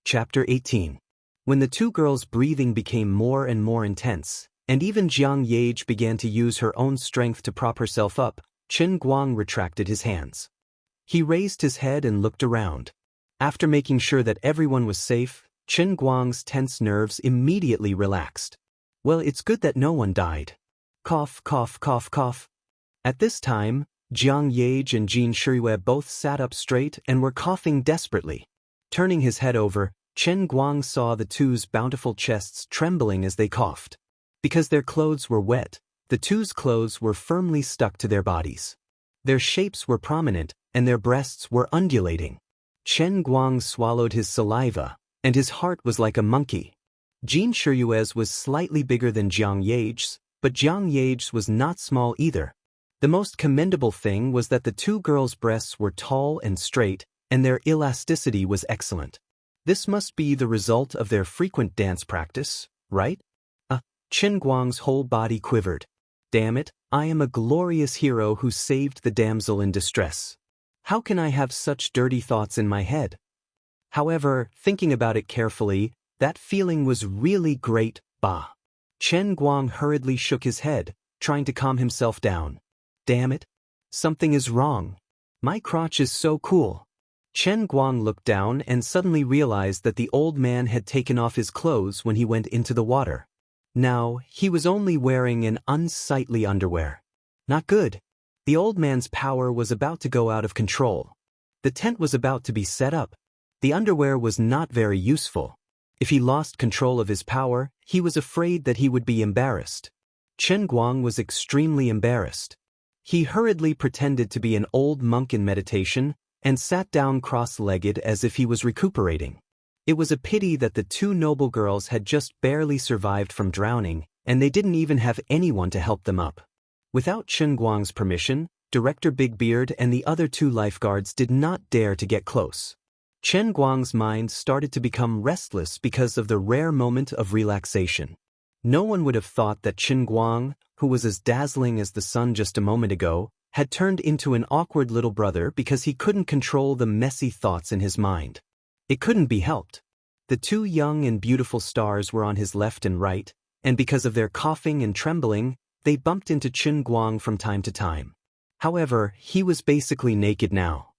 Chapter 18. When the two girls' breathing became more and more intense, and even Jiang Yage began to use her own strength to prop herself up, Chen Guang retracted his hands. He raised his head and looked around. After making sure that everyone was safe, Chen Guang's tense nerves immediately relaxed. Well, it's good that no one died. Cough, cough, cough, cough. At this time, Jiang Yage and Jin Shiyue both sat up straight and were coughing desperately. Turning his head over, Chen Guang saw the two's bountiful chests trembling as they coughed. Because their clothes were wet, the two's clothes were firmly stuck to their bodies. Their shapes were prominent, and their breasts were undulating. Chen Guang swallowed his saliva, and his heart was like a monkey. Jin Shiyue's was slightly bigger than Jiang Yage's, but Jiang Yage's was not small either. The most commendable thing was that the two girls' breasts were tall and straight, and their elasticity was excellent. This must be the result of their frequent dance practice, right? Chen Guang's whole body quivered. Damn it, I am a glorious hero who saved the damsel in distress. How can I have such dirty thoughts in my head? However, thinking about it carefully, that feeling was really great, bah. Chen Guang hurriedly shook his head, trying to calm himself down. Damn it. Something is wrong. My crotch is so cool. Chen Guang looked down and suddenly realized that the old man had taken off his clothes when he went into the water. Now, he was only wearing an unsightly underwear. Not good. The old man's power was about to go out of control. The tent was about to be set up. The underwear was not very useful. If he lost control of his power, he was afraid that he would be embarrassed. Chen Guang was extremely embarrassed. He hurriedly pretended to be an old monk in meditation and sat down cross-legged as if he was recuperating. It was a pity that the two noble girls had just barely survived from drowning, and they didn't even have anyone to help them up. Without Chen Guang's permission, Director Big Beard and the other two lifeguards did not dare to get close. Chen Guang's mind started to become restless because of the rare moment of relaxation. No one would have thought that Chen Guang, who was as dazzling as the sun just a moment ago, had turned into an awkward little brother because he couldn't control the messy thoughts in his mind. It couldn't be helped. The two young and beautiful stars were on his left and right, and because of their coughing and trembling, they bumped into Chen Guang from time to time. However, he was basically naked now.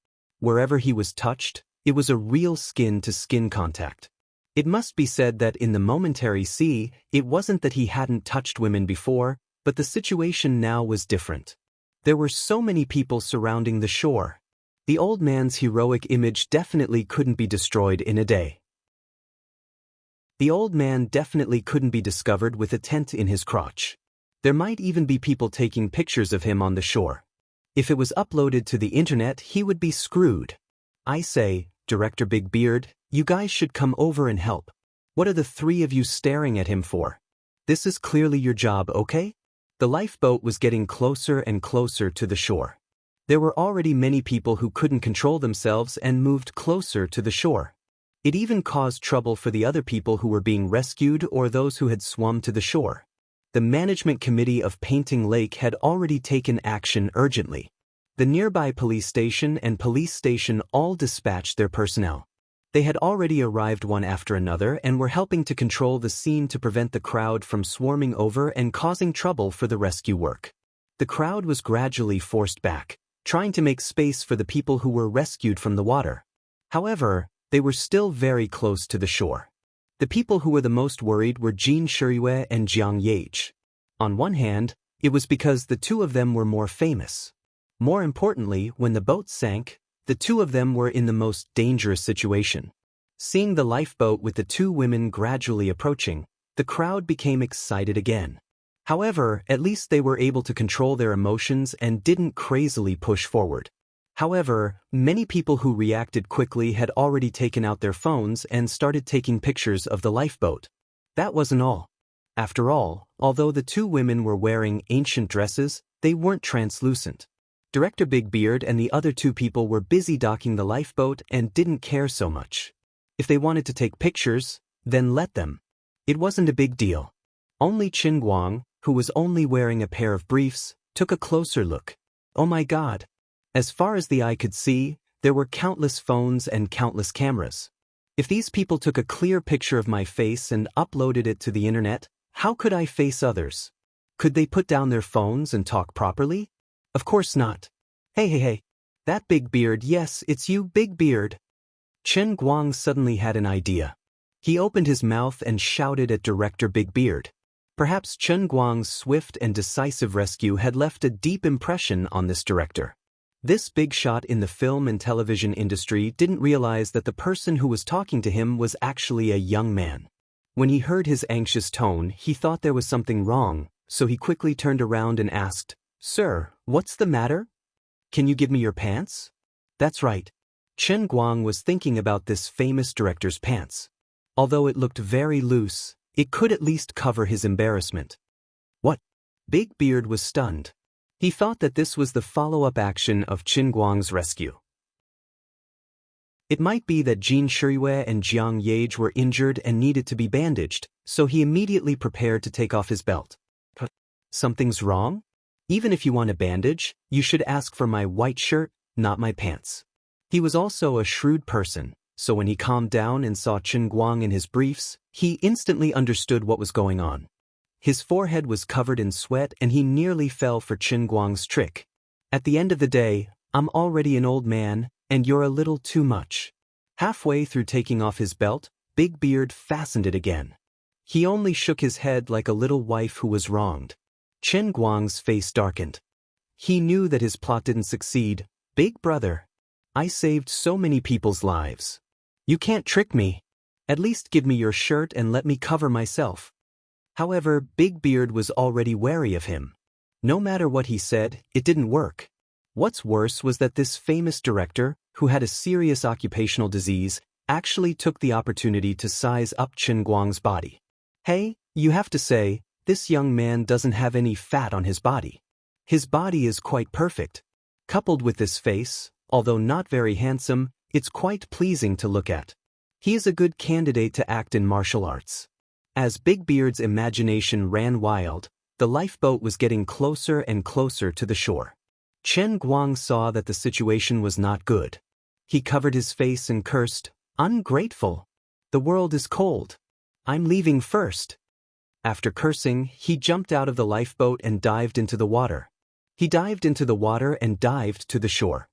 Wherever he was touched, it was a real skin-to-skin contact. It must be said that in the momentary sea, it wasn't that he hadn't touched women before, but the situation now was different. There were so many people surrounding the shore. The old man's heroic image definitely couldn't be destroyed in a day. The old man definitely couldn't be discovered with a tent in his crotch. There might even be people taking pictures of him on the shore. If it was uploaded to the internet, he would be screwed. I say, Director Big Beard, you guys should come over and help. What are the three of you staring at him for? This is clearly your job, okay? The lifeboat was getting closer and closer to the shore. There were already many people who couldn't control themselves and moved closer to the shore. It even caused trouble for the other people who were being rescued or those who had swum to the shore. The management committee of Painting Lake had already taken action urgently. The nearby police station and police station all dispatched their personnel. They had already arrived one after another and were helping to control the scene to prevent the crowd from swarming over and causing trouble for the rescue work. The crowd was gradually forced back, trying to make space for the people who were rescued from the water. However, they were still very close to the shore. The people who were the most worried were Jin Shiyue and Jiang Yage. On one hand, it was because the two of them were more famous. More importantly, when the boat sank, the two of them were in the most dangerous situation. Seeing the lifeboat with the two women gradually approaching, the crowd became excited again. However, at least they were able to control their emotions and didn't crazily push forward. However, many people who reacted quickly had already taken out their phones and started taking pictures of the lifeboat. That wasn't all. After all, although the two women were wearing ancient dresses, they weren't translucent. Director Big Beard and the other two people were busy docking the lifeboat and didn't care so much. If they wanted to take pictures, then let them. It wasn't a big deal. Only Chen Guang, who was only wearing a pair of briefs, took a closer look. Oh my God! As far as the eye could see, there were countless phones and countless cameras. If these people took a clear picture of my face and uploaded it to the internet, how could I face others? Could they put down their phones and talk properly? Of course not. Hey. That big beard, yes, it's you, big beard. Chen Guang suddenly had an idea. He opened his mouth and shouted at director Big Beard. Perhaps Chen Guang's swift and decisive rescue had left a deep impression on this director. This big shot in the film and television industry didn't realize that the person who was talking to him was actually a young man. When he heard his anxious tone, he thought there was something wrong, so he quickly turned around and asked, "Sir, what's the matter? Can you give me your pants?" That's right. Chen Guang was thinking about this famous director's pants. Although it looked very loose, it could at least cover his embarrassment. What? Big Beard was stunned. He thought that this was the follow-up action of Chen Guang's rescue. It might be that Jin Shiyue and Jiang Yage were injured and needed to be bandaged, so he immediately prepared to take off his belt. Something's wrong? Even if you want a bandage, you should ask for my white shirt, not my pants. He was also a shrewd person, so when he calmed down and saw Chen Guang in his briefs, he instantly understood what was going on. His forehead was covered in sweat and he nearly fell for Chen Guang's trick. At the end of the day, I'm already an old man, and you're a little too much. Halfway through taking off his belt, Big Beard fastened it again. He only shook his head like a little wife who was wronged. Chen Guang's face darkened. He knew that his plot didn't succeed. Big brother, I saved so many people's lives. You can't trick me. At least give me your shirt and let me cover myself. However, Big Beard was already wary of him. No matter what he said, it didn't work. What's worse was that this famous director, who had a serious occupational disease, actually took the opportunity to size up Chen Guang's body. Hey, you have to say, this young man doesn't have any fat on his body. His body is quite perfect. Coupled with this face, although not very handsome, it's quite pleasing to look at. He is a good candidate to act in martial arts. As Big Beard's imagination ran wild, the lifeboat was getting closer and closer to the shore. Chen Guang saw that the situation was not good. He covered his face and cursed, "Ungrateful! The world is cold. I'm leaving first." After cursing, he jumped out of the lifeboat and dived into the water. He dived into the water and dived to the shore.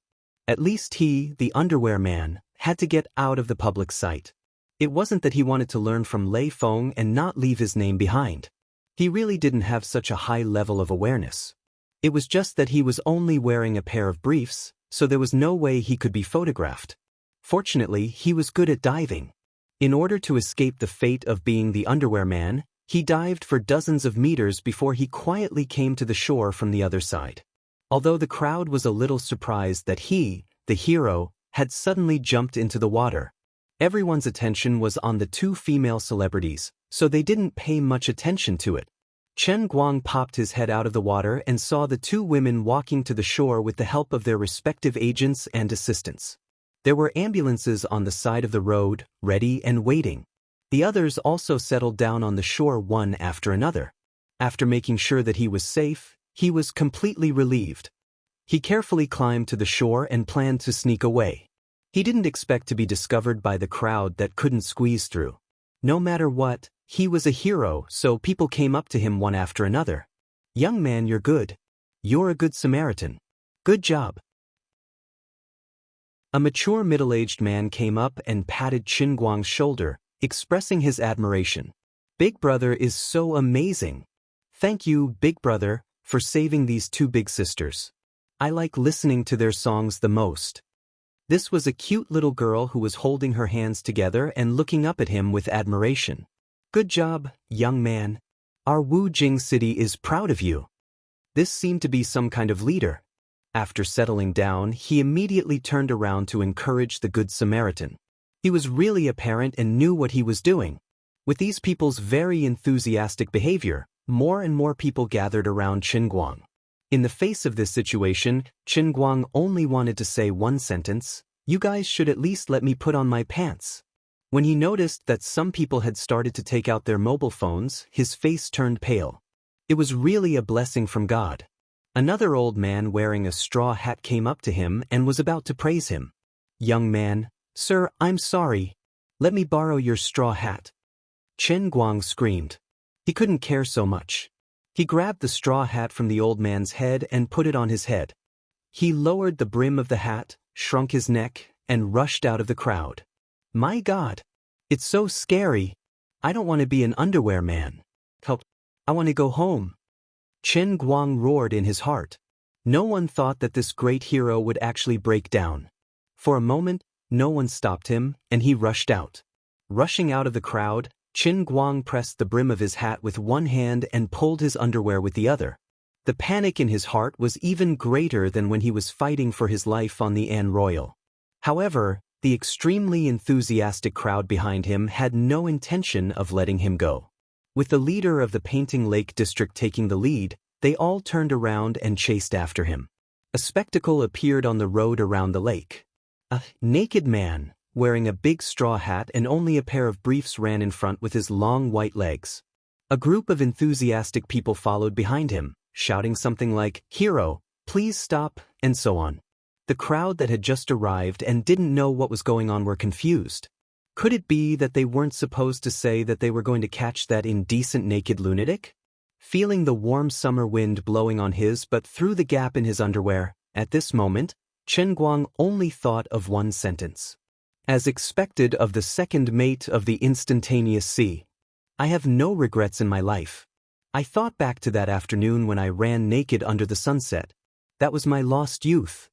At least he, the underwear man, had to get out of the public sight. It wasn't that he wanted to learn from Lei Feng and not leave his name behind. He really didn't have such a high level of awareness. It was just that he was only wearing a pair of briefs, so there was no way he could be photographed. Fortunately, he was good at diving. In order to escape the fate of being the underwear man, he dived for dozens of meters before he quietly came to the shore from the other side. Although the crowd was a little surprised that he, the hero, had suddenly jumped into the water, everyone's attention was on the two female celebrities, so they didn't pay much attention to it. Chen Guang popped his head out of the water and saw the two women walking to the shore with the help of their respective agents and assistants. There were ambulances on the side of the road, ready and waiting. The others also settled down on the shore one after another. After making sure that he was safe, he was completely relieved. He carefully climbed to the shore and planned to sneak away. He didn't expect to be discovered by the crowd that couldn't squeeze through. No matter what, he was a hero, so people came up to him one after another. "Young man, you're good. You're a good Samaritan. Good job." A mature middle-aged man came up and patted Chen Guang's shoulder, expressing his admiration. "Big brother is so amazing. Thank you, big brother, for saving these two big sisters. I like listening to their songs the most." This was a cute little girl who was holding her hands together and looking up at him with admiration. "Good job, young man. Our Wu Jing city is proud of you." This seemed to be some kind of leader. After settling down, he immediately turned around to encourage the Good Samaritan. He was really a parent and knew what he was doing. With these people's very enthusiastic behavior, more and more people gathered around Chen Guang. In the face of this situation, Chen Guang only wanted to say one sentence, "You guys should at least let me put on my pants." When he noticed that some people had started to take out their mobile phones, his face turned pale. It was really a blessing from God. Another old man wearing a straw hat came up to him and was about to praise him. "Young man, sir, I'm sorry. Let me borrow your straw hat. Chen Guang screamed. He couldn't care so much. He grabbed the straw hat from the old man's head and put it on his head. He lowered the brim of the hat, shrunk his neck, and rushed out of the crowd. My God! It's so scary. I don't want to be an underwear man. Help! I want to go home. Chen Guang roared in his heart. No one thought that this great hero would actually break down. For a moment, no one stopped him, and he rushed out. Rushing out of the crowd, Chen Guang pressed the brim of his hat with one hand and pulled his underwear with the other. The panic in his heart was even greater than when he was fighting for his life on the An Royal. However, the extremely enthusiastic crowd behind him had no intention of letting him go. With the leader of the Painting Lake district taking the lead, they all turned around and chased after him. A spectacle appeared on the road around the lake. A naked man, wearing a big straw hat and only a pair of briefs, ran in front with his long white legs. A group of enthusiastic people followed behind him, shouting something like, "Hero, please stop," and so on. The crowd that had just arrived and didn't know what was going on were confused. Could it be that they weren't supposed to say that they were going to catch that indecent naked lunatic? Feeling the warm summer wind blowing on his but through the gap in his underwear, at this moment, Chen Guang only thought of one sentence. As expected of the second mate of the instantaneous sea. I have no regrets in my life. I thought back to that afternoon when I ran naked under the sunset. That was my lost youth.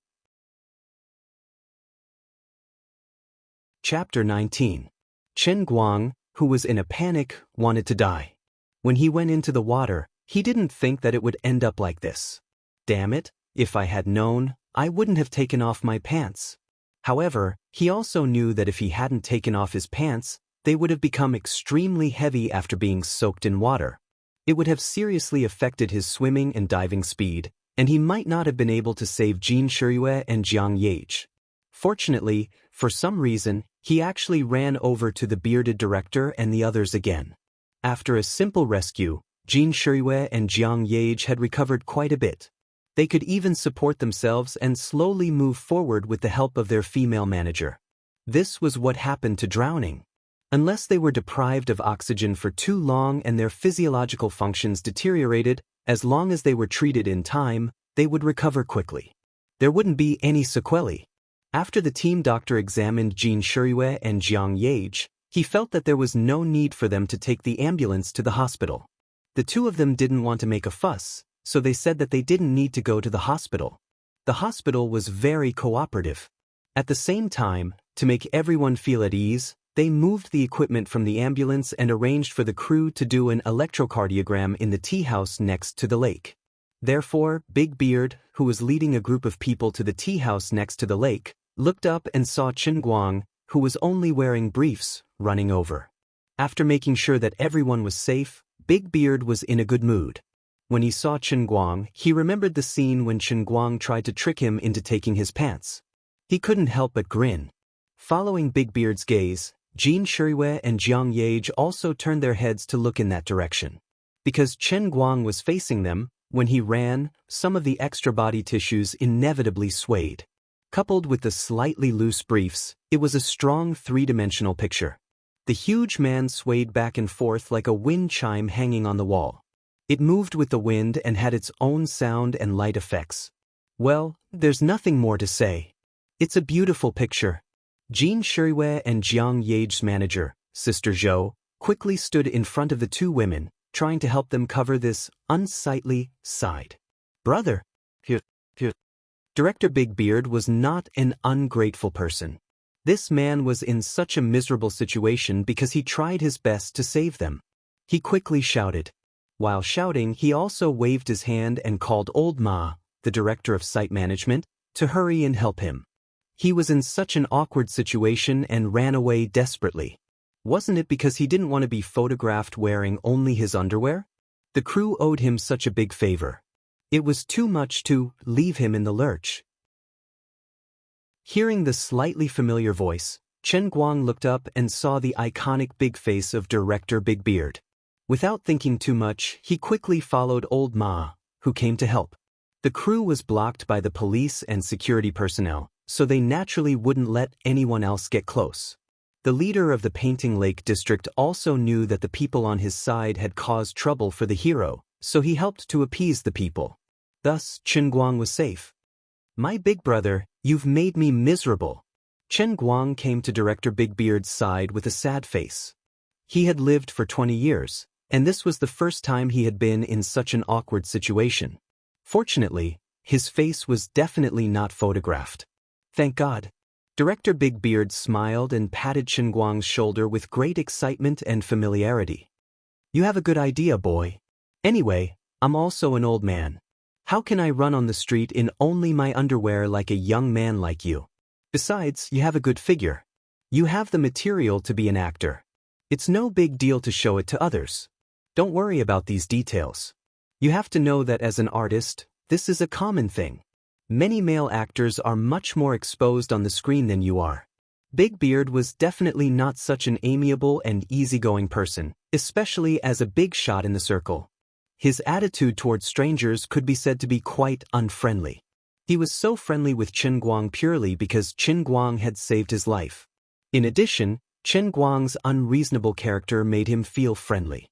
Chapter 19. Chen Guang, who was in a panic, wanted to die. When he went into the water, he didn't think that it would end up like this. Damn it, if I had known, I wouldn't have taken off my pants. However, he also knew that if he hadn't taken off his pants, they would have become extremely heavy after being soaked in water. It would have seriously affected his swimming and diving speed, and he might not have been able to save Jin Shiyue and Jiang Yage. Fortunately, for some reason, he actually ran over to the bearded director and the others again. After a simple rescue, Jin Shiyue and Jiang Yage had recovered quite a bit. They could even support themselves and slowly move forward with the help of their female manager. This was what happened to drowning. Unless they were deprived of oxygen for too long and their physiological functions deteriorated, as long as they were treated in time, they would recover quickly. There wouldn't be any sequelae. After the team doctor examined Jin Shiyue and Jiang Yage, he felt that there was no need for them to take the ambulance to the hospital. The two of them didn't want to make a fuss, so they said that they didn't need to go to the hospital. The hospital was very cooperative. At the same time, to make everyone feel at ease, they moved the equipment from the ambulance and arranged for the crew to do an electrocardiogram in the tea house next to the lake. Therefore, Big Beard, who was leading a group of people to the tea house next to the lake, looked up and saw Chen Guang, who was only wearing briefs, running over. After making sure that everyone was safe, Big Beard was in a good mood. When he saw Chen Guang, he remembered the scene when Chen Guang tried to trick him into taking his pants. He couldn't help but grin. Following Big Beard's gaze, Jin Shiyue and Jiang Yage also turned their heads to look in that direction. Because Chen Guang was facing them, when he ran, some of the extra body tissues inevitably swayed. Coupled with the slightly loose briefs, it was a strong three-dimensional picture. The huge man swayed back and forth like a wind chime hanging on the wall. It moved with the wind and had its own sound and light effects. Well, there's nothing more to say. It's a beautiful picture. Jin Shiyue and Jiang Yage's manager, Sister Zhou, quickly stood in front of the two women, trying to help them cover this unsightly side. Brother, here. Director Big Beard was not an ungrateful person. This man was in such a miserable situation because he tried his best to save them. He quickly shouted. While shouting, he also waved his hand and called Old Ma, the director of site management, to hurry and help him. He was in such an awkward situation and ran away desperately. Wasn't it because he didn't want to be photographed wearing only his underwear? The crew owed him such a big favor. It was too much to leave him in the lurch. Hearing the slightly familiar voice, Chen Guang looked up and saw the iconic big face of Director Big Beard. Without thinking too much, he quickly followed Old Ma, who came to help. The crew was blocked by the police and security personnel, so they naturally wouldn't let anyone else get close. The leader of the Painting Lake district also knew that the people on his side had caused trouble for the hero, so he helped to appease the people. Thus, Chen Guang was safe. My big brother, you've made me miserable. Chen Guang came to Director Big Beard's side with a sad face. He had lived for 20 years, and this was the first time he had been in such an awkward situation. Fortunately, his face was definitely not photographed. Thank God. Director Big Beard smiled and patted Chen Guang's shoulder with great excitement and familiarity. You have a good idea, boy. Anyway, I'm also an old man. How can I run on the street in only my underwear like a young man like you? Besides, you have a good figure. You have the material to be an actor. It's no big deal to show it to others. Don't worry about these details. You have to know that as an artist, this is a common thing. Many male actors are much more exposed on the screen than you are. Big Beard was definitely not such an amiable and easygoing person, especially as a big shot in the circle. His attitude towards strangers could be said to be quite unfriendly. He was so friendly with Chen Guang purely because Chen Guang had saved his life. In addition, Chen Guang's unreasonable character made him feel friendly.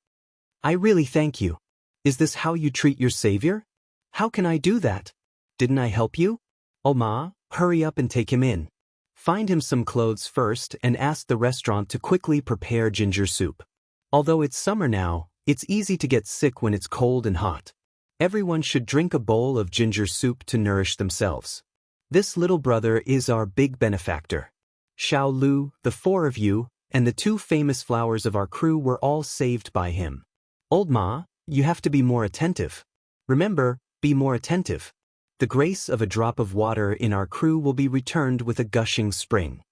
I really thank you. Is this how you treat your savior? How can I do that? Didn't I help you? Oh ma, hurry up and take him in. Find him some clothes first and ask the restaurant to quickly prepare ginger soup. Although it's summer now, it's easy to get sick when it's cold and hot. Everyone should drink a bowl of ginger soup to nourish themselves. This little brother is our big benefactor. Xiao Lu, the four of you, and the two famous flowers of our crew were all saved by him. Old Ma, you have to be more attentive. Remember, be more attentive. The grace of a drop of water in our crew will be returned with a gushing spring.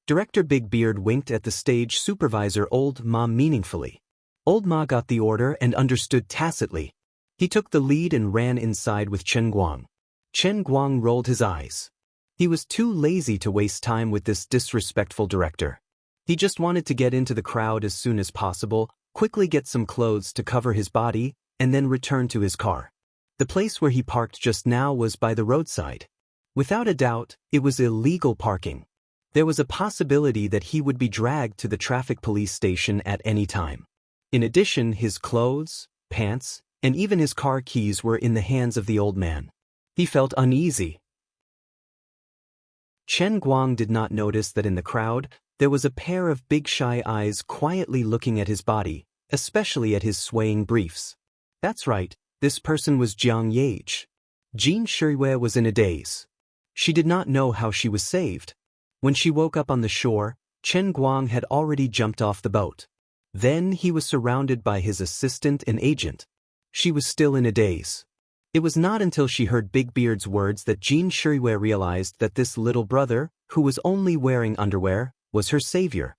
Director Big Beard winked at the stage supervisor Old Ma meaningfully. Old Ma got the order and understood tacitly. He took the lead and ran inside with Chen Guang. Chen Guang rolled his eyes. He was too lazy to waste time with this disrespectful director. He just wanted to get into the crowd as soon as possible, quickly get some clothes to cover his body, and then return to his car. The place where he parked just now was by the roadside. Without a doubt, it was illegal parking. There was a possibility that he would be dragged to the traffic police station at any time. In addition, his clothes, pants, and even his car keys were in the hands of the old man. He felt uneasy. Chen Guang did not notice that in the crowd, there was a pair of big shy eyes quietly looking at his body, especially at his swaying briefs. That's right. This person was Jiang Yage. Jin Shiyue was in a daze. She did not know how she was saved. When she woke up on the shore, Chen Guang had already jumped off the boat. Then he was surrounded by his assistant and agent. She was still in a daze. It was not until she heard Big Beard's words that Jin Shiyue realized that this little brother, who was only wearing underwear, was her savior.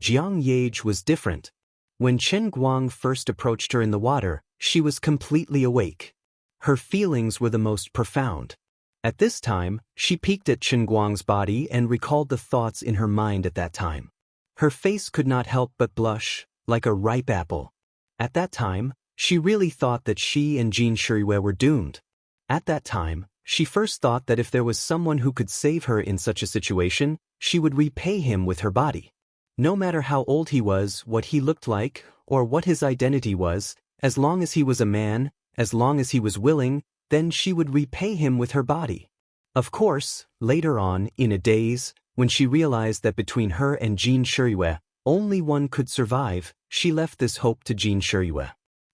Jiang Yage was different. When Chen Guang first approached her in the water, she was completely awake. Her feelings were the most profound. At this time, she peeked at Chen Guang's body and recalled the thoughts in her mind at that time. Her face could not help but blush, like a ripe apple. At that time, she really thought that she and Jin Shiyue were doomed. At that time, she first thought that if there was someone who could save her in such a situation, she would repay him with her body. No matter how old he was, what he looked like, or what his identity was, as long as he was a man, as long as he was willing, then she would repay him with her body. Of course, later on, in a daze, when she realized that between her and Jin Shiyue, only one could survive, she left this hope to Jin Shiyue.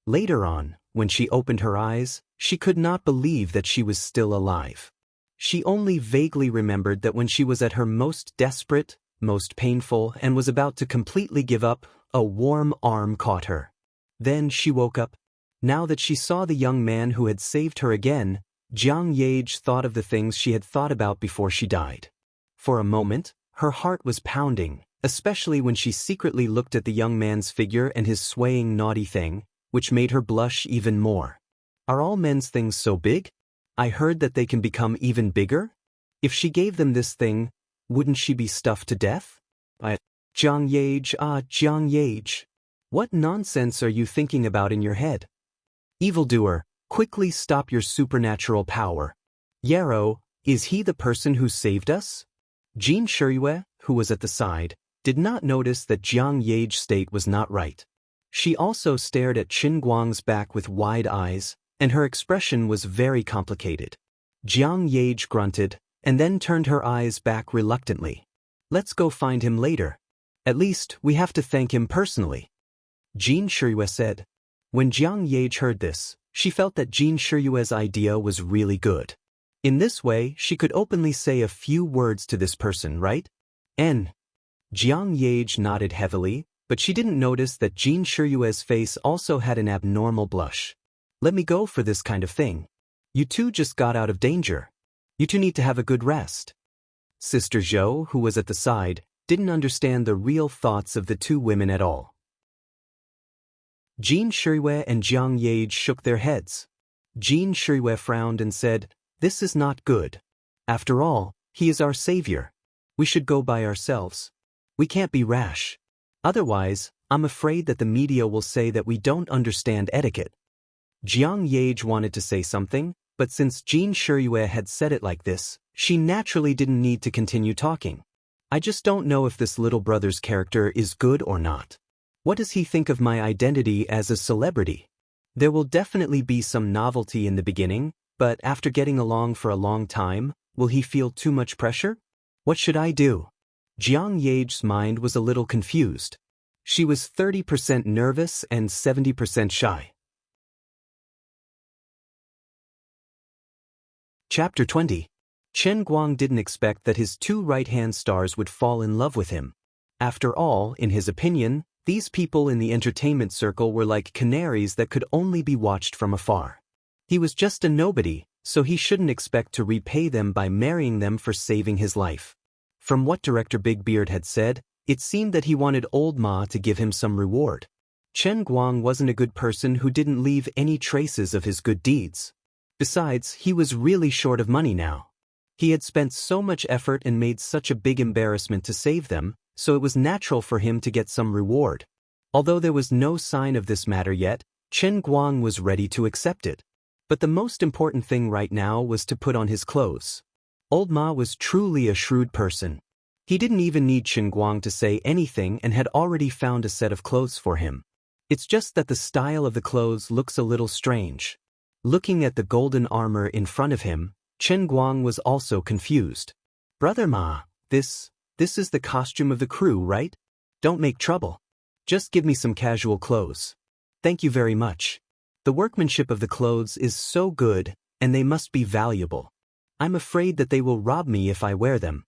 Later on, when she opened her eyes, she could not believe that she was still alive. She only vaguely remembered that when she was at her most desperate, most painful, and was about to completely give up, a warm arm caught her. Then she woke up. Now that she saw the young man who had saved her again, Jiang Yage thought of the things she had thought about before she died. For a moment, her heart was pounding, especially when she secretly looked at the young man's figure and his swaying naughty thing, which made her blush even more. Are all men's things so big? I heard that they can become even bigger? If she gave them this thing, wouldn't she be stuffed to death? Jiang Yage. What nonsense are you thinking about in your head? Evildoer, quickly stop your supernatural power. Yarrow, is he the person who saved us? Jin Shiyue, who was at the side, did not notice that Jiang Ye's state was not right. She also stared at Qin Guang's back with wide eyes, and her expression was very complicated. Jiang Ye grunted, and then turned her eyes back reluctantly. Let's go find him later. At least, we have to thank him personally. Jin Shiyue said. When Jiang Ye heard this, she felt that Jin Shiyue's idea was really good. In this way, she could openly say a few words to this person, right? Jiang Ye nodded heavily, but she didn't notice that Jin Shiyue's face also had an abnormal blush. Let me go for this kind of thing. You two just got out of danger. You two need to have a good rest. Sister Zhou, who was at the side, didn't understand the real thoughts of the two women at all. Jin Shiyue and Jiang Ye shook their heads. Jin Shiyue frowned and said, "This is not good. After all, he is our savior. We should go by ourselves. We can't be rash. Otherwise, I'm afraid that the media will say that we don't understand etiquette." Jiang Ye wanted to say something, but since Jin Shiyue had said it like this, she naturally didn't need to continue talking. I just don't know if this little brother's character is good or not. What does he think of my identity as a celebrity? There will definitely be some novelty in the beginning, but after getting along for a long time, will he feel too much pressure? What should I do? Jiang Ye's mind was a little confused. She was 30% nervous and 70% shy. Chapter 20. Chen Guang didn't expect that his two right-hand stars would fall in love with him. After all, in his opinion, these people in the entertainment circle were like canaries that could only be watched from afar. He was just a nobody, so he shouldn't expect to repay them by marrying them for saving his life. From what director Big Beard had said, it seemed that he wanted old Ma to give him some reward. Chen Guang wasn't a good person who didn't leave any traces of his good deeds. Besides, he was really short of money now. He had spent so much effort and made such a big embarrassment to save them, so it was natural for him to get some reward. Although there was no sign of this matter yet, Chen Guang was ready to accept it. But the most important thing right now was to put on his clothes. Old Ma was truly a shrewd person. He didn't even need Chen Guang to say anything and had already found a set of clothes for him. It's just that the style of the clothes looks a little strange. Looking at the golden armor in front of him, Chen Guang was also confused. Brother Ma, this is the costume of the crew, right? Don't make trouble. Just give me some casual clothes. Thank you very much. The workmanship of the clothes is so good, and they must be valuable. I'm afraid that they will rob me if I wear them.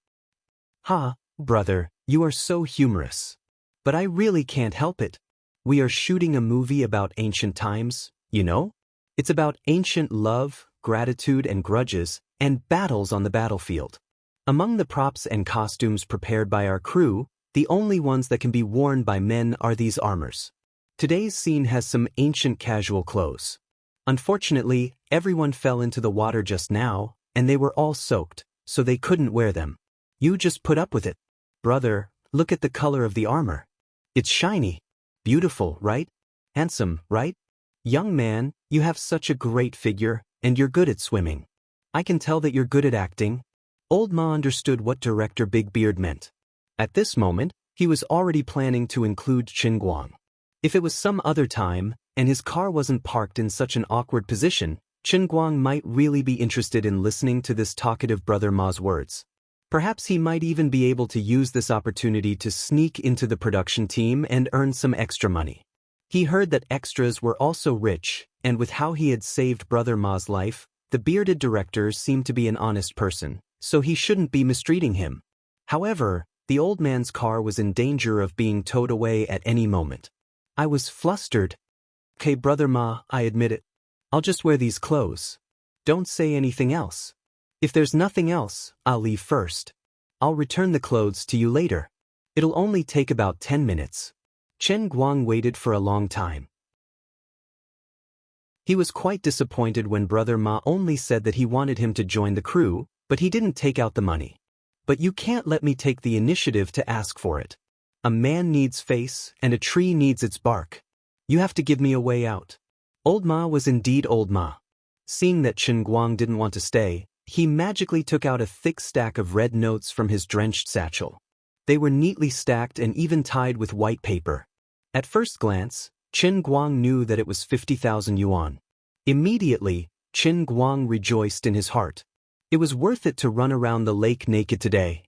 Ha, brother, you are so humorous. But I really can't help it. We are shooting a movie about ancient times, you know? It's about ancient love, gratitude and grudges, and battles on the battlefield. Among the props and costumes prepared by our crew, the only ones that can be worn by men are these armors. Today's scene has some ancient casual clothes. Unfortunately, everyone fell into the water just now, and they were all soaked, so they couldn't wear them. You just put up with it. Brother, look at the color of the armor. It's shiny. Beautiful, right? Handsome, right? Young man, you have such a great figure, and you're good at swimming. I can tell that you're good at acting. Old Ma understood what director Big Beard meant. At this moment, he was already planning to include Chen Guang. If it was some other time, and his car wasn't parked in such an awkward position, Chen Guang might really be interested in listening to this talkative brother Ma's words. Perhaps he might even be able to use this opportunity to sneak into the production team and earn some extra money. He heard that extras were also rich, and with how he had saved brother Ma's life, the bearded director seemed to be an honest person, so he shouldn't be mistreating him. However, the old man's car was in danger of being towed away at any moment. I was flustered. Okay, brother Ma, I admit it. I'll just wear these clothes. Don't say anything else. If there's nothing else, I'll leave first. I'll return the clothes to you later. It'll only take about 10 minutes. Chen Guang waited for a long time. He was quite disappointed when brother Ma only said that he wanted him to join the crew, but he didn't take out the money. But you can't let me take the initiative to ask for it. A man needs face, and a tree needs its bark. You have to give me a way out. Old Ma was indeed Old Ma. Seeing that Chen Guang didn't want to stay, he magically took out a thick stack of red notes from his drenched satchel. They were neatly stacked and even tied with white paper. At first glance, Qin Guang knew that it was 50,000 yuan. Immediately, Qin Guang rejoiced in his heart. It was worth it to run around the lake naked today.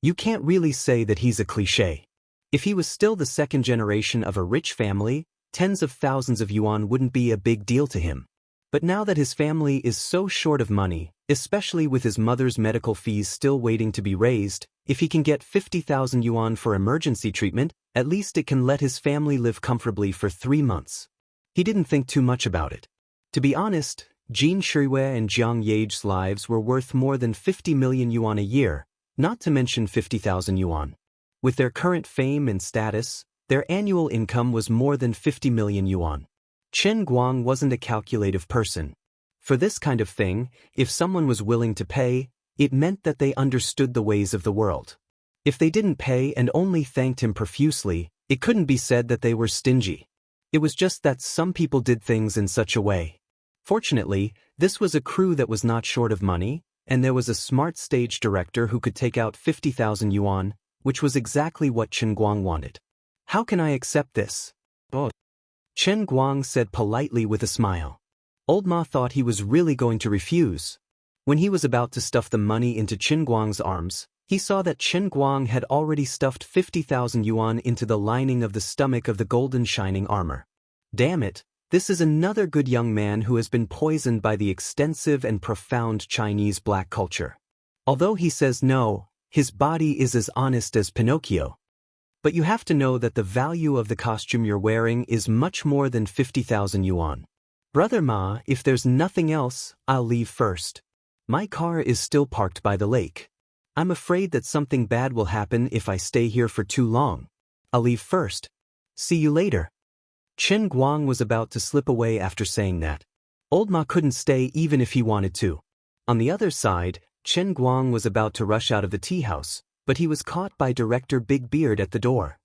You can't really say that he's a cliché. If he was still the second generation of a rich family, tens of thousands of yuan wouldn't be a big deal to him. But now that his family is so short of money, especially with his mother's medical fees still waiting to be raised, if he can get 50,000 yuan for emergency treatment, at least it can let his family live comfortably for 3 months. He didn't think too much about it. To be honest, Jin Shuiwei and Jiang Yage's lives were worth more than 50 million yuan a year, not to mention 50,000 yuan. With their current fame and status, their annual income was more than 50 million yuan. Qin Guang wasn't a calculative person. For this kind of thing, if someone was willing to pay, it meant that they understood the ways of the world. If they didn't pay and only thanked him profusely, it couldn't be said that they were stingy. It was just that some people did things in such a way. Fortunately, this was a crew that was not short of money, and there was a smart stage director who could take out 50,000 yuan, which was exactly what Qin Guang wanted. How can I accept this? Oh. Qin Guang said politely with a smile. Old Ma thought he was really going to refuse. When he was about to stuff the money into Qin Guang's arms, he saw that Qin Guang had already stuffed 50,000 yuan into the lining of the stomach of the golden shining armor. Damn it, this is another good young man who has been poisoned by the extensive and profound Chinese black culture. Although he says no, his body is as honest as Pinocchio. But you have to know that the value of the costume you're wearing is much more than 50,000 yuan. Brother Ma, if there's nothing else, I'll leave first. My car is still parked by the lake. I'm afraid that something bad will happen if I stay here for too long. I'll leave first. See you later. Qin Guang was about to slip away after saying that. Old Ma couldn't stay even if he wanted to. On the other side, Qin Guang was about to rush out of the tea house, but he was caught by Director Big Beard at the door.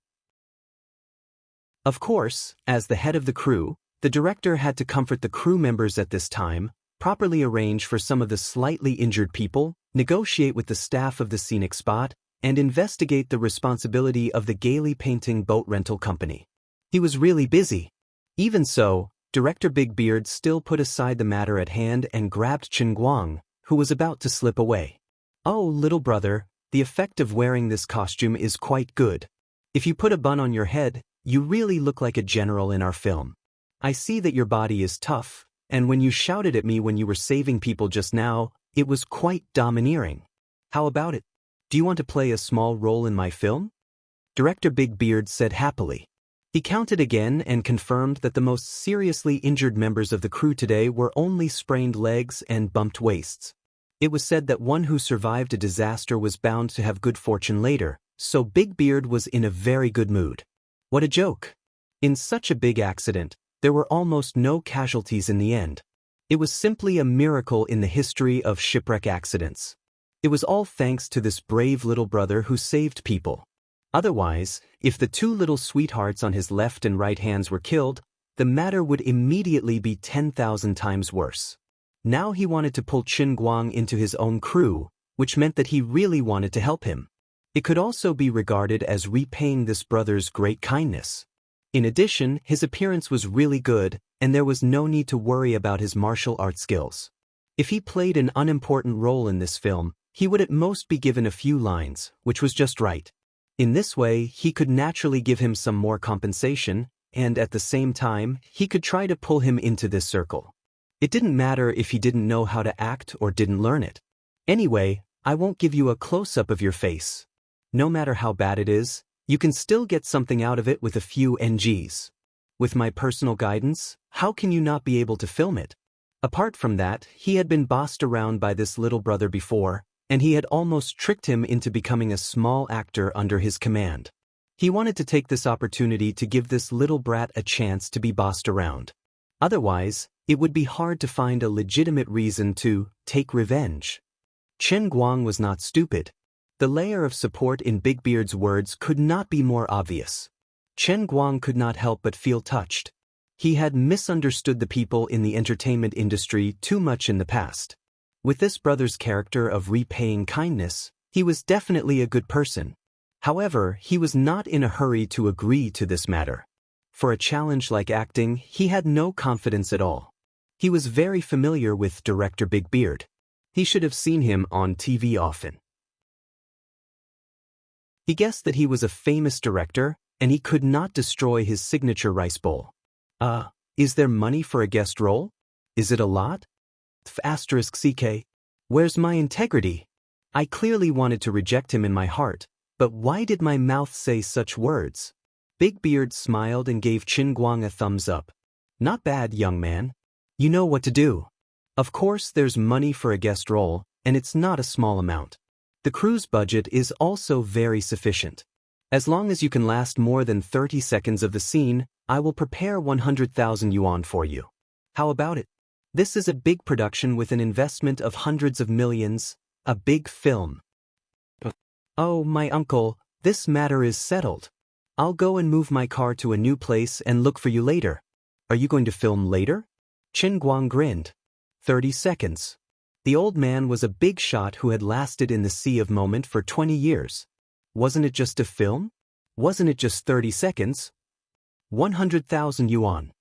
Of course, as the head of the crew, the director had to comfort the crew members at this time, properly arrange for some of the slightly injured people, negotiate with the staff of the scenic spot, and investigate the responsibility of the gaily painting boat rental company. He was really busy. Even so, Director Big Beard still put aside the matter at hand and grabbed Qin Guang, who was about to slip away. Oh, little brother, the effect of wearing this costume is quite good. If you put a bun on your head, you really look like a general in our film. I see that your body is tough, and when you shouted at me when you were saving people just now, it was quite domineering. How about it? Do you want to play a small role in my film? Director Big Beard said happily. He counted again and confirmed that the most seriously injured members of the crew today were only sprained legs and bumped waists. It was said that one who survived a disaster was bound to have good fortune later, so Big Beard was in a very good mood. What a joke! In such a big accident, there were almost no casualties in the end. It was simply a miracle in the history of shipwreck accidents. It was all thanks to this brave little brother who saved people. Otherwise, if the two little sweethearts on his left and right hands were killed, the matter would immediately be 10,000 times worse. Now he wanted to pull Qin Guang into his own crew, which meant that he really wanted to help him. It could also be regarded as repaying this brother's great kindness. In addition, his appearance was really good, and there was no need to worry about his martial arts skills. If he played an unimportant role in this film, he would at most be given a few lines, which was just right. In this way, he could naturally give him some more compensation, and at the same time, he could try to pull him into this circle. It didn't matter if he didn't know how to act or didn't learn it. Anyway, I won't give you a close-up of your face. No matter how bad it is, you can still get something out of it with a few NGs. With my personal guidance, how can you not be able to film it? Apart from that, he had been bossed around by this little brother before, and he had almost tricked him into becoming a small actor under his command. He wanted to take this opportunity to give this little brat a chance to be bossed around. Otherwise, it would be hard to find a legitimate reason to take revenge. Qin Guang was not stupid. The layer of support in Big Beard's words could not be more obvious. Qin Guang could not help but feel touched. He had misunderstood the people in the entertainment industry too much in the past. With this brother's character of repaying kindness, he was definitely a good person. However, he was not in a hurry to agree to this matter. For a challenge like acting, he had no confidence at all. He was very familiar with director Big Beard. He should have seen him on TV often. He guessed that he was a famous director, and he could not destroy his signature rice bowl. Is there money for a guest role? Is it a lot? *CK. Where's my integrity? I clearly wanted to reject him in my heart, but why did my mouth say such words? Big Beard smiled and gave Qin Guang a thumbs up. Not bad, young man. You know what to do. Of course there's money for a guest role, and it's not a small amount. The crew's budget is also very sufficient. As long as you can last more than 30 seconds of the scene, I will prepare 100,000 yuan for you. How about it? This is a big production with an investment of hundreds of millions, a big film. Oh, my uncle, this matter is settled. I'll go and move my car to a new place and look for you later. Are you going to film later? Qin Guang grinned. 30 seconds. The old man was a big shot who had lasted in the sea of moment for 20 years. Wasn't it just a film? Wasn't it just 30 seconds? 100,000 yuan.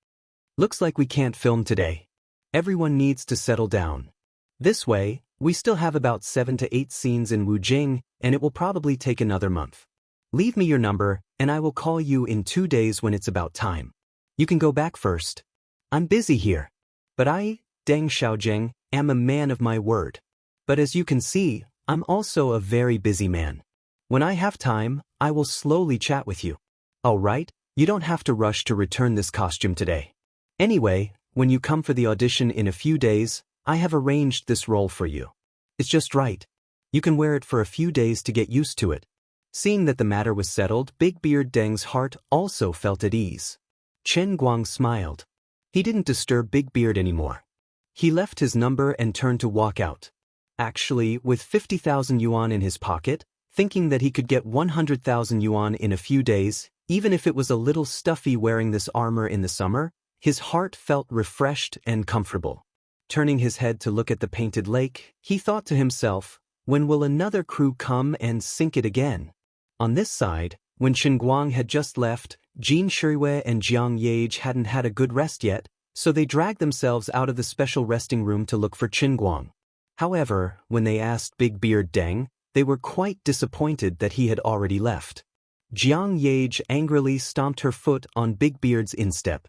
Looks like we can't film today. Everyone needs to settle down. This way, we still have about 7 to 8 scenes in Wujing, and it will probably take another month. Leave me your number, and I will call you in 2 days when it's about time. You can go back first. I'm busy here. But I, Deng Xiaozheng, am a man of my word. But as you can see, I'm also a very busy man. When I have time, I will slowly chat with you. All right, you don't have to rush to return this costume today. Anyway, when you come for the audition in a few days, I have arranged this role for you. It's just right. You can wear it for a few days to get used to it. Seeing that the matter was settled, Big Beard Deng's heart also felt at ease. Qin Guang smiled. He didn't disturb Big Beard anymore. He left his number and turned to walk out. Actually, with 50,000 yuan in his pocket, thinking that he could get 100,000 yuan in a few days, even if it was a little stuffy wearing this armor in the summer, his heart felt refreshed and comfortable. Turning his head to look at the painted lake, he thought to himself, when will another crew come and sink it again? On this side, when Qin Guang had just left, Jin Shirui and Jiang Yage hadn't had a good rest yet, so they dragged themselves out of the special resting room to look for Qin Guang. However, when they asked Big Beard Deng, they were quite disappointed that he had already left. Jiang Yage angrily stomped her foot on Big Beard's instep.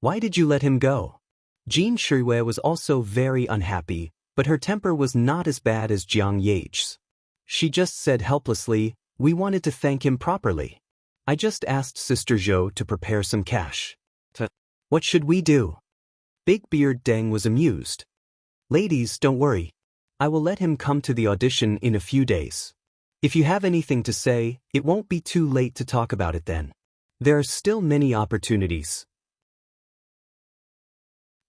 Why did you let him go? Jin Shirui was also very unhappy, but her temper was not as bad as Jiang Yage's. She just said helplessly, we wanted to thank him properly. I just asked Sister Zhou to prepare some cash. What should we do? Big Beard Deng was amused. Ladies, don't worry. I will let him come to the audition in a few days. If you have anything to say, it won't be too late to talk about it then. There are still many opportunities.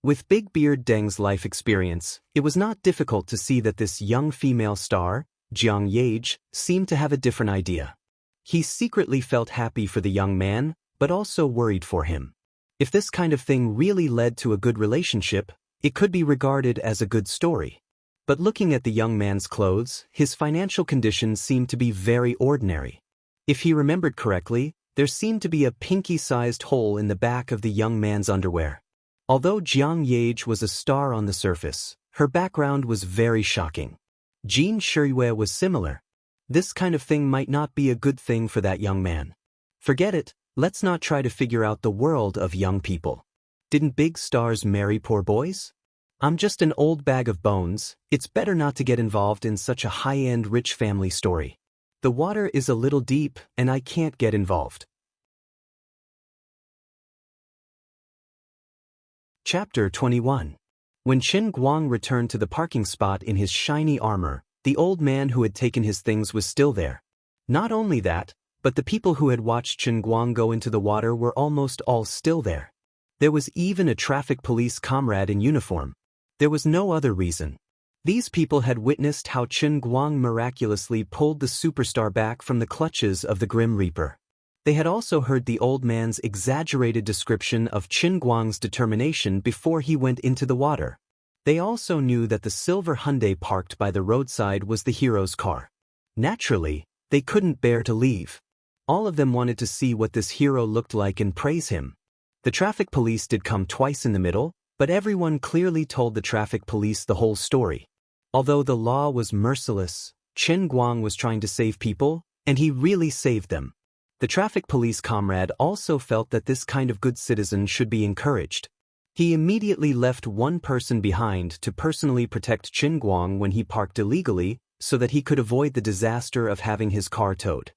With Big Beard Deng's life experience, it was not difficult to see that this young female star, Jiang Yage, seemed to have a different idea. He secretly felt happy for the young man, but also worried for him. If this kind of thing really led to a good relationship, it could be regarded as a good story. But looking at the young man's clothes, his financial condition seemed to be very ordinary. If he remembered correctly, there seemed to be a pinky-sized hole in the back of the young man's underwear. Although Jiang Yage was a star on the surface, her background was very shocking. Jin Shirui was similar. This kind of thing might not be a good thing for that young man. Forget it, let's not try to figure out the world of young people. Didn't big stars marry poor boys? I'm just an old bag of bones, it's better not to get involved in such a high-end rich family story. The water is a little deep, and I can't get involved. Chapter 21. When Qin Guang returned to the parking spot in his shiny armor, the old man who had taken his things was still there. Not only that, but the people who had watched Qin Guang go into the water were almost all still there. There was even a traffic police comrade in uniform. There was no other reason. These people had witnessed how Qin Guang miraculously pulled the superstar back from the clutches of the Grim Reaper. They had also heard the old man's exaggerated description of Qin Guang's determination before he went into the water. They also knew that the silver Hyundai parked by the roadside was the hero's car. Naturally, They couldn't bear to leave. All of them wanted to see what this hero looked like and praise him. The traffic police did come twice in the middle, but everyone clearly told the traffic police the whole story. Although the law was merciless, Chen Guang was trying to save people, and he really saved them. The traffic police comrade also felt that this kind of good citizen should be encouraged. He immediately left one person behind to personally protect Chen Guang when he parked illegally, so that he could avoid the disaster of having his car towed.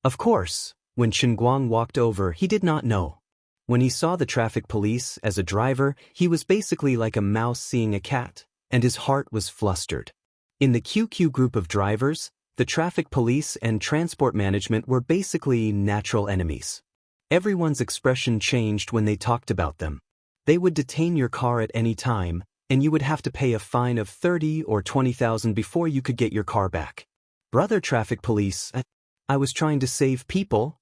Of course, when Chen Guang walked over, he did not know. When he saw the traffic police as a driver, he was basically like a mouse seeing a cat, and his heart was flustered. In the QQ group of drivers, the traffic police and transport management were basically natural enemies. Everyone's expression changed when they talked about them. They would detain your car at any time, and you would have to pay a fine of 30 or 20,000 before you could get your car back. Brother traffic police, I was trying to save people.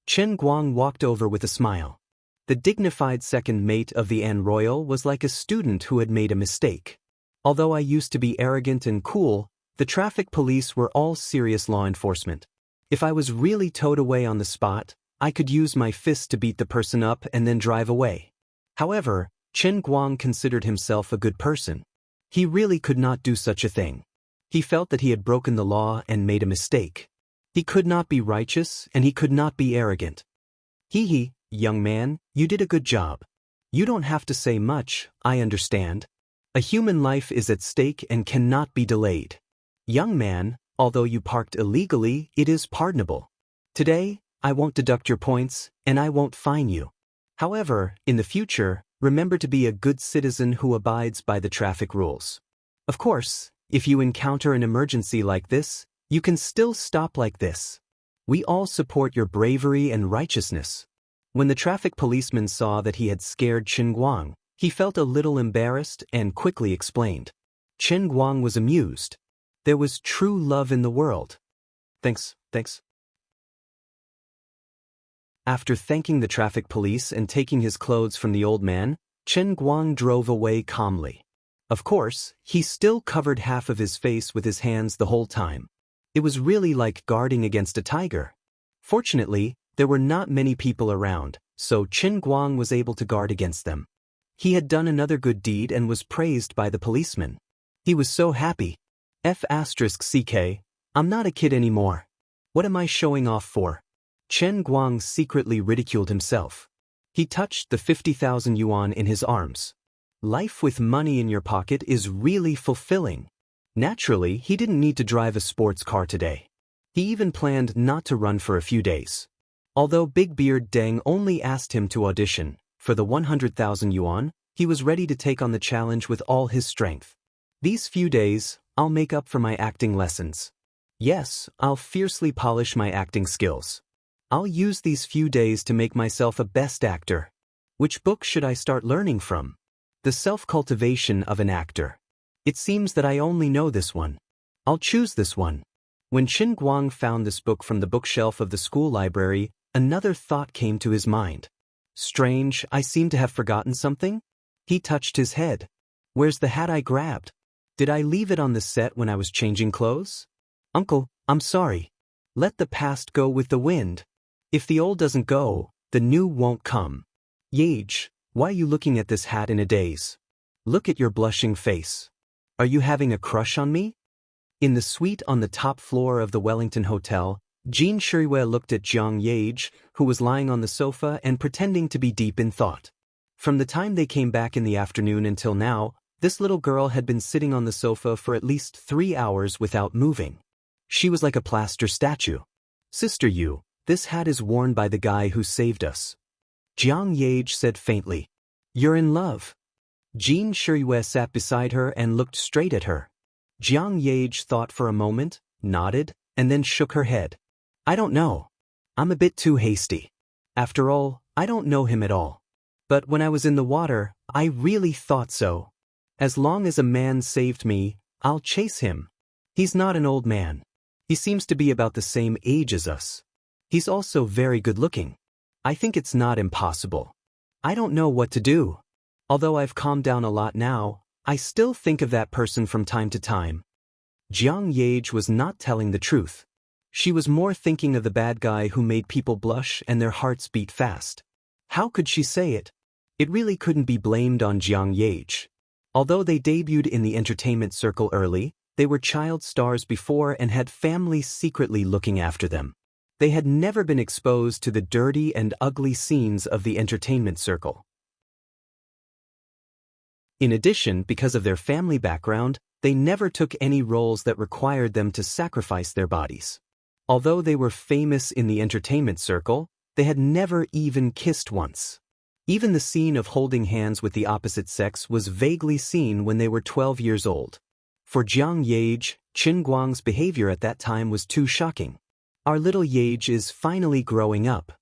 Chen Guang walked over with a smile. The dignified second mate of the An Royal was like a student who had made a mistake. Although I used to be arrogant and cool, the traffic police were all serious law enforcement. If I was really towed away on the spot, I could use my fist to beat the person up and then drive away. However, Chen Guang considered himself a good person. He really could not do such a thing. He felt that he had broken the law and made a mistake. He could not be righteous and he could not be arrogant. Hee, young man, you did a good job. You don't have to say much, I understand. A human life is at stake and cannot be delayed. Young man, although you parked illegally, it is pardonable. Today, I won't deduct your points, and I won't fine you. However, in the future, remember to be a good citizen who abides by the traffic rules. Of course, if you encounter an emergency like this, you can still stop like this. We all support your bravery and righteousness. When the traffic policeman saw that he had scared Chen Guang, he felt a little embarrassed and quickly explained. Chen Guang was amused. There was true love in the world. Thanks. After thanking the traffic police and taking his clothes from the old man, Chen Guang drove away calmly. Of course, he still covered half of his face with his hands the whole time. It was really like guarding against a tiger. Fortunately, there were not many people around, so Chen Guang was able to guard against them. He had done another good deed and was praised by the policeman. He was so happy. F***ck, I'm not a kid anymore. What am I showing off for? Chen Guang secretly ridiculed himself. He touched the 50,000 yuan in his arms. Life with money in your pocket is really fulfilling. Naturally, he didn't need to drive a sports car today. He even planned not to run for a few days. Although Big Beard Deng only asked him to audition for the 100,000 yuan, he was ready to take on the challenge with all his strength. These few days, I'll make up for my acting lessons. Yes, I'll fiercely polish my acting skills. I'll use these few days to make myself a best actor. Which book should I start learning from? The Self-Cultivation of an Actor. It seems that I only know this one. I'll choose this one. When Chen Guang found this book from the bookshelf of the school library, another thought came to his mind. Strange, I seem to have forgotten something? He touched his head. Where's the hat I grabbed? Did I leave it on the set when I was changing clothes? Uncle, I'm sorry. Let the past go with the wind. If the old doesn't go, the new won't come. Yage, why are you looking at this hat in a daze? Look at your blushing face. Are you having a crush on me? In the suite on the top floor of the Wellington Hotel, Jean Shuriwe looked at Jiang Yage, who was lying on the sofa and pretending to be deep in thought. From the time they came back in the afternoon until now, this little girl had been sitting on the sofa for at least 3 hours without moving. She was like a plaster statue. Sister Yu, this hat is worn by the guy who saved us. Jiang Yage said faintly. You're in love. Jean Shuriwe sat beside her and looked straight at her. Jiang Yage thought for a moment, nodded, and then shook her head. I don't know. I'm a bit too hasty. After all, I don't know him at all. But when I was in the water, I really thought so. As long as a man saved me, I'll chase him. He's not an old man. He seems to be about the same age as us. He's also very good-looking. I think it's not impossible. I don't know what to do. Although I've calmed down a lot now, I still think of that person from time to time. Jiang Yage was not telling the truth. She was more thinking of the bad guy who made people blush and their hearts beat fast. How could she say it? It really couldn't be blamed on Jiang Yage. Although they debuted in the entertainment circle early, they were child stars before and had families secretly looking after them. They had never been exposed to the dirty and ugly scenes of the entertainment circle. In addition, because of their family background, they never took any roles that required them to sacrifice their bodies. Although they were famous in the entertainment circle, they had never even kissed once. Even the scene of holding hands with the opposite sex was vaguely seen when they were 12 years old. For Jiang Yage, Qin Guang's behavior at that time was too shocking. Our little Yage is finally growing up.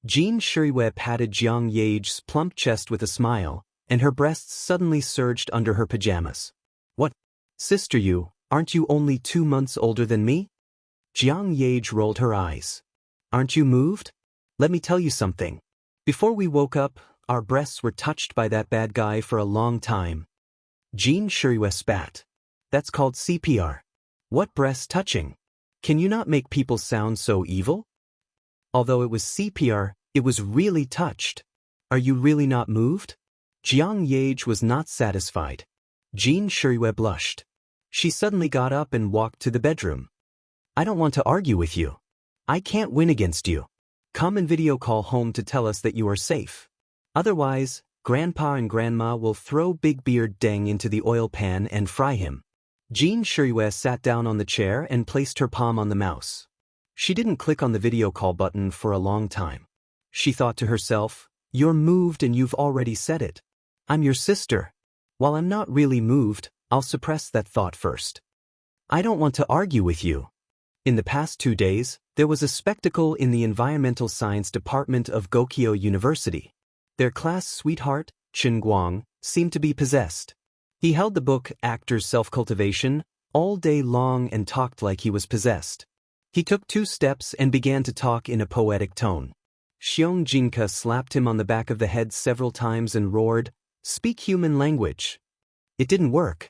Jin Shirihue patted Jiang Yage's plump chest with a smile, and her breasts suddenly surged under her pajamas. What? Sister, aren't you only 2 months older than me? Jiang Yage rolled her eyes. Aren't you moved? Let me tell you something. Before we woke up, our breasts were touched by that bad guy for a long time. Jin Shirihue spat. That's called CPR. What breast touching? Can you not make people sound so evil? Although it was CPR, it was really touched. Are you really not moved? Jiang Yage was not satisfied. Jin Shirihue blushed. She suddenly got up and walked to the bedroom. I don't want to argue with you. I can't win against you. Come and video call home to tell us that you are safe. Otherwise, Grandpa and Grandma will throw Big Beard Deng into the oil pan and fry him. Jin Shirihue sat down on the chair and placed her palm on the mouse. She didn't click on the video call button for a long time. She thought to herself, you're moved and you've already said it. I'm your sister. While I'm not really moved, I'll suppress that thought first. I don't want to argue with you. In the past 2 days, there was a spectacle in the Environmental Science Department of Gokyo University. Their class sweetheart, Qin Guang, seemed to be possessed. He held the book Actor's Self-Cultivation all day long and talked like he was possessed. He took 2 steps and began to talk in a poetic tone. Xiong Jinka slapped him on the back of the head several times and roared, "Speak human language." It didn't work.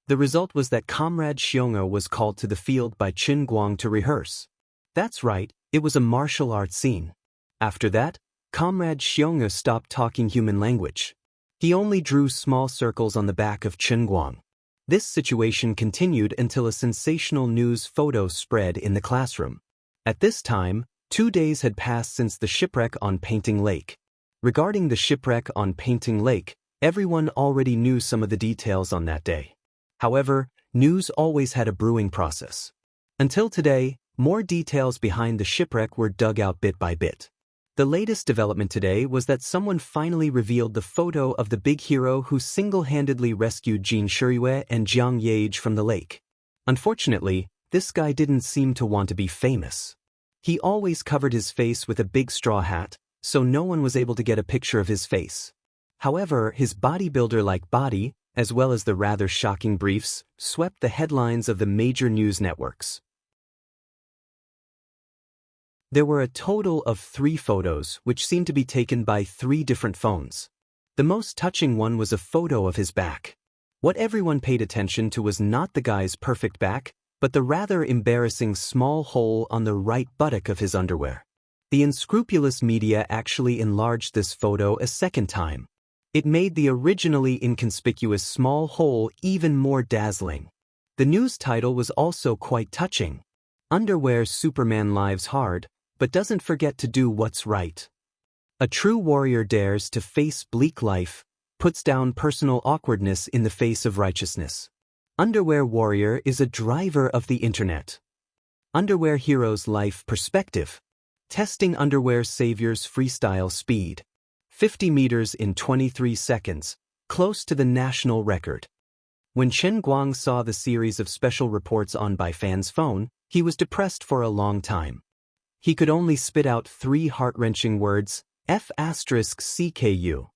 The result was that Comrade Xiong'o was called to the field by Qin Guang to rehearse. That's right, it was a martial arts scene. After that, Comrade Xiong'o stopped talking human language. He only drew small circles on the back of Qin Guang. This situation continued until a sensational news photo spread in the classroom. At this time, 2 days had passed since the shipwreck on Painting Lake. Regarding the shipwreck on Painting Lake, everyone already knew some of the details on that day. However, news always had a brewing process. Until today, more details behind the shipwreck were dug out bit by bit. The latest development today was that someone finally revealed the photo of the big hero who single-handedly rescued Jin Shirihue and Jiang Yage from the lake. Unfortunately, this guy didn't seem to want to be famous. He always covered his face with a big straw hat, so no one was able to get a picture of his face. However, his bodybuilder-like body, as well as the rather shocking briefs, swept the headlines of the major news networks. There were a total of 3 photos which seemed to be taken by 3 different phones. The most touching one was a photo of his back. What everyone paid attention to was not the guy's perfect back, but the rather embarrassing small hole on the right buttock of his underwear. The unscrupulous media actually enlarged this photo a second time. It made the originally inconspicuous small hole even more dazzling. The news title was also quite touching. Underwear Superman lives hard, but doesn't forget to do what's right. A true warrior dares to face bleak life, puts down personal awkwardness in the face of righteousness. Underwear warrior is a driver of the internet. Underwear hero's life perspective. Testing underwear savior's freestyle speed. 50 meters in 23 seconds, close to the national record. When Qin Guang saw the series of special reports on by fans' phone, he was depressed for a long time. He could only spit out 3 heart-wrenching words, F***CKU.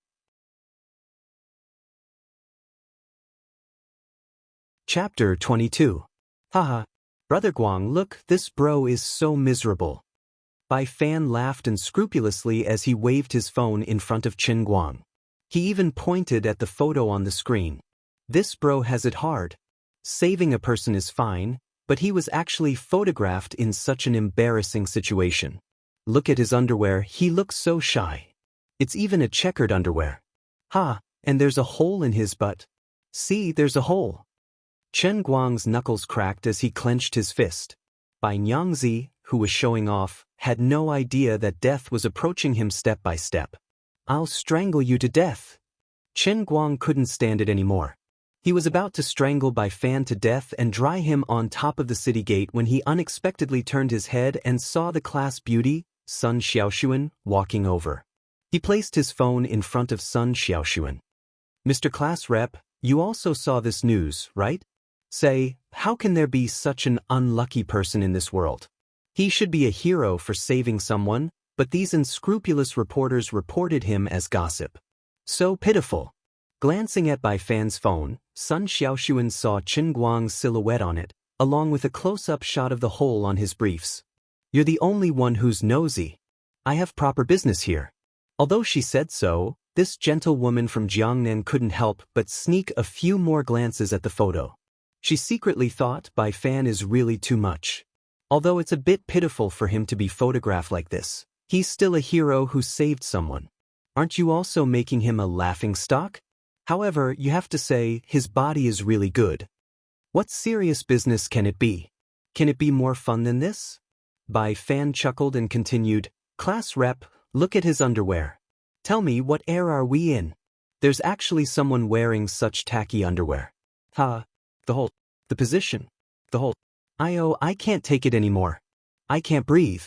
Chapter 22. Haha. Brother Guang, look, this bro is so miserable. Bai Fan laughed unscrupulously as he waved his phone in front of Qin Guang. He even pointed at the photo on the screen. This bro has it hard. Saving a person is fine, But he was actually photographed in such an embarrassing situation. Look at his underwear, he looks so shy. It's even a checkered underwear. Ha, and there's a hole in his butt. See, there's a hole. Chen Guang's knuckles cracked as he clenched his fist. Bai Nyangzi, who was showing off, had no idea that death was approaching him step by step. I'll strangle you to death. Chen Guang couldn't stand it anymore. He was about to strangle Bai Fan to death and dry him on top of the city gate when he unexpectedly turned his head and saw the class beauty, Sun Xiaoxuan, walking over. He placed his phone in front of Sun Xiaoxuan. Mr. Class Rep, you also saw this news, right? Say, how can there be such an unlucky person in this world? He should be a hero for saving someone, but these unscrupulous reporters reported him as gossip. So pitiful. Glancing at Bai Fan's phone, Sun Xiaoxuan saw Chen Guang's silhouette on it, along with a close-up shot of the hole on his briefs. You're the only one who's nosy. I have proper business here. Although she said so, this gentlewoman from Jiangnan couldn't help but sneak a few more glances at the photo. She secretly thought Bai Fan is really too much. Although it's a bit pitiful for him to be photographed like this, he's still a hero who saved someone. Aren't you also making him a laughingstock? However, you have to say, his body is really good. What serious business can it be? Can it be more fun than this? Bai Fan chuckled and continued, Class Rep, look at his underwear. Tell me, what era are we in? There's actually someone wearing such tacky underwear. The position. I can't take it anymore. I can't breathe.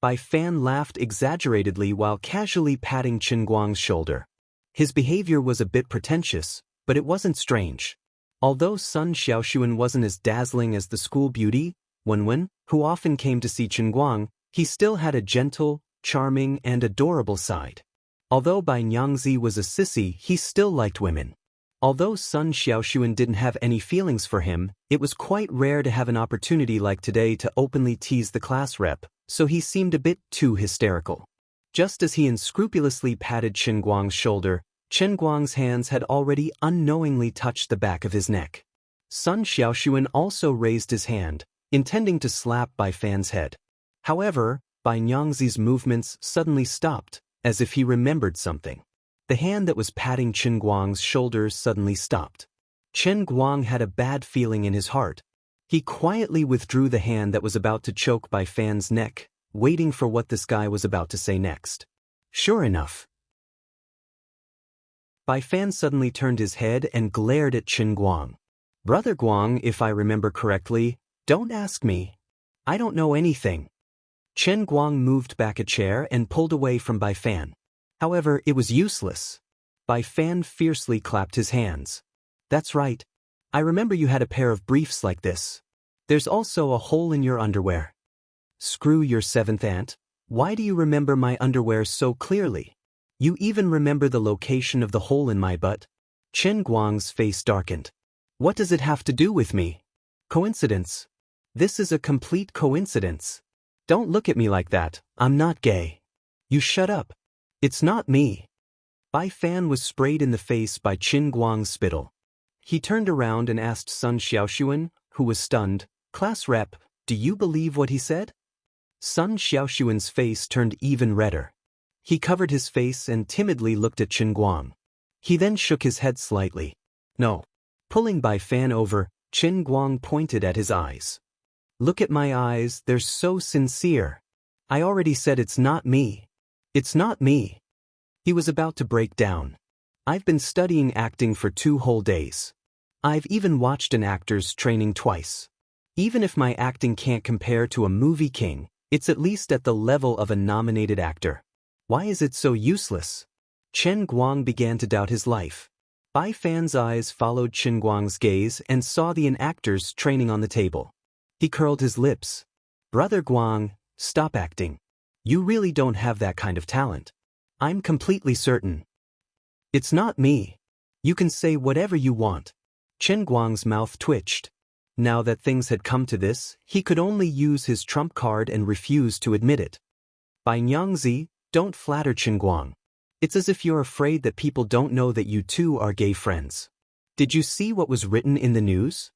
Bai Fan laughed exaggeratedly while casually patting Chen Guang's shoulder. His behavior was a bit pretentious, but it wasn't strange. Although Sun Xiaoxuan wasn't as dazzling as the school beauty, Wenwen, who often came to see Chen Guang, he still had a gentle, charming, and adorable side. Although Bai Nyangzi was a sissy, he still liked women. Although Sun Xiaoxuan didn't have any feelings for him, it was quite rare to have an opportunity like today to openly tease the class rep, so he seemed a bit too hysterical. Just as he unscrupulously patted Chen Guang's shoulder, Chen Guang's hands had already unknowingly touched the back of his neck. Sun Xiaoxuan also raised his hand, intending to slap Bai Fan's head. However, Bai Nyangzi's movements suddenly stopped, as if he remembered something. The hand that was patting Chen Guang's shoulders suddenly stopped. Chen Guang had a bad feeling in his heart. He quietly withdrew the hand that was about to choke Bai Fan's neck, waiting for what this guy was about to say next. Sure enough, Bai Fan suddenly turned his head and glared at Chen Guang. Brother Guang, if I remember correctly, don't ask me. I don't know anything. Chen Guang moved back a chair and pulled away from Bai Fan. However, it was useless. Bai Fan fiercely clapped his hands. That's right. I remember you had a pair of briefs like this. There's also a hole in your underwear. Screw your seventh aunt. Why do you remember my underwear so clearly? You even remember the location of the hole in my butt? Chen Guang's face darkened. What does it have to do with me? Coincidence. This is a complete coincidence. Don't look at me like that, I'm not gay. You shut up. It's not me. Bai Fan was sprayed in the face by Chen Guang's spittle. He turned around and asked Sun Xiaoxuan, who was stunned, Class Rep, do you believe what he said? Sun Xiaoxuan's face turned even redder. He covered his face and timidly looked at Chen Guang. He then shook his head slightly. No. Pulling Bai Fan over, Chen Guang pointed at his eyes. Look at my eyes, they're so sincere. I already said it's not me. It's not me. He was about to break down. I've been studying acting for 2 whole days. I've even watched an actor's training twice. Even if my acting can't compare to a movie king, it's at least at the level of a nominated actor. Why is it so useless? Chen Guang began to doubt his life. Bai Fan's eyes followed Chen Guang's gaze and saw the actor's training on the table. He curled his lips. Brother Guang, stop acting. You really don't have that kind of talent. I'm completely certain. It's not me. You can say whatever you want. Chen Guang's mouth twitched. Now that things had come to this, he could only use his trump card and refuse to admit it. Bai Nyangzi, don't flatter Chen Guang. It's as if you're afraid that people don't know that you two are gay friends. Did you see what was written in the news?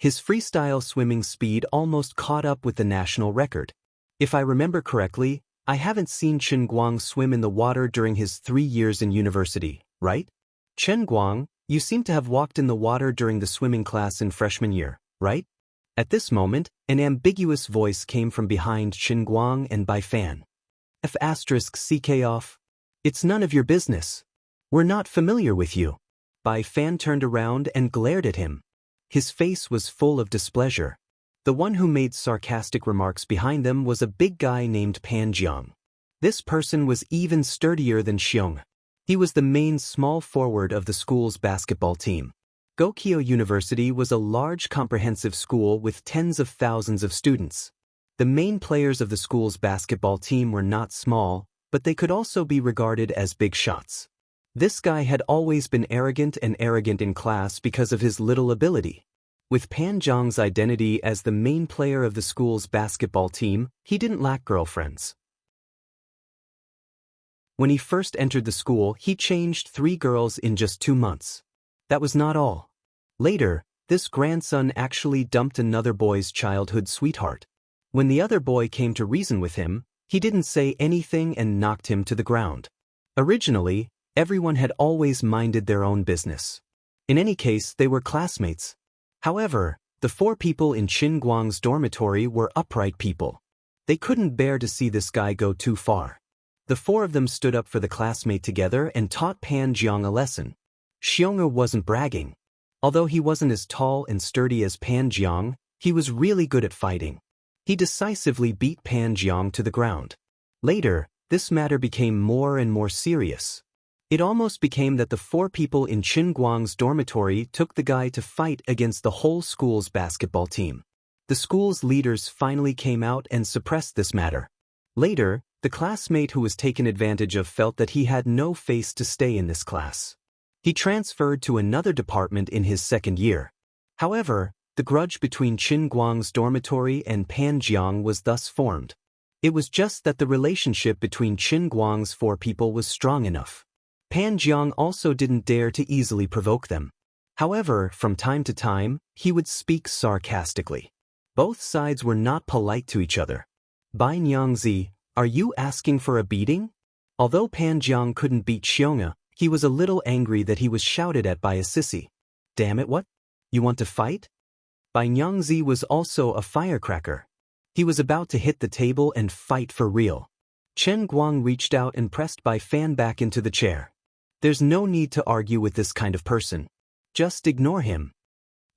His freestyle swimming speed almost caught up with the national record. If I remember correctly, I haven't seen Chen Guang swim in the water during his 3 years in university, right? Chen Guang, you seem to have walked in the water during the swimming class in freshman year, right? At this moment, an ambiguous voice came from behind Chen Guang and Bai Fan. F***ck off. It's none of your business. We're not familiar with you. Bai Fan turned around and glared at him. His face was full of displeasure. The one who made sarcastic remarks behind them was a big guy named Pan Jiang. This person was even sturdier than Xiong. He was the main small forward of the school's basketball team. Gokyo University was a large comprehensive school with tens of thousands of students. The main players of the school's basketball team were not small, but they could also be regarded as big shots. This guy had always been arrogant in class because of his little ability. With Pan Jiang's identity as the main player of the school's basketball team, he didn't lack girlfriends. When he first entered the school, he changed 3 girls in just 2 months. That was not all. Later, this grandson actually dumped another boy's childhood sweetheart. When the other boy came to reason with him, he didn't say anything and knocked him to the ground. Originally, everyone had always minded their own business. In any case, they were classmates. However, the 4 people in Qin Guang's dormitory were upright people. They couldn't bear to see this guy go too far. The 4 of them stood up for the classmate together and taught Pan Jiang a lesson. Xiong wasn't bragging. Although he wasn't as tall and sturdy as Pan Jiang, he was really good at fighting. He decisively beat Pan Jiang to the ground. Later, this matter became more and more serious. It almost became that the 4 people in Qin Guang's dormitory took the guy to fight against the whole school's basketball team. The school's leaders finally came out and suppressed this matter. Later, the classmate who was taken advantage of felt that he had no face to stay in this class. He transferred to another department in his 2nd year. However, the grudge between Qin Guang's dormitory and Pan Jiang was thus formed. It was just that the relationship between Qin Guang's 4 people was strong enough. Pan Jiang also didn't dare to easily provoke them. However, from time to time, he would speak sarcastically. Both sides were not polite to each other. Bai Nyangzi, are you asking for a beating? Although Pan Jiang couldn't beat Xiong, he was a little angry that he was shouted at by a sissy. Damn it, what? You want to fight? Bai Nyangzi was also a firecracker. He was about to hit the table and fight for real. Chen Guang reached out and pressed Bai Fan back into the chair. There's no need to argue with this kind of person. Just ignore him.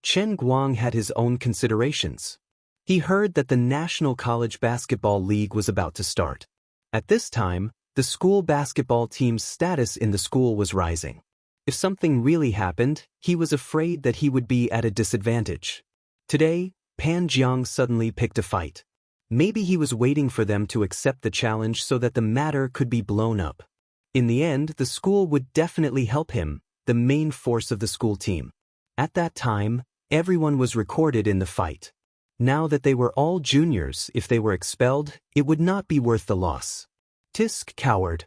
Chen Guang had his own considerations. He heard that the National College Basketball League was about to start. At this time, the school basketball team's status in the school was rising. If something really happened, he was afraid that he would be at a disadvantage. Today, Pan Jiang suddenly picked a fight. Maybe he was waiting for them to accept the challenge so that the matter could be blown up. In the end, the school would definitely help him, the main force of the school team. At that time, everyone was recorded in the fight. Now that they were all juniors, if they were expelled, it would not be worth the loss. Tisk, coward.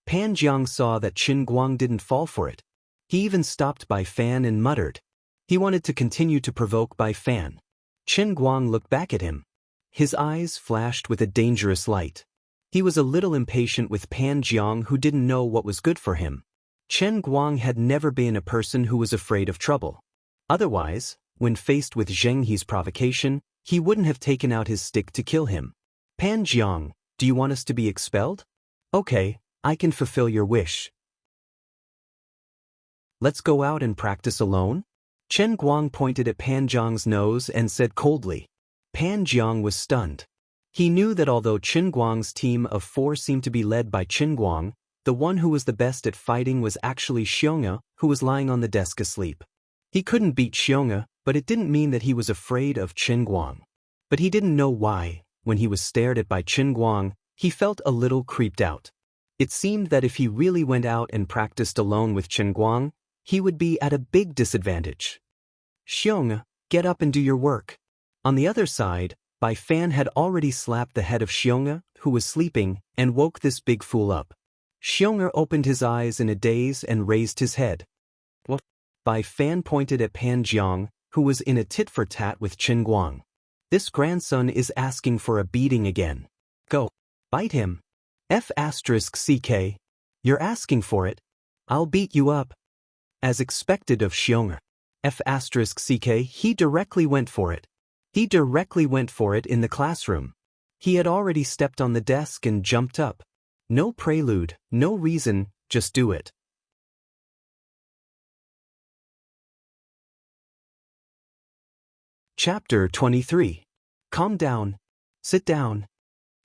Pan Jiang saw that Qin Guang didn't fall for it. He even stopped Bai Fan and muttered. He wanted to continue to provoke Bai Fan. Qin Guang looked back at him. His eyes flashed with a dangerous light. He was a little impatient with Pan Jiang, who didn't know what was good for him. Chen Guang had never been a person who was afraid of trouble. Otherwise, when faced with Zheng He's provocation, he wouldn't have taken out his stick to kill him. Pan Jiang, do you want us to be expelled? Okay, I can fulfill your wish. Let's go out and practice alone? Chen Guang pointed at Pan Jiang's nose and said coldly. Pan Jiang was stunned. He knew that although Qin Guang's team of 4 seemed to be led by Qin Guang, the one who was the best at fighting was actually Xiong, who was lying on the desk asleep. He couldn't beat Xiong, but it didn't mean that he was afraid of Qin Guang. But he didn't know why. When he was stared at by Qin Guang, he felt a little creeped out. It seemed that if he really went out and practiced alone with Qin Guang, he would be at a big disadvantage. Xiong, get up and do your work. On the other side, Bai Fan had already slapped the head of Xiong, who was sleeping, and woke this big fool up. Xiong opened his eyes in a daze and raised his head. What? Bai Fan pointed at Pan Jiang, who was in a tit-for-tat with Qin Guang. This grandson is asking for a beating again. Go. Bite him. F***CK. You're asking for it. I'll beat you up. As expected of Xianxia. F***CK. He directly went for it. He directly went for it in the classroom. He had already stepped on the desk and jumped up. No prelude, no reason, just do it. Chapter 23. Calm down. Sit down.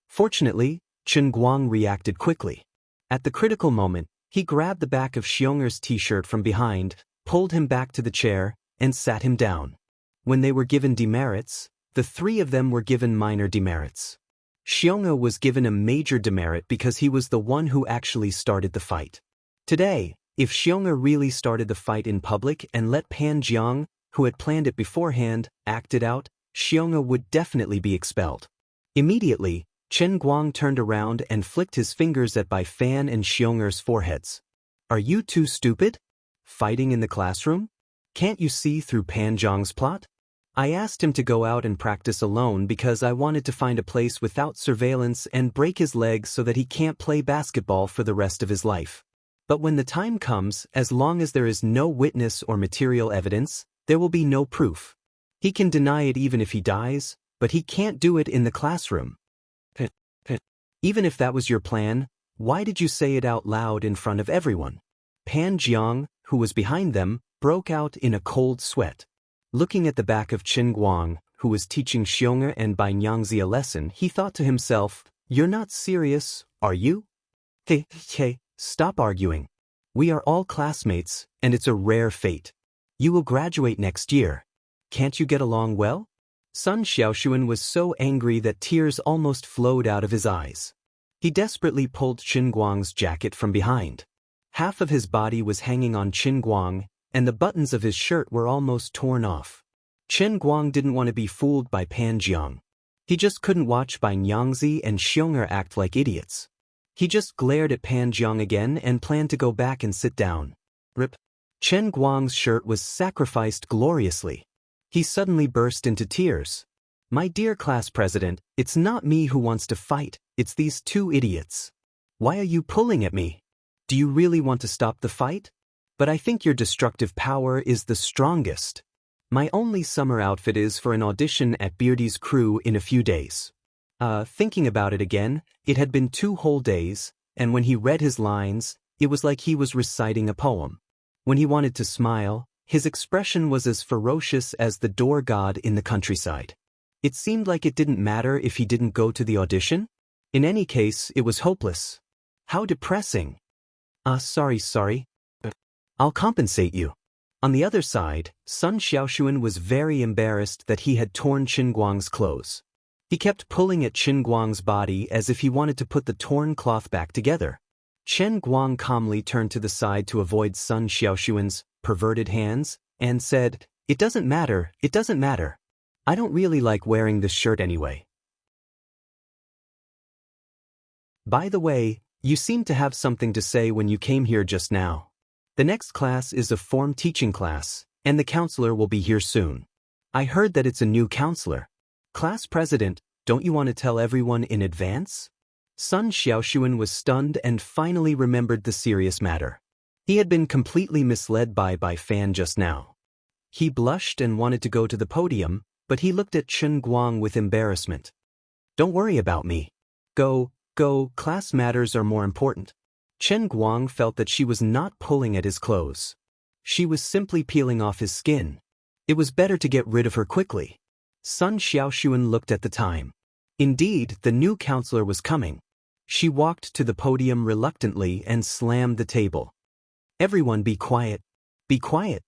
Fortunately, Qin Guang reacted quickly. At the critical moment, he grabbed the back of Xianxia's t-shirt from behind, pulled him back to the chair, and sat him down. When they were given demerits, the three of them were given minor demerits. Xianxia was given a major demerit because he was the one who actually started the fight. Today, if Xianxia really started the fight in public and let Pan Jiang, who had planned it beforehand, act it out, Xianxia would definitely be expelled. Immediately, Qin Guang turned around and flicked his fingers at Bai Fan and Xianxia's foreheads. Are you two stupid? Fighting in the classroom? Can't you see through Pan Jiang's plot? I asked him to go out and practice alone because I wanted to find a place without surveillance and break his legs so that he can't play basketball for the rest of his life. But when the time comes, as long as there is no witness or material evidence, there will be no proof. He can deny it even if he dies, but he can't do it in the classroom. Even if that was your plan, why did you say it out loud in front of everyone? Pan Jiang, who was behind them, broke out in a cold sweat. Looking at the back of Qin Guang, who was teaching Xianxia and Bai Xianxia a lesson, he thought to himself, "You're not serious, are you? Hey, stop arguing. We are all classmates, and it's a rare fate. You will graduate next year. Can't you get along well?" Sun Xiaoxuan was so angry that tears almost flowed out of his eyes. He desperately pulled Qin Guang's jacket from behind. Half of his body was hanging on Qin Guang, and the buttons of his shirt were almost torn off. Qin Guang didn't want to be fooled by Pan Jiang. He just couldn't watch Bai Xianxia and Xianxia act like idiots. He just glared at Pan Jiang again and planned to go back and sit down. Rip. Qin Guang's shirt was sacrificed gloriously. He suddenly burst into tears. "My dear class president, it's not me who wants to fight, it's these two idiots. Why are you pulling at me? Do you really want to stop the fight? But I think your destructive power is the strongest. My only summer outfit is for an audition at Beardy's crew in a few days." Thinking about it again, it had been 2 whole days, and when he read his lines, it was like he was reciting a poem. When he wanted to smile, his expression was as ferocious as the door god in the countryside. It seemed like it didn't matter if he didn't go to the audition. In any case, it was hopeless. How depressing. Sorry. I'll compensate you. On the other side, Sun Xiaoxuan was very embarrassed that he had torn Qin Guang's clothes. He kept pulling at Qin Guang's body as if he wanted to put the torn cloth back together. Qin Guang calmly turned to the side to avoid Sun Xiaoxuan's perverted hands, and said, it doesn't matter. I don't really like wearing this shirt anyway. By the way, you seemed to have something to say when you came here just now. The next class is a form teaching class, and the counselor will be here soon. I heard that it's a new counselor. Class president, don't you want to tell everyone in advance? Sun Xiaoxuan was stunned and finally remembered the serious matter. He had been completely misled by Bai Fan just now. He blushed and wanted to go to the podium, but he looked at Qin Guang with embarrassment. Don't worry about me. Go, class matters are more important. Qin Guang felt that she was not pulling at his clothes. She was simply peeling off his skin. It was better to get rid of her quickly. Sun Xiaoxuan looked at the time. Indeed, the new counselor was coming. She walked to the podium reluctantly and slammed the table. Everyone be quiet. Be quiet.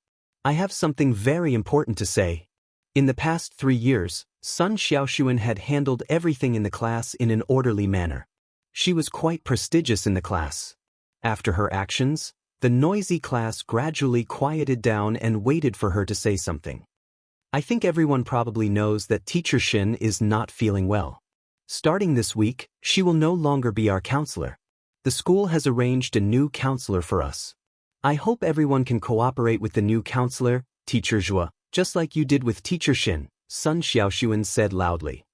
I have something very important to say. In the past 3 years, Sun Xiaoxuan had handled everything in the class in an orderly manner. She was quite prestigious in the class. After her actions, the noisy class gradually quieted down and waited for her to say something. I think everyone probably knows that Teacher Shin is not feeling well. Starting this week, she will no longer be our counselor. The school has arranged a new counselor for us. I hope everyone can cooperate with the new counselor, Teacher Zhua. just like you did with Teacher Xin, Sun Xiaoxuan said loudly.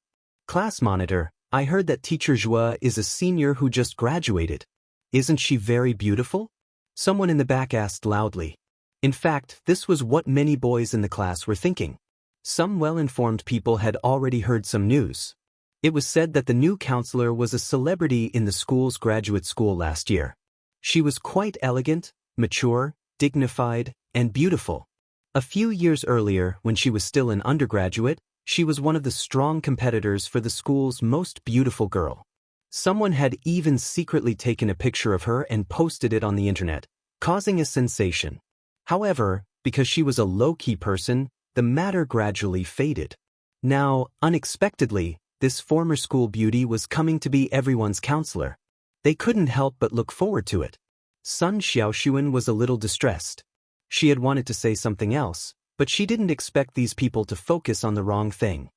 Class monitor, I heard that Teacher Zhua is a senior who just graduated. Isn't she very beautiful? Someone in the back asked loudly. In fact, this was what many boys in the class were thinking. Some well-informed people had already heard some news. It was said that the new counselor was a celebrity in the school's graduate school last year. She was quite elegant, mature, dignified, and beautiful. A few years earlier, when she was still an undergraduate, she was one of the strong competitors for the school's most beautiful girl. Someone had even secretly taken a picture of her and posted it on the internet, causing a sensation. However, because she was a low-key person, the matter gradually faded. Now, unexpectedly, this former school beauty was coming to be everyone's counselor. They couldn't help but look forward to it. Sun Xiaoxuan was a little distressed. She had wanted to say something else, but she didn't expect these people to focus on the wrong thing.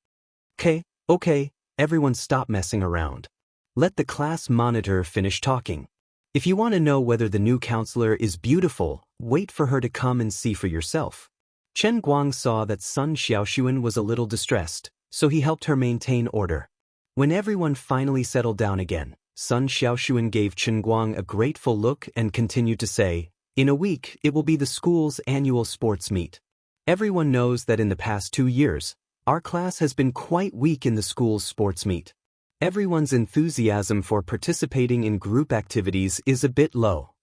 Okay, everyone stop messing around. Let the class monitor finish talking. If you want to know whether the new counselor is beautiful, wait for her to come and see for yourself. Chen Guang saw that Sun Xiaoxuan was a little distressed, so he helped her maintain order. When everyone finally settled down again, Sun Xiaoxuan gave Chen Guang a grateful look and continued to say, in a week, it will be the school's annual sports meet. Everyone knows that in the past 2 years, our class has been quite weak in the school's sports meet. Everyone's enthusiasm for participating in group activities is a bit low.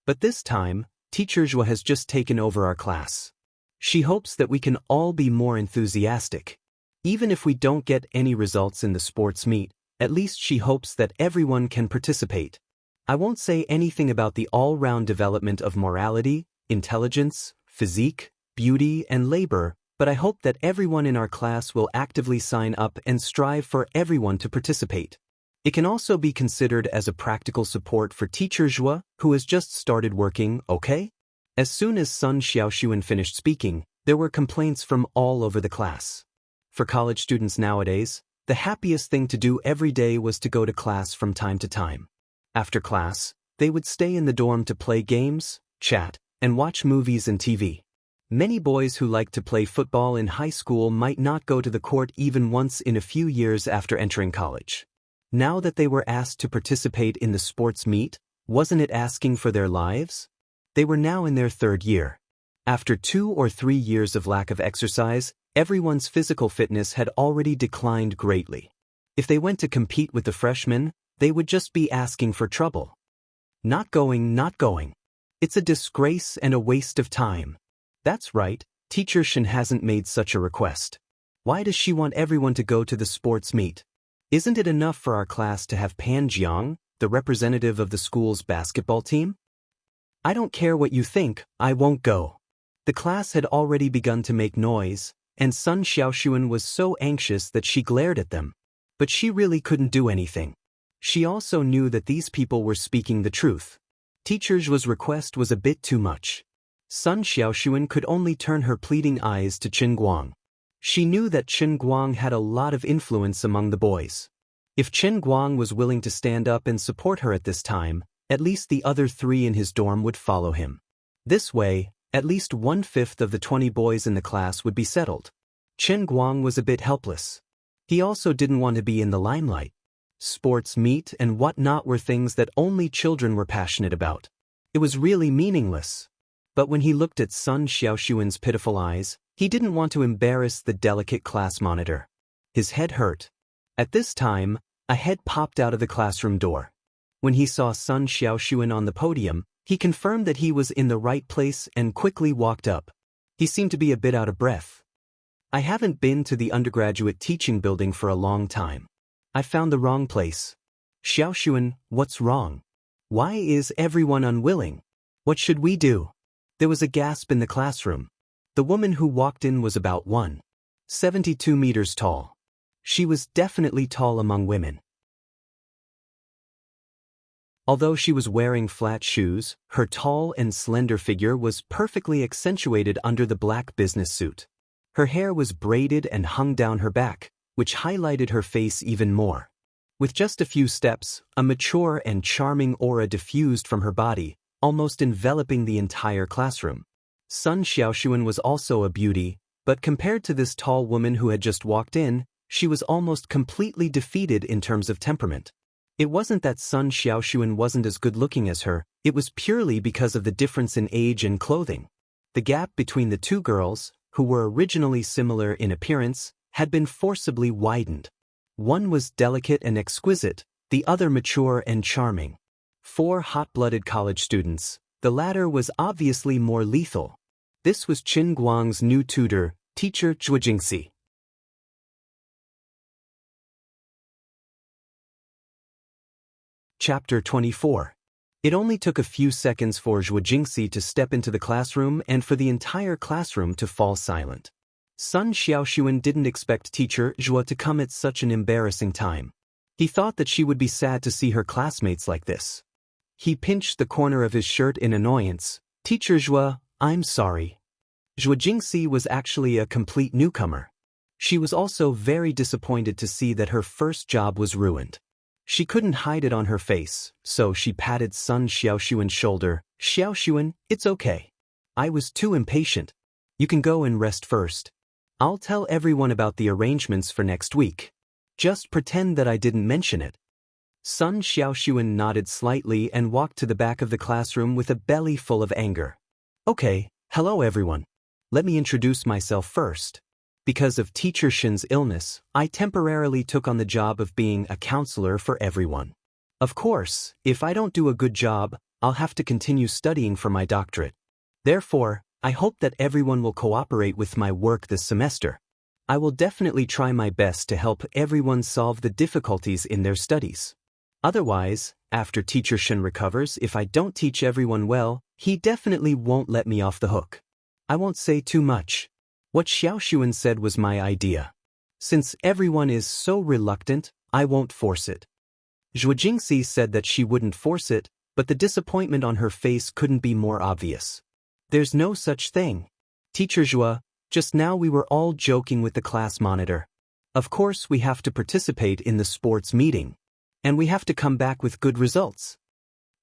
But this time, Teacher Zhua has just taken over our class. She hopes that we can all be more enthusiastic. Even if we don't get any results in the sports meet, at least she hopes that everyone can participate. I won't say anything about the all-round development of morality, intelligence, physique, beauty, and labor, but I hope that everyone in our class will actively sign up and strive for everyone to participate. It can also be considered as a practical support for Teacher Zhua, who has just started working, okay? As soon as Sun Xiaoxuan finished speaking, there were complaints from all over the class. For college students nowadays, the happiest thing to do every day was to go to class from time to time. After class, they would stay in the dorm to play games, chat, and watch movies and TV. Many boys who liked to play football in high school might not go to the court even once in a few years after entering college. Now that they were asked to participate in the sports meet, wasn't it asking for their lives? They were now in their 3rd year. After 2 or 3 years of lack of exercise, everyone's physical fitness had already declined greatly. If they went to compete with the freshmen, they would just be asking for trouble. Not going. It's a disgrace and a waste of time. That's right, Teacher Shin hasn't made such a request. Why does she want everyone to go to the sports meet? Isn't it enough for our class to have Pan Jiang, the representative of the school's basketball team? I don't care what you think, I won't go. The class had already begun to make noise, and Sun Xiaoxuan was so anxious that she glared at them. But she really couldn't do anything. She also knew that these people were speaking the truth. Teacher Zhua's request was a bit too much. Sun Xiaoxuan could only turn her pleading eyes to Chen Guang. She knew that Chen Guang had a lot of influence among the boys. If Chen Guang was willing to stand up and support her at this time, at least the other 3 in his dorm would follow him. This way, at least 1/5 of the 20 boys in the class would be settled. Chen Guang was a bit helpless. He also didn't want to be in the limelight. Sports meet and whatnot were things that only children were passionate about. It was really meaningless. But when he looked at Sun Xiaoxuan's pitiful eyes, he didn't want to embarrass the delicate class monitor. His head hurt. At this time, a head popped out of the classroom door. When he saw Sun Xiaoxuan on the podium, he confirmed that he was in the right place and quickly walked up. He seemed to be a bit out of breath. I haven't been to the undergraduate teaching building for a long time. I found the wrong place. Xiaoxuan, what's wrong? Why is everyone unwilling? What should we do? There was a gasp in the classroom. The woman who walked in was about 1.72 meters tall. She was definitely tall among women. Although she was wearing flat shoes, her tall and slender figure was perfectly accentuated under the black business suit. Her hair was braided and hung down her back, which highlighted her face even more. With just a few steps, a mature and charming aura diffused from her body, almost enveloping the entire classroom. Sun Xiaoxuan was also a beauty, but compared to this tall woman who had just walked in, she was almost completely defeated in terms of temperament. It wasn't that Sun Xiaoxuan wasn't as good-looking as her, it was purely because of the difference in age and clothing. The gap between the two girls, who were originally similar in appearance, had been forcibly widened. One was delicate and exquisite, the other mature and charming. 4 hot-blooded college students, the latter was obviously more lethal. This was Qin Guang's new tutor, teacher Zhuo Jingxi. Chapter 24. It only took a few seconds for Zhuo Jingxi to step into the classroom and for the entire classroom to fall silent. Sun Xiaoxuan didn't expect teacher Zhuo to come at such an embarrassing time. He thought that she would be sad to see her classmates like this. He pinched the corner of his shirt in annoyance. Teacher Zhuo, I'm sorry. Zhuo Jingxi was actually a complete newcomer. She was also very disappointed to see that her first job was ruined. She couldn't hide it on her face, so she patted Sun Xiaoxuan's shoulder. Xiaoxuan, it's okay. I was too impatient. You can go and rest first. I'll tell everyone about the arrangements for next week. Just pretend that I didn't mention it. Sun Xiaoxuan nodded slightly and walked to the back of the classroom with a belly full of anger. Okay, hello everyone. Let me introduce myself first. Because of Teacher Shin's illness, I temporarily took on the job of being a counselor for everyone. Of course, if I don't do a good job, I'll have to continue studying for my doctorate. Therefore, I hope that everyone will cooperate with my work this semester. I will definitely try my best to help everyone solve the difficulties in their studies. Otherwise, after Teacher Shin recovers, if I don't teach everyone well, he definitely won't let me off the hook. I won't say too much. What Xiaoxuan said was my idea. Since everyone is so reluctant, I won't force it. Zhuo Jingxi said that she wouldn't force it, but the disappointment on her face couldn't be more obvious. There's no such thing. Teacher Zhuo, just now we were all joking with the class monitor. Of course we have to participate in the sports meeting. And we have to come back with good results.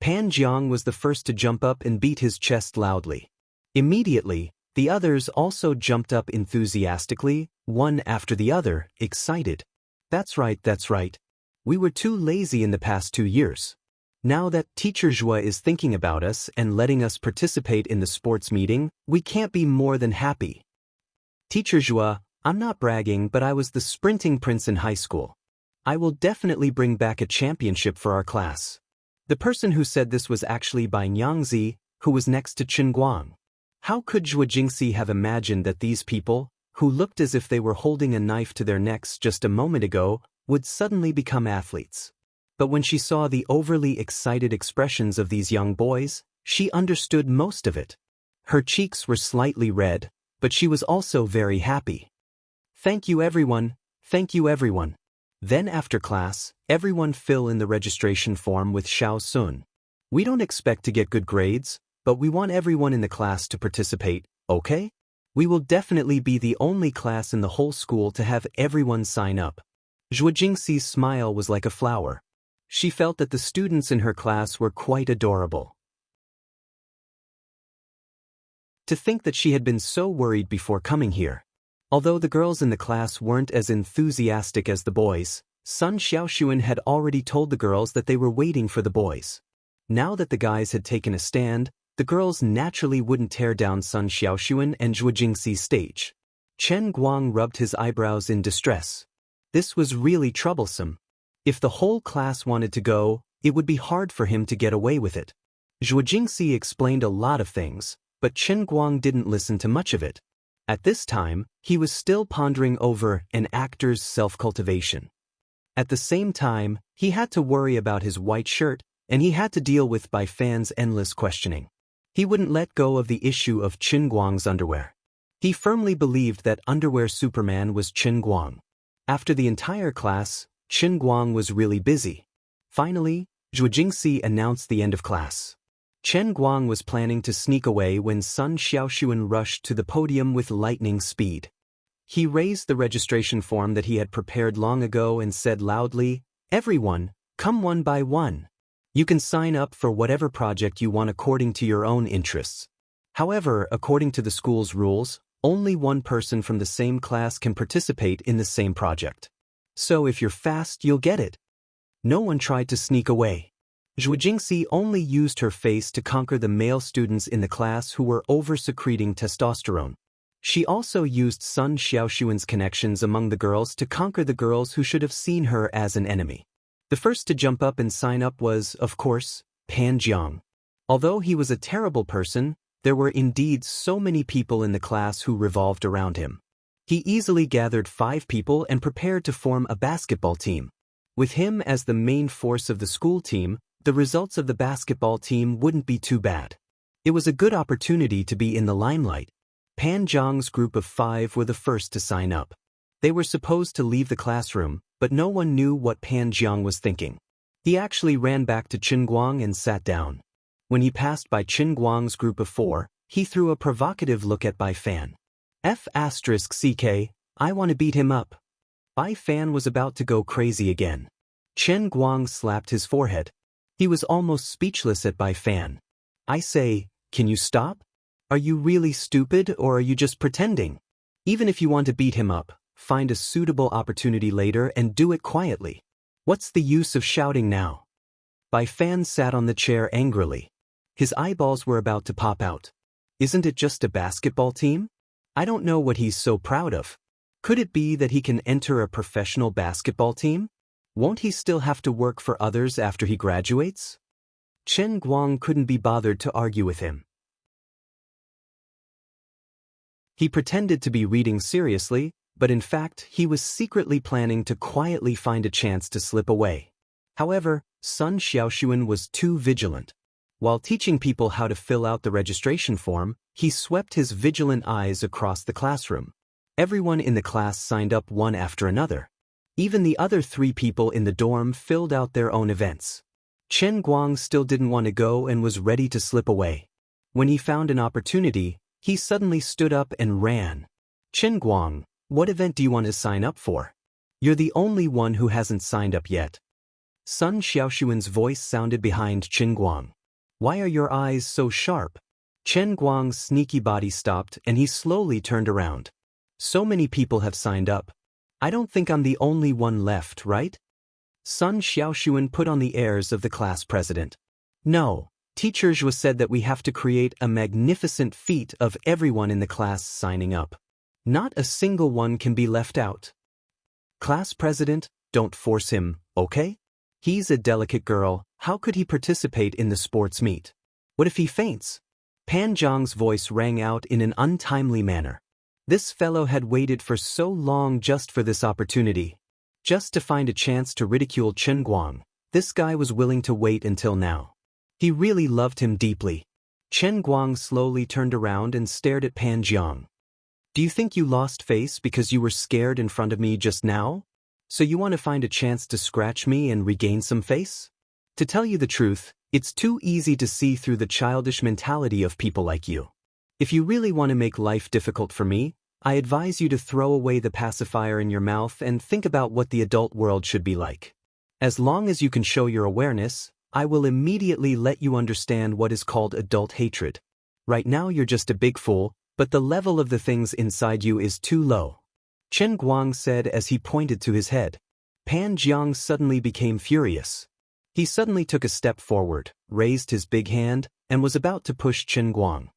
Pan Jiang was the first to jump up and beat his chest loudly. Immediately, the others also jumped up enthusiastically, one after the other, excited. That's right, that's right. We were too lazy in the past 2 years. Now that Teacher Zhuo is thinking about us and letting us participate in the sports meeting, we can't be more than happy. Teacher Zhuo, I'm not bragging, but I was the sprinting prince in high school. I will definitely bring back a championship for our class. The person who said this was actually Bai Nyangzi, who was next to Qin Guang. How could Zhuo Jingxi have imagined that these people, who looked as if they were holding a knife to their necks just a moment ago, would suddenly become athletes? But when she saw the overly excited expressions of these young boys, she understood most of it. Her cheeks were slightly red, but she was also very happy. Thank you everyone, thank you everyone. Then after class, everyone fill in the registration form with Xiao Sun. We don't expect to get good grades, but we want everyone in the class to participate, okay? We will definitely be the only class in the whole school to have everyone sign up. Zhuo Jingxi's smile was like a flower. She felt that the students in her class were quite adorable. To think that she had been so worried before coming here. Although the girls in the class weren't as enthusiastic as the boys, Sun Xiaoxuan had already told the girls that they were waiting for the boys. Now that the guys had taken a stand, the girls naturally wouldn't tear down Sun Xiaoxuan and Zhuo Jingxi's stage. Chen Guang rubbed his eyebrows in distress. This was really troublesome. If the whole class wanted to go, it would be hard for him to get away with it. Zhuo Jingxi explained a lot of things, but Chen Guang didn't listen to much of it. At this time, he was still pondering over an actor's self-cultivation. At the same time, he had to worry about his white shirt, and he had to deal with Bai fans' endless questioning. He wouldn't let go of the issue of Qin Guang's underwear. He firmly believed that underwear Superman was Qin Guang. After the entire class, Qin Guang was really busy. Finally, Zhuo Jingxi announced the end of class. Chen Guang was planning to sneak away when Sun Xiaoxuan rushed to the podium with lightning speed. He raised the registration form that he had prepared long ago and said loudly, "Everyone, come one by one. You can sign up for whatever project you want according to your own interests." However, according to the school's rules, only one person from the same class can participate in the same project. So if you're fast, you'll get it. No one tried to sneak away. Zhu Jingxi only used her face to conquer the male students in the class who were over-secreting testosterone. She also used Sun Xiaoxuan's connections among the girls to conquer the girls who should have seen her as an enemy. The first to jump up and sign up was, of course, Pan Jiang. Although he was a terrible person, there were indeed so many people in the class who revolved around him. He easily gathered 5 people and prepared to form a basketball team. With him as the main force of the school team, the results of the basketball team wouldn't be too bad. It was a good opportunity to be in the limelight. Pan Jiang's group of 5 were the first to sign up. They were supposed to leave the classroom, but no one knew what Pan Jiang was thinking. He actually ran back to Qin Guang and sat down. When he passed by Qin Guang's group of 4, he threw a provocative look at Bai Fan. F***CK, I want to beat him up. Bai Fan was about to go crazy again. Qin Guang slapped his forehead. He was almost speechless at Bai Fan. I say, can you stop? Are you really stupid or are you just pretending? Even if you want to beat him up, find a suitable opportunity later and do it quietly. What's the use of shouting now? Bai Fan sat on the chair angrily. His eyeballs were about to pop out. Isn't it just a basketball team? I don't know what he's so proud of. Could it be that he can enter a professional basketball team? Won't he still have to work for others after he graduates? Qin Guang couldn't be bothered to argue with him. He pretended to be reading seriously, but in fact he was secretly planning to quietly find a chance to slip away. However, Sun Xiaoxuan was too vigilant. While teaching people how to fill out the registration form, he swept his vigilant eyes across the classroom. Everyone in the class signed up one after another. Even the other 3 people in the dorm filled out their own events. Qin Guang still didn't want to go and was ready to slip away. When he found an opportunity, he suddenly stood up and ran. Qin Guang, what event do you want to sign up for? You're the only one who hasn't signed up yet. Sun Xiaoxuan's voice sounded behind Qin Guang. Why are your eyes so sharp? Qin Guang's sneaky body stopped and he slowly turned around. So many people have signed up. I don't think I'm the only one left, right? Sun Xiaoxuan put on the airs of the class president. No, Teacher Zhou said that we have to create a magnificent feat of everyone in the class signing up. Not a single one can be left out. Class president, don't force him, okay? He's a delicate girl, how could he participate in the sports meet? What if he faints? Pan Jiang's voice rang out in an untimely manner. This fellow had waited for so long just for this opportunity. Just to find a chance to ridicule Qin Guang, this guy was willing to wait until now. He really loved him deeply. Qin Guang slowly turned around and stared at Pan Jiang. Do you think you lost face because you were scared in front of me just now? So you want to find a chance to scratch me and regain some face? To tell you the truth, it's too easy to see through the childish mentality of people like you. If you really want to make life difficult for me, I advise you to throw away the pacifier in your mouth and think about what the adult world should be like. As long as you can show your awareness, I will immediately let you understand what is called adult hatred. Right now you're just a big fool, but the level of the things inside you is too low. Qin Guang said as he pointed to his head. Pan Jiang suddenly became furious. He suddenly took a step forward, raised his big hand, and was about to push Qin Guang.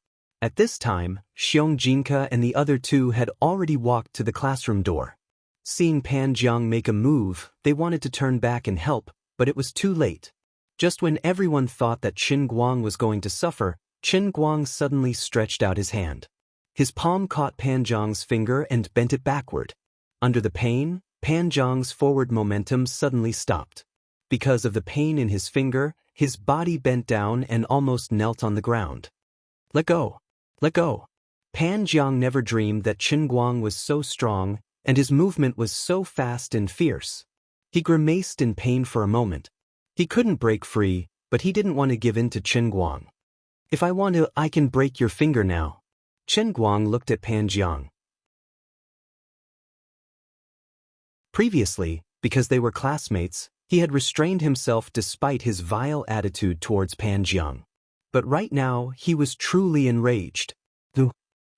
At this time, Xiong Jinka and the other 2 had already walked to the classroom door. Seeing Pan Jiang make a move, they wanted to turn back and help, but it was too late. Just when everyone thought that Qin Guang was going to suffer, Qin Guang suddenly stretched out his hand. His palm caught Pan Jiang's finger and bent it backward. Under the pain, Pan Jiang's forward momentum suddenly stopped. Because of the pain in his finger, his body bent down and almost knelt on the ground. Let go. Let go. Pan Jiang never dreamed that Qin Guang was so strong, and his movement was so fast and fierce. He grimaced in pain for a moment. He couldn't break free, but he didn't want to give in to Qin Guang. If I want to, I can break your finger now. Qin Guang looked at Pan Jiang. Previously, because they were classmates, he had restrained himself despite his vile attitude towards Pan Jiang. But right now, he was truly enraged. The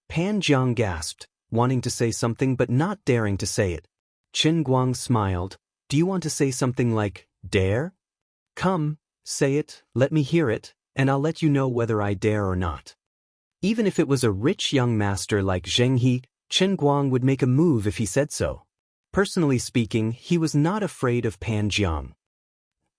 Pan Jiang gasped, wanting to say something but not daring to say it. Qin Guang smiled. Do you want to say something like, dare? Come, say it, let me hear it, and I'll let you know whether I dare or not. Even if it was a rich young master like Zheng He, Qin Guang would make a move if he said so. Personally speaking, he was not afraid of Pan Jiang.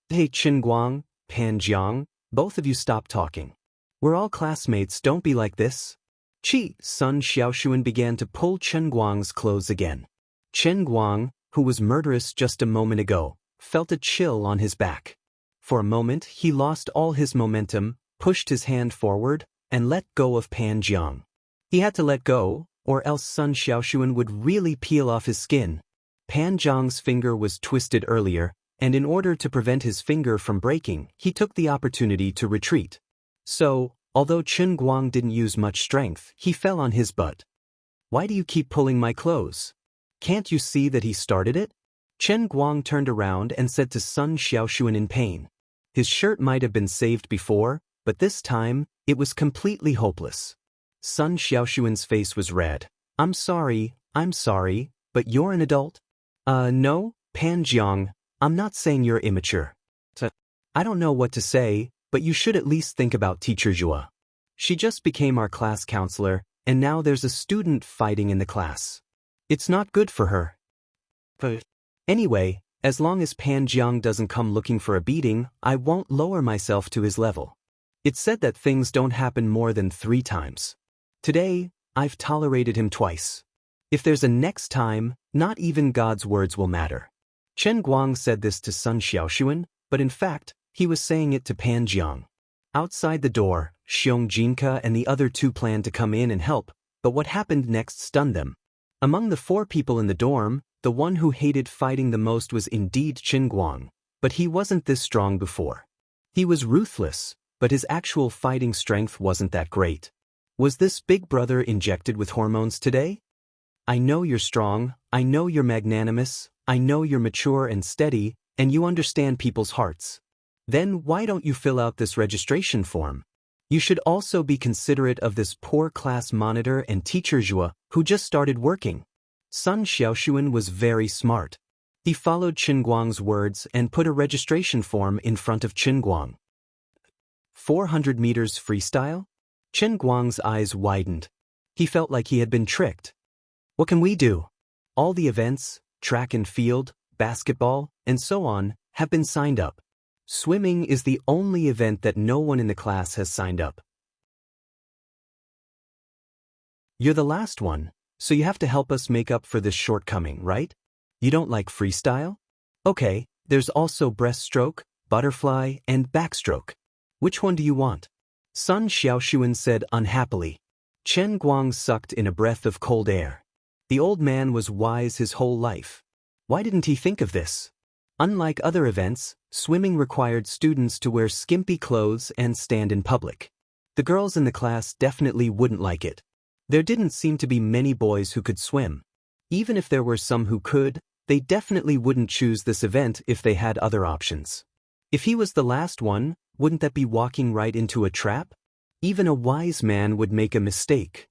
Hey Qin Guang, Pan Jiang, both of you stop talking. We're all classmates, don't be like this. Sun Xiaoshuan began to pull Qin Guang's clothes again. Qin Guang, who was murderous just a moment ago, felt a chill on his back. For a moment, he lost all his momentum, pushed his hand forward, and let go of Pan Jiang. He had to let go, or else Sun Xiaoshuan would really peel off his skin. Pan Jiang's finger was twisted earlier, and in order to prevent his finger from breaking, he took the opportunity to retreat. So, although Qin Guang didn't use much strength, he fell on his butt. Why do you keep pulling my clothes? Can't you see that he started it? Qin Guang turned around and said to Sun Xiaoshuan in pain. His shirt might have been saved before, but this time, it was completely hopeless. Sun Xiaoshuan's face was red. I'm sorry, but you're an adult? No, Pan Jiang, I'm not saying you're immature. I don't know what to say, but you should at least think about Teacher Zhua. She just became our class counselor, and now there's a student fighting in the class. It's not good for her. But anyway, as long as Pan Jiang doesn't come looking for a beating, I won't lower myself to his level. It's said that things don't happen more than 3 times. Today, I've tolerated him twice. If there's a next time, not even God's words will matter. Qin Guang said this to Sun Xiaoshuan, but in fact, he was saying it to Pan Jiang. Outside the door, Xiong Jinka and the other 2 planned to come in and help, but what happened next stunned them. Among the 4 people in the dorm, the one who hated fighting the most was indeed Qin Guang, but he wasn't this strong before. He was ruthless, but his actual fighting strength wasn't that great. Was this big brother injected with hormones today? I know you're strong, I know you're magnanimous, I know you're mature and steady, and you understand people's hearts. Then why don't you fill out this registration form? You should also be considerate of this poor class monitor and Teacher Zhua, who just started working. Sun Xiaoshuan was very smart. He followed Qin Guang's words and put a registration form in front of Qin Guang. 400 meters freestyle? Qin Guang's eyes widened. He felt like he had been tricked. What can we do? All the events, track and field, basketball, and so on, have been signed up. Swimming is the only event that no one in the class has signed up. You're the last one, so you have to help us make up for this shortcoming, right? You don't like freestyle? Okay, there's also breaststroke, butterfly, and backstroke. Which one do you want? Sun Xiaoshuan said unhappily. Qin Guang sucked in a breath of cold air. The old man was wise his whole life. Why didn't he think of this? Unlike other events, swimming required students to wear skimpy clothes and stand in public. The girls in the class definitely wouldn't like it. There didn't seem to be many boys who could swim. Even if there were some who could, they definitely wouldn't choose this event if they had other options. If he was the last one, wouldn't that be walking right into a trap? Even a wise man would make a mistake.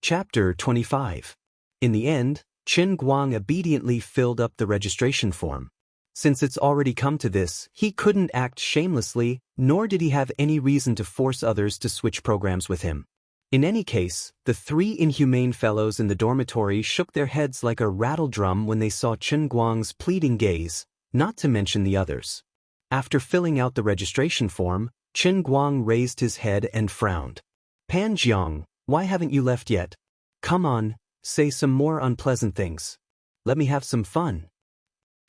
Chapter 25. In the end, Qin Guang obediently filled up the registration form. Since it's already come to this, he couldn't act shamelessly, nor did he have any reason to force others to switch programs with him. In any case, the 3 inhumane fellows in the dormitory shook their heads like a rattledrum when they saw Qin Guang's pleading gaze, not to mention the others. After filling out the registration form, Qin Guang raised his head and frowned. Pan Jiang, why haven't you left yet? Come on, say some more unpleasant things. Let me have some fun.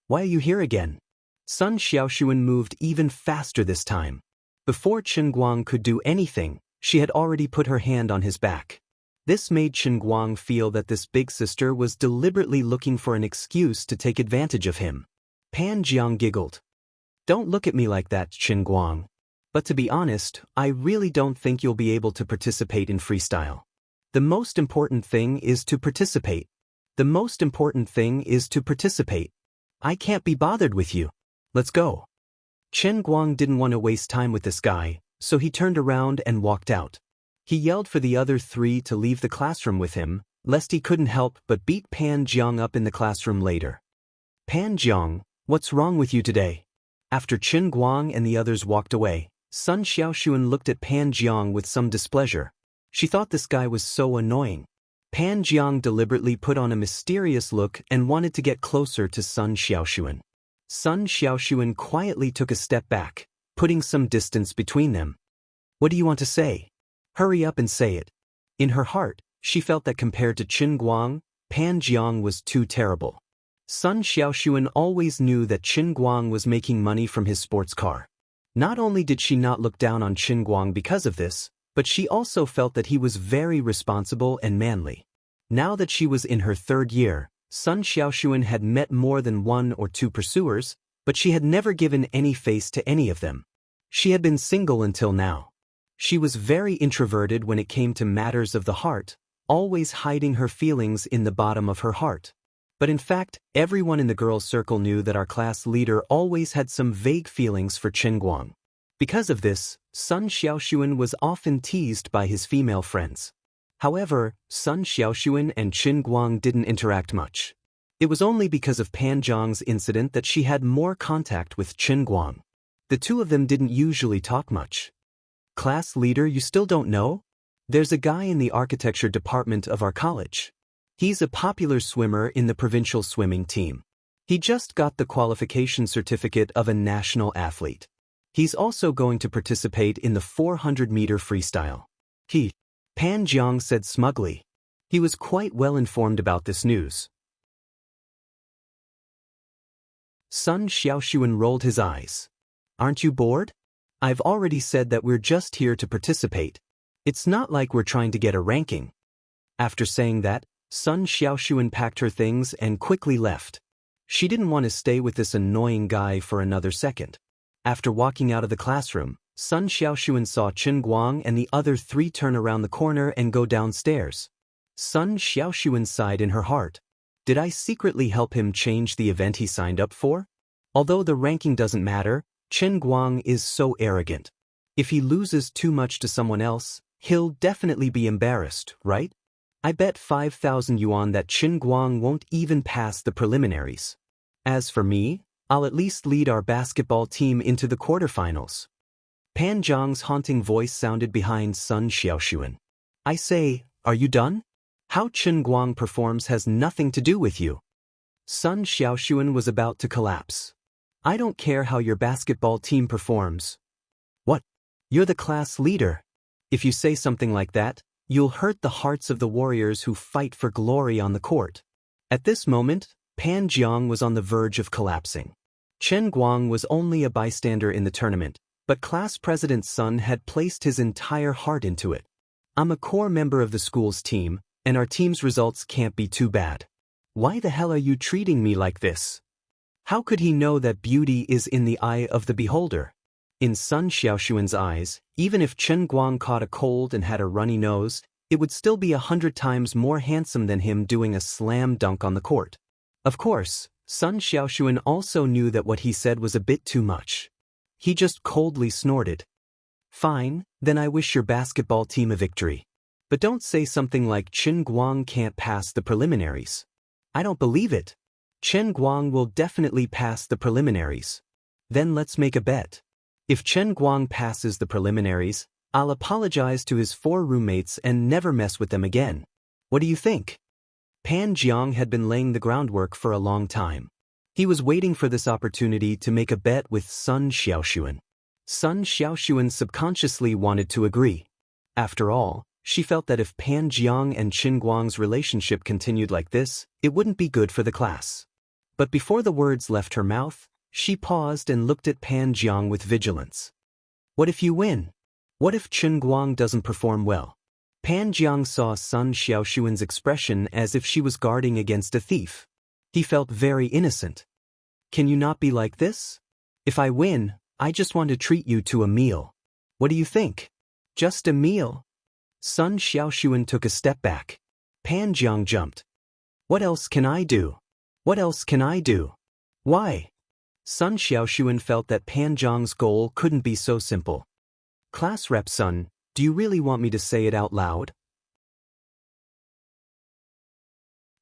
Why are you here again? Sun Xiaoshuan moved even faster this time. Before Qin Guang could do anything, she had already put her hand on his back. This made Qin Guang feel that this big sister was deliberately looking for an excuse to take advantage of him. Pan Jiang giggled. Don't look at me like that, Qin Guang. But to be honest, I really don't think you'll be able to participate in freestyle. The most important thing is to participate. The most important thing is to participate. I can't be bothered with you. Let's go. Chen Guang didn't want to waste time with this guy, so he turned around and walked out. He yelled for the other three to leave the classroom with him, lest he couldn't help but beat Pan Jiang up in the classroom later. Pan Jiang, what's wrong with you today? After Chen Guang and the others walked away, Sun Xiaoxuan looked at Pan Jiang with some displeasure. She thought this guy was so annoying. Pan Jiang deliberately put on a mysterious look and wanted to get closer to Sun Xiaoxuan. Sun Xiaoxuan quietly took a step back, putting some distance between them. What do you want to say? Hurry up and say it. In her heart, she felt that compared to Chen Guang, Pan Jiang was too terrible. Sun Xiaoxuan always knew that Chen Guang was making money from his sports car. Not only did she not look down on Chen Guang because of this, but she also felt that he was very responsible and manly. Now that she was in her third year, Sun Xiaoxuan had met more than 1 or 2 pursuers, but she had never given any face to any of them. She had been single until now. She was very introverted when it came to matters of the heart, always hiding her feelings in the bottom of her heart. But in fact, everyone in the girls' circle knew that our class leader always had some vague feelings for Chen Guang. Because of this, Sun Xiaoxuan was often teased by his female friends. However, Sun Xiaoxuan and Chen Guang didn't interact much. It was only because of Pan Jiang's incident that she had more contact with Chen Guang. The two of them didn't usually talk much. Class leader, you still don't know? There's a guy in the architecture department of our college. He's a popular swimmer in the provincial swimming team. He just got the qualification certificate of a national athlete. He's also going to participate in the 400-meter freestyle. Pan Jiang said smugly. He was quite well informed about this news. Sun Xiaoxuan rolled his eyes. Aren't you bored? I've already said that we're just here to participate. It's not like we're trying to get a ranking. After saying that, Sun Xiaoxuan packed her things and quickly left. She didn't want to stay with this annoying guy for another second. After walking out of the classroom, Sun Xiaoxuan saw Chen Guang and the other 3 turn around the corner and go downstairs. Sun Xiaoxuan sighed in her heart. Did I secretly help him change the event he signed up for? Although the ranking doesn't matter, Chen Guang is so arrogant. If he loses too much to someone else, he'll definitely be embarrassed, right? I bet 5,000 yuan that Chen Guang won't even pass the preliminaries. As for me, I'll at least lead our basketball team into the quarterfinals. Pan Jiang's haunting voice sounded behind Sun Xiaoxuan. I say, are you done? How Chen Guang performs has nothing to do with you. Sun Xiaoxuan was about to collapse. I don't care how your basketball team performs. What? You're the class leader. If you say something like that, you'll hurt the hearts of the warriors who fight for glory on the court. At this moment, Pan Jiang was on the verge of collapsing. Chen Guang was only a bystander in the tournament, but class president Sun had placed his entire heart into it. I'm a core member of the school's team, and our team's results can't be too bad. Why the hell are you treating me like this? How could he know that beauty is in the eye of the beholder? In Sun Xiaoxuan's eyes, even if Chen Guang caught a cold and had a runny nose, it would still be 100 times more handsome than him doing a slam dunk on the court. Of course, Sun Xiaoxuan also knew that what he said was a bit too much. He just coldly snorted. Fine, then I wish your basketball team a victory. But don't say something like Chen Guang can't pass the preliminaries. I don't believe it. Chen Guang will definitely pass the preliminaries. Then let's make a bet. If Chen Guang passes the preliminaries, I'll apologize to his 4 roommates and never mess with them again. What do you think? Pan Jiang had been laying the groundwork for a long time. He was waiting for this opportunity to make a bet with Sun Xiaoxuan. Sun Xiaoxuan subconsciously wanted to agree. After all, she felt that if Pan Jiang and Chen Guang's relationship continued like this, it wouldn't be good for the class. But before the words left her mouth, she paused and looked at Pan Jiang with vigilance. What if you win? What if Chen Guang doesn't perform well? Pan Jiang saw Sun Xiaoxuan's expression as if she was guarding against a thief. He felt very innocent. Can you not be like this? If I win, I just want to treat you to a meal. What do you think? Just a meal? Sun Xiaoxuan took a step back. Pan Jiang jumped. What else can I do? What else can I do? Why? Sun Xiaoxuan felt that Pan Zhang's goal couldn't be so simple. Class rep Sun, do you really want me to say it out loud?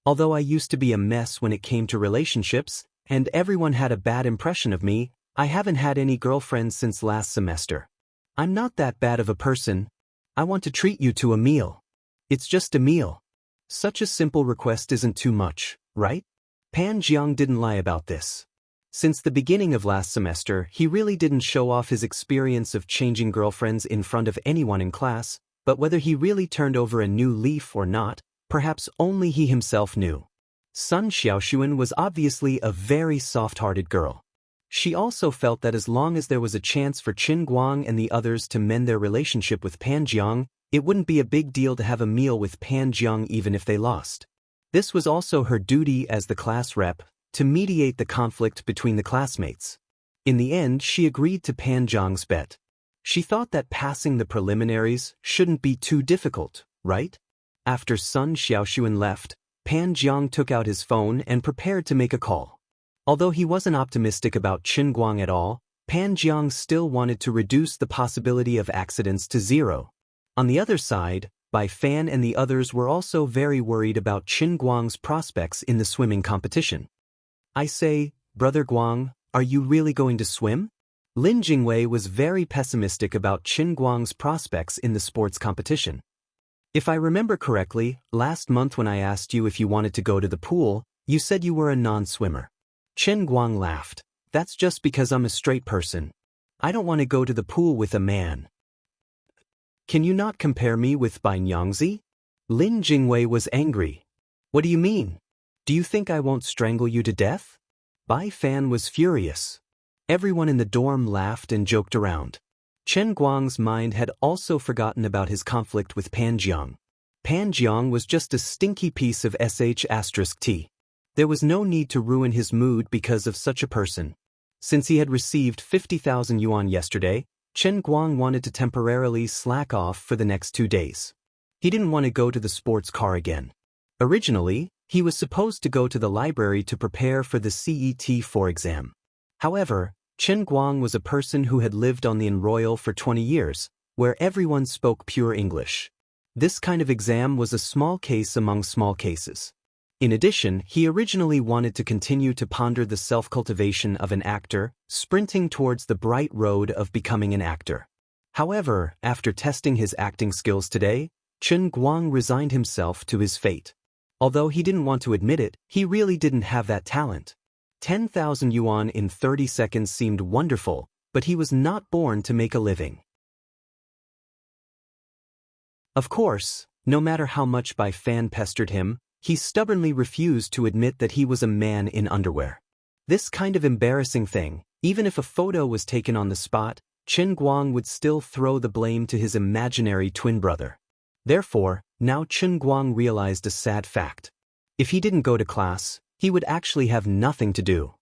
Although I used to be a mess when it came to relationships, and everyone had a bad impression of me, I haven't had any girlfriends since last semester. I'm not that bad of a person. I want to treat you to a meal. It's just a meal. Such a simple request isn't too much, right? Pan Jiang didn't lie about this. Since the beginning of last semester, he really didn't show off his experience of changing girlfriends in front of anyone in class, but whether he really turned over a new leaf or not, perhaps only he himself knew. Sun Xiaoxuan was obviously a very soft-hearted girl. She also felt that as long as there was a chance for Qin Guang and the others to mend their relationship with Pan Jiang, it wouldn't be a big deal to have a meal with Pan Jiang even if they lost. This was also her duty as the class rep, to mediate the conflict between the classmates. In the end, she agreed to Pan Jiang's bet. She thought that passing the preliminaries shouldn't be too difficult, right? After Sun Xiaoxuan left, Pan Jiang took out his phone and prepared to make a call. Although he wasn't optimistic about Qin Guang at all, Pan Jiang still wanted to reduce the possibility of accidents to zero. On the other side, Bai Fan and the others were also very worried about Qin Guang's prospects in the swimming competition. I say, Brother Guang, are you really going to swim? Lin Jingwei was very pessimistic about Qin Guang's prospects in the sports competition. If I remember correctly, last month when I asked you if you wanted to go to the pool, you said you were a non-swimmer. Qin Guang laughed. That's just because I'm a straight person. I don't want to go to the pool with a man. Can you not compare me with Bai Nyangzi? Lin Jingwei was angry. What do you mean? Do you think I won't strangle you to death? Bai Fan was furious. Everyone in the dorm laughed and joked around. Qin Guang's mind had also forgotten about his conflict with Pan Jiang. Pan Jiang was just a stinky piece of sh*t. There was no need to ruin his mood because of such a person. Since he had received 50,000 yuan yesterday, Qin Guang wanted to temporarily slack off for the next 2 days. He didn't want to go to the sports car again. Originally, he was supposed to go to the library to prepare for the CET4 exam. However, Qin Guang was a person who had lived on the Royal for 20 years, where everyone spoke pure English. This kind of exam was a small case among small cases. In addition, he originally wanted to continue to ponder the self-cultivation of an actor, sprinting towards the bright road of becoming an actor. However, after testing his acting skills today, Qin Guang resigned himself to his fate. Although he didn't want to admit it, he really didn't have that talent. 10,000 yuan in 30 seconds seemed wonderful, but he was not born to make a living. Of course, no matter how much Bai Fan pestered him, he stubbornly refused to admit that he was a man in underwear. This kind of embarrassing thing, even if a photo was taken on the spot, Qin Guang would still throw the blame to his imaginary twin brother. Therefore, now Qin Guang realized a sad fact. If he didn't go to class, he would actually have nothing to do.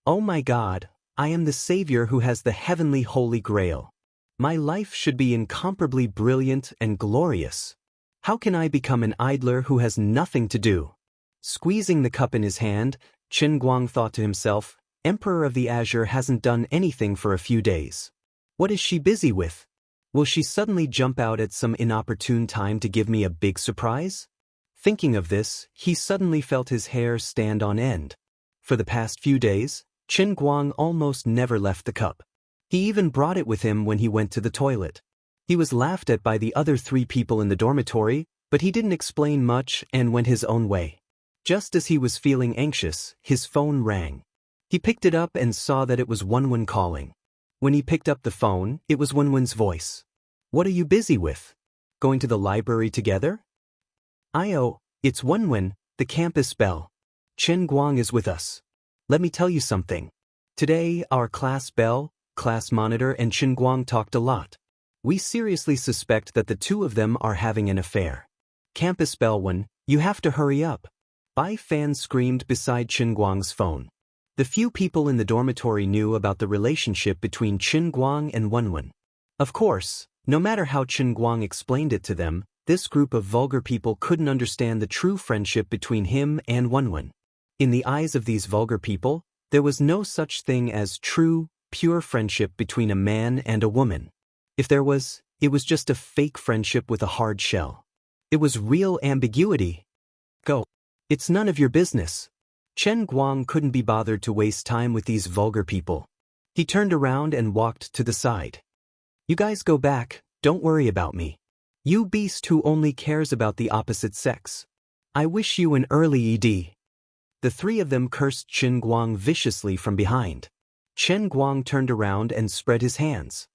Oh my God, I am the savior who has the heavenly holy grail. My life should be incomparably brilliant and glorious. How can I become an idler who has nothing to do? Squeezing the cup in his hand, Qin Guang thought to himself, Emperor of the Azure hasn't done anything for a few days. What is she busy with? Will she suddenly jump out at some inopportune time to give me a big surprise? Thinking of this, he suddenly felt his hair stand on end. For the past few days, Qin Guang almost never left the cup. He even brought it with him when he went to the toilet. He was laughed at by the other 3 people in the dormitory, but he didn't explain much and went his own way. Just as he was feeling anxious, his phone rang. He picked it up and saw that it was Wenwen calling. When he picked up the phone, it was Wenwen's voice. What are you busy with? Going to the library together? It's Wenwen, the campus belle. Qin Guang is with us. Let me tell you something. Today, our class belle, class monitor and Qin Guang talked a lot. We seriously suspect that the 2 of them are having an affair. Campus belle Wen, you have to hurry up. Bai Fan screamed beside Qin Guang's phone. The few people in the dormitory knew about the relationship between Qin Guang and Wenwen. Of course, no matter how Qin Guang explained it to them, this group of vulgar people couldn't understand the true friendship between him and Wenwen. In the eyes of these vulgar people, There was no such thing as true, pure friendship between a man and a woman. If there was, it was just a fake friendship with a hard shell. It was real ambiguity. Go. It's none of your business. Chen Guang couldn't be bothered to waste time with these vulgar people. He turned around and walked to the side. You guys go back, don't worry about me. You beast who only cares about the opposite sex. I wish you an early ED. The three of them cursed Chen Guang viciously from behind. Chen Guang turned around and spread his hands.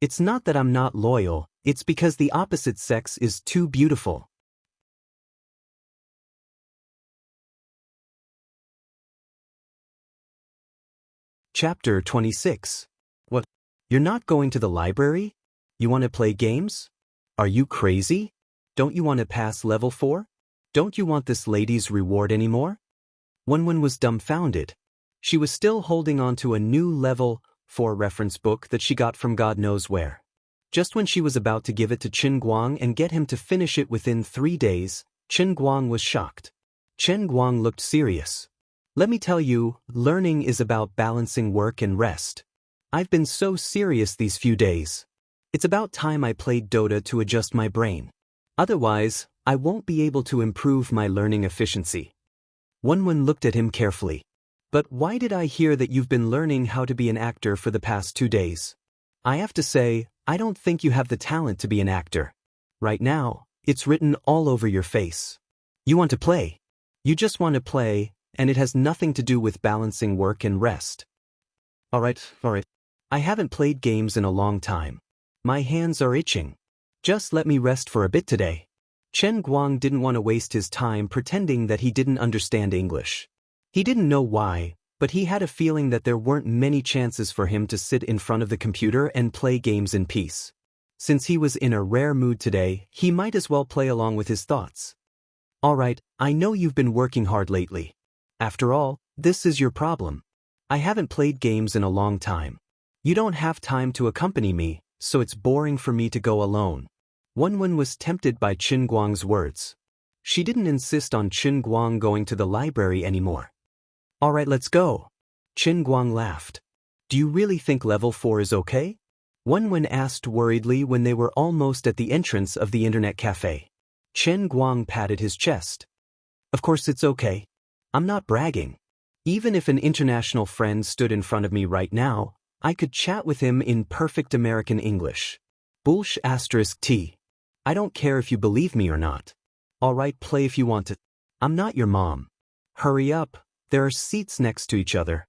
It's not that I'm not loyal, it's because the opposite sex is too beautiful. Chapter 26. What? You're not going to the library? You want to play games? Are you crazy? Don't you want to pass level 4? Don't you want this lady's reward anymore? Wenwen was dumbfounded. She was still holding on to a new level 4 reference book that she got from God knows where. Just when she was about to give it to Chen Guang and get him to finish it within 3 days, Chen Guang was shocked. Chen Guang looked serious. Let me tell you, learning is about balancing work and rest. I've been so serious these few days. It's about time I played Dota to adjust my brain. Otherwise, I won't be able to improve my learning efficiency. Wenwen looked at him carefully. But why did I hear that you've been learning how to be an actor for the past 2 days? I have to say, I don't think you have the talent to be an actor. Right now, it's written all over your face. You want to play. You just want to play, and it has nothing to do with balancing work and rest. Alright. I haven't played games in a long time. My hands are itching. Just let me rest for a bit today. Chen Guang didn't want to waste his time pretending that he didn't understand English. He didn't know why, but he had a feeling that there weren't many chances for him to sit in front of the computer and play games in peace. Since he was in a rare mood today, he might as well play along with his thoughts. Alright, I know you've been working hard lately. After all, this is your problem. I haven't played games in a long time. You don't have time to accompany me, so it's boring for me to go alone. Wenwen was tempted by Chen Guang's words. She didn't insist on Chen Guang going to the library anymore. Alright, let's go. Chen Guang laughed. Do you really think level 4 is okay? Wenwen asked worriedly when they were almost at the entrance of the internet cafe. Chen Guang patted his chest. Of course it's okay. I'm not bragging. Even if an international friend stood in front of me right now, I could chat with him in perfect American English. Bullsh *T. I don't care if you believe me or not. Alright, play if you want to. I'm not your mom. Hurry up, there are seats next to each other.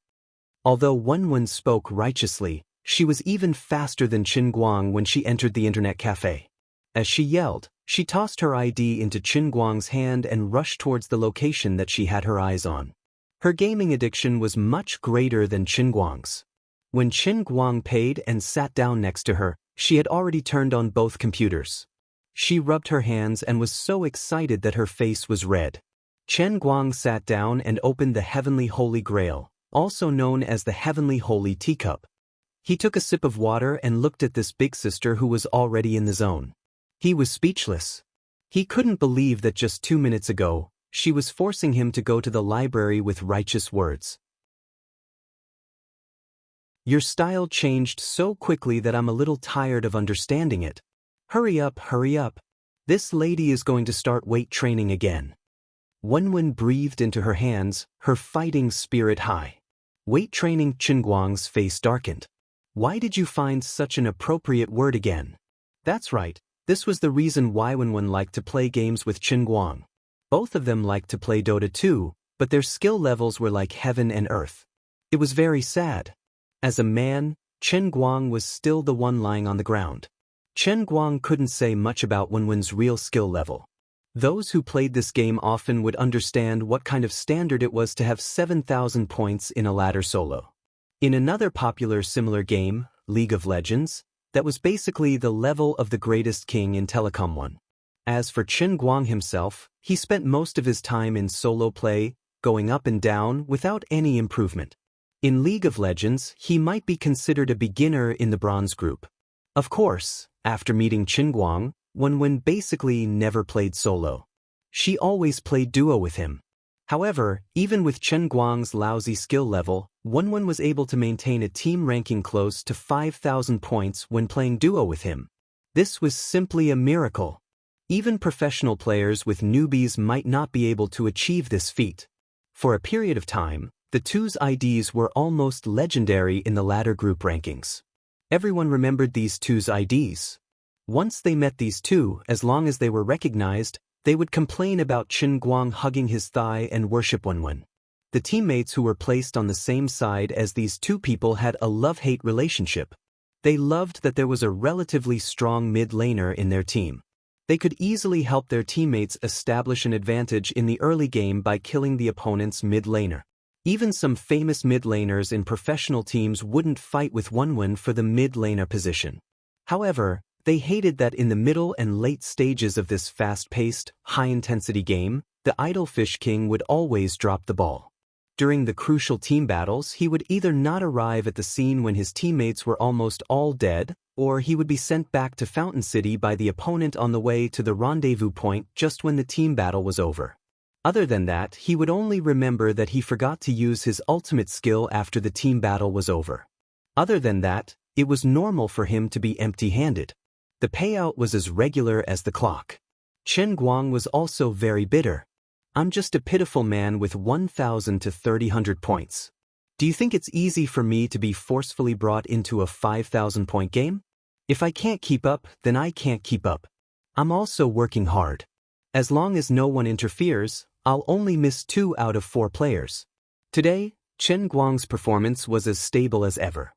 Although Wenwen spoke righteously, she was even faster than Chen Guang when she entered the internet cafe. As she yelled, she tossed her ID into Chen Guang's hand and rushed towards the location that she had her eyes on. Her gaming addiction was much greater than Chen Guang's. When Chen Guang paid and sat down next to her, she had already turned on both computers. She rubbed her hands and was so excited that her face was red. Chen Guang sat down and opened the Heavenly Holy Grail, also known as the Heavenly Holy Teacup. He took a sip of water and looked at this big sister who was already in the zone. He was speechless. He couldn't believe that just 2 minutes ago, she was forcing him to go to the library with righteous words. Your style changed so quickly that I'm a little tired of understanding it. Hurry up. This lady is going to start weight training again. Wenwen breathed into her hands, her fighting spirit high. Weight training. Chen Guang's face darkened. Why did you find such an appropriate word again? That's right. This was the reason why Wenwen liked to play games with Chen Guang. Both of them liked to play Dota too, but their skill levels were like heaven and earth. It was very sad. As a man, Chen Guang was still the one lying on the ground. Chen Guang couldn't say much about Wenwen's real skill level. Those who played this game often would understand what kind of standard it was to have 7,000 points in a ladder solo. In another popular similar game, League of Legends, that was basically the level of the greatest king in Telecom 1. As for Chen Guang himself, he spent most of his time in solo play, going up and down without any improvement. In League of Legends, he might be considered a beginner in the bronze group. Of course, after meeting Chen Guang, Wenwen basically never played solo. She always played duo with him. However, even with Chen Guang's lousy skill level, Wenwen was able to maintain a team ranking close to 5,000 points when playing duo with him. This was simply a miracle. Even professional players with newbies might not be able to achieve this feat. For a period of time, the two's IDs were almost legendary in the ladder group rankings. Everyone remembered these two's IDs. Once they met these two, as long as they were recognized, they would complain about Chen Guang hugging his thigh and worship Wenwen. The teammates who were placed on the same side as these two people had a love-hate relationship. They loved that there was a relatively strong mid-laner in their team. They could easily help their teammates establish an advantage in the early game by killing the opponent's mid-laner. Even some famous mid-laners in professional teams wouldn't fight with Wenwen for the mid-laner position. However, they hated that in the middle and late stages of this fast-paced, high-intensity game, the idle Fish King would always drop the ball. During the crucial team battles, he would either not arrive at the scene when his teammates were almost all dead, or he would be sent back to Fountain City by the opponent on the way to the rendezvous point just when the team battle was over. Other than that, he would only remember that he forgot to use his ultimate skill after the team battle was over. Other than that, it was normal for him to be empty-handed. The payout was as regular as the clock. Chen Guang was also very bitter. I'm just a pitiful man with 1,000 to 3,000 points. Do you think it's easy for me to be forcefully brought into a 5,000-point game? If I can't keep up, then I can't keep up. I'm also working hard. As long as no one interferes, I'll only miss 2 out of 4 players. Today, Chen Guang's performance was as stable as ever.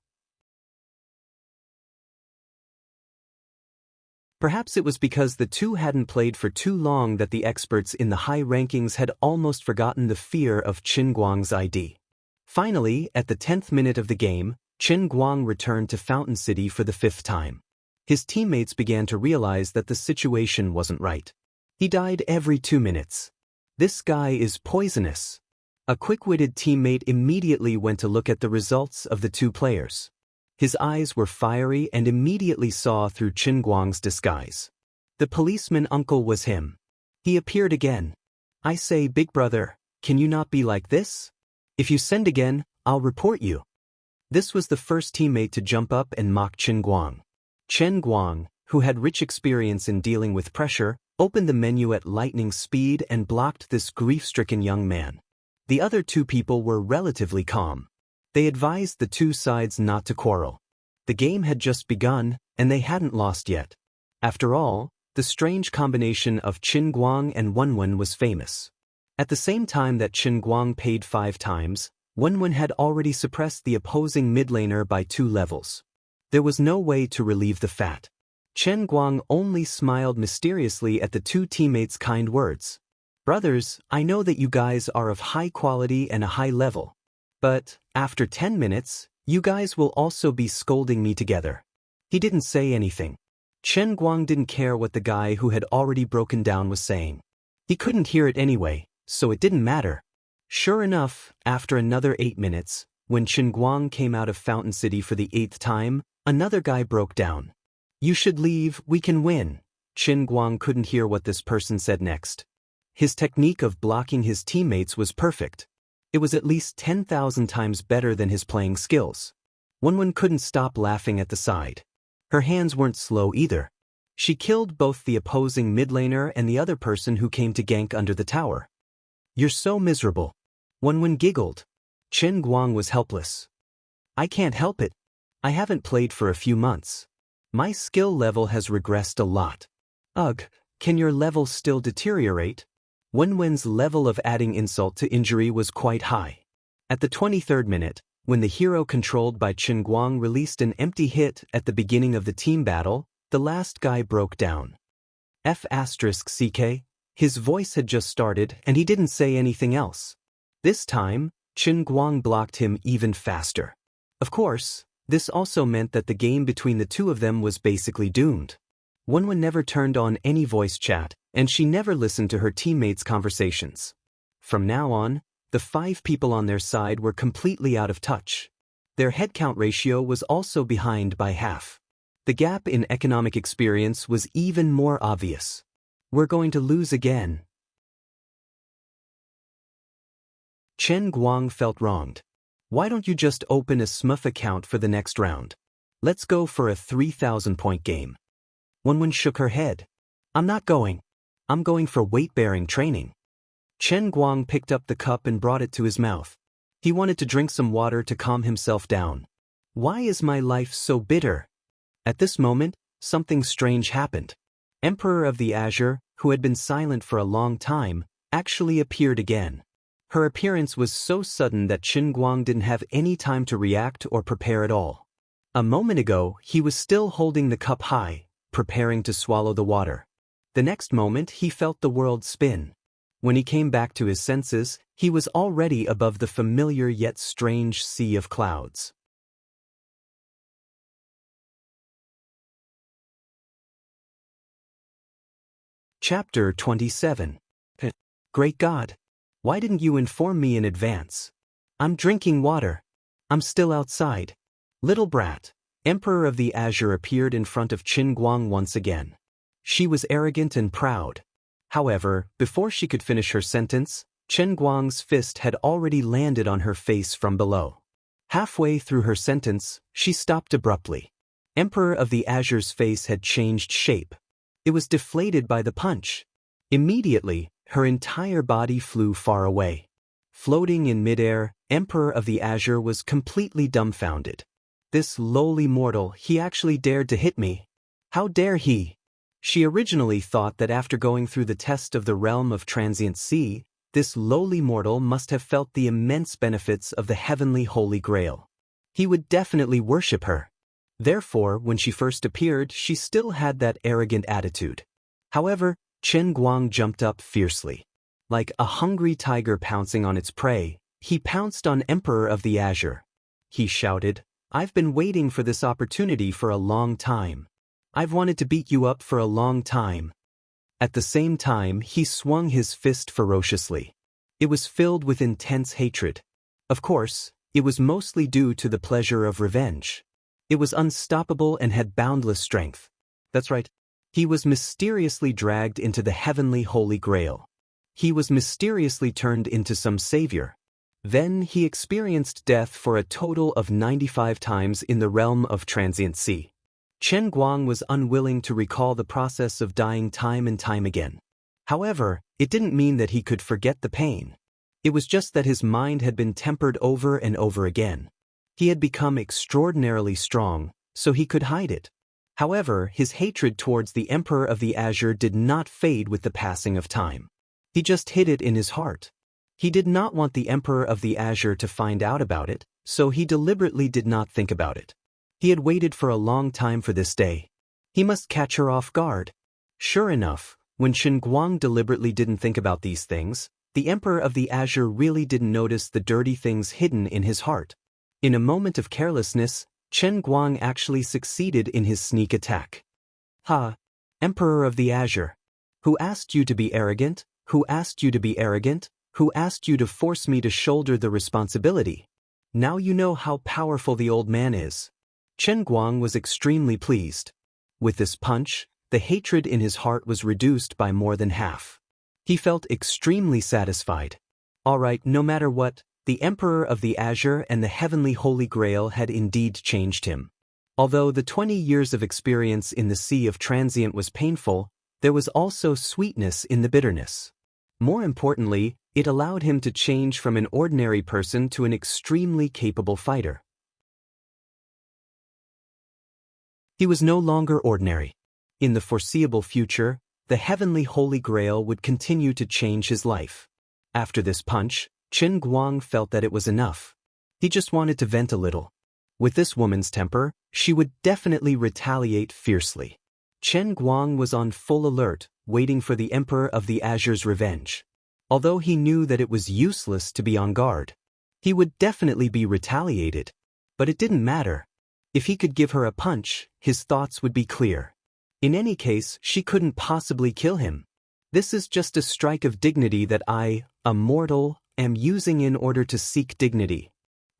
Perhaps it was because the two hadn't played for too long that the experts in the high rankings had almost forgotten the fear of Chen Guang's ID. Finally, at the 10th minute of the game, Chen Guang returned to Fountain City for the 5th time. His teammates began to realize that the situation wasn't right. He died every 2 minutes. This guy is poisonous. A quick-witted teammate immediately went to look at the results of the 2 players. His eyes were fiery and immediately saw through Chen Guang's disguise. The policeman uncle was him. He appeared again. I say, big brother, can you not be like this? If you send again, I'll report you. This was the first teammate to jump up and mock Chen Guang. Chen Guang, who had rich experience in dealing with pressure, opened the menu at lightning speed and blocked this grief-stricken young man. The other 2 people were relatively calm. They advised the 2 sides not to quarrel. The game had just begun, and they hadn't lost yet. After all, the strange combination of Chen Guang and Wenwen was famous. At the same time that Chen Guang paid 5 times, Wenwen had already suppressed the opposing mid-laner by 2 levels. There was no way to relieve the fat. Chen Guang only smiled mysteriously at the 2 teammates' kind words. Brothers, I know that you guys are of high quality and a high level. But, after 10 minutes, you guys will also be scolding me together. He didn't say anything. Chen Guang didn't care what the guy who had already broken down was saying. He couldn't hear it anyway, so it didn't matter. Sure enough, after another 8 minutes, when Chen Guang came out of Fountain City for the 8th time, another guy broke down. You should leave, we can win. Chen Guang couldn't hear what this person said next. His technique of blocking his teammates was perfect. It was at least 10,000 times better than his playing skills. Wenwen couldn't stop laughing at the side. Her hands weren't slow either. She killed both the opposing mid-laner and the other person who came to gank under the tower. You're so miserable. Wenwen giggled. Chen Guang was helpless. I can't help it. I haven't played for a few months. My skill level has regressed a lot. Ugh, can your level still deteriorate? Wenwen's level of adding insult to injury was quite high. At the 23rd minute, when the hero controlled by Chen Guang released an empty hit at the beginning of the team battle, the last guy broke down. F***CK, his voice had just started and he didn't say anything else. This time, Chen Guang blocked him even faster. Of course, this also meant that the game between the 2 of them was basically doomed. Wenwen never turned on any voice chat, and she never listened to her teammates' conversations. From now on, the 5 people on their side were completely out of touch. Their headcount ratio was also behind by half. The gap in economic experience was even more obvious. We're going to lose again. Chen Guang felt wronged. Why don't you just open a SMUF account for the next round? Let's go for a 3,000-point game. Wenwen shook her head. I'm not going. I'm going for weight-bearing training. Chen Guang picked up the cup and brought it to his mouth. He wanted to drink some water to calm himself down. Why is my life so bitter? At this moment, something strange happened. Emperor of the Azure, who had been silent for a long time, actually appeared again. Her appearance was so sudden that Chen Guang didn't have any time to react or prepare at all. A moment ago, he was still holding the cup high, preparing to swallow the water. The next moment, he felt the world spin. When he came back to his senses, he was already above the familiar yet strange sea of clouds. Chapter 27. Great God! Why didn't you inform me in advance? I'm drinking water. I'm still outside. Little brat. Emperor of the Azure appeared in front of Chen Guang once again. She was arrogant and proud. However, before she could finish her sentence, Chen Guang's fist had already landed on her face from below. Halfway through her sentence, she stopped abruptly. Emperor of the Azure's face had changed shape. It was deflated by the punch. Immediately, her entire body flew far away. Floating in midair, Emperor of the Azure was completely dumbfounded. This lowly mortal, he actually dared to hit me. How dare he? She originally thought that after going through the test of the realm of transient sea, this lowly mortal must have felt the immense benefits of the heavenly Holy Grail. He would definitely worship her. Therefore, when she first appeared, she still had that arrogant attitude. However, Chen Guang jumped up fiercely. Like a hungry tiger pouncing on its prey, he pounced on Emperor of the Azure. He shouted, "I've been waiting for this opportunity for a long time. I've wanted to beat you up for a long time." At the same time, he swung his fist ferociously. It was filled with intense hatred. Of course, it was mostly due to the pleasure of revenge. It was unstoppable and had boundless strength. That's right. He was mysteriously dragged into the heavenly Holy Grail. He was mysteriously turned into some savior. Then he experienced death for a total of 95 times in the realm of transient sea. Chen Guang was unwilling to recall the process of dying time and time again. However, it didn't mean that he could forget the pain. It was just that his mind had been tempered over and over again. He had become extraordinarily strong, so he could hide it. However, his hatred towards the Emperor of the Azure did not fade with the passing of time. He just hid it in his heart. He did not want the Emperor of the Azure to find out about it, so he deliberately did not think about it. He had waited for a long time for this day. He must catch her off guard. Sure enough, when Chen Guang deliberately didn't think about these things, the Emperor of the Azure really didn't notice the dirty things hidden in his heart. In a moment of carelessness, Chen Guang actually succeeded in his sneak attack. "Ha! Emperor of the Azure. Who asked you to be arrogant? Who asked you to be arrogant? Who asked you to force me to shoulder the responsibility? Now you know how powerful the old man is." Chen Guang was extremely pleased. With this punch, the hatred in his heart was reduced by more than half. He felt extremely satisfied. Alright, no matter what, the Emperor of the Azure and the heavenly Holy Grail had indeed changed him. Although the 20 years of experience in the Sea of Transient was painful, there was also sweetness in the bitterness. More importantly, it allowed him to change from an ordinary person to an extremely capable fighter. He was no longer ordinary. In the foreseeable future, the heavenly Holy Grail would continue to change his life. After this punch, Chen Guang felt that it was enough. He just wanted to vent a little. With this woman's temper, she would definitely retaliate fiercely. Chen Guang was on full alert, waiting for the Emperor of the Azure's revenge. Although he knew that it was useless to be on guard. He would definitely be retaliated. But it didn't matter. If he could give her a punch, his thoughts would be clear. In any case, she couldn't possibly kill him. This is just a strike of dignity that I, a mortal, am using in order to seek dignity.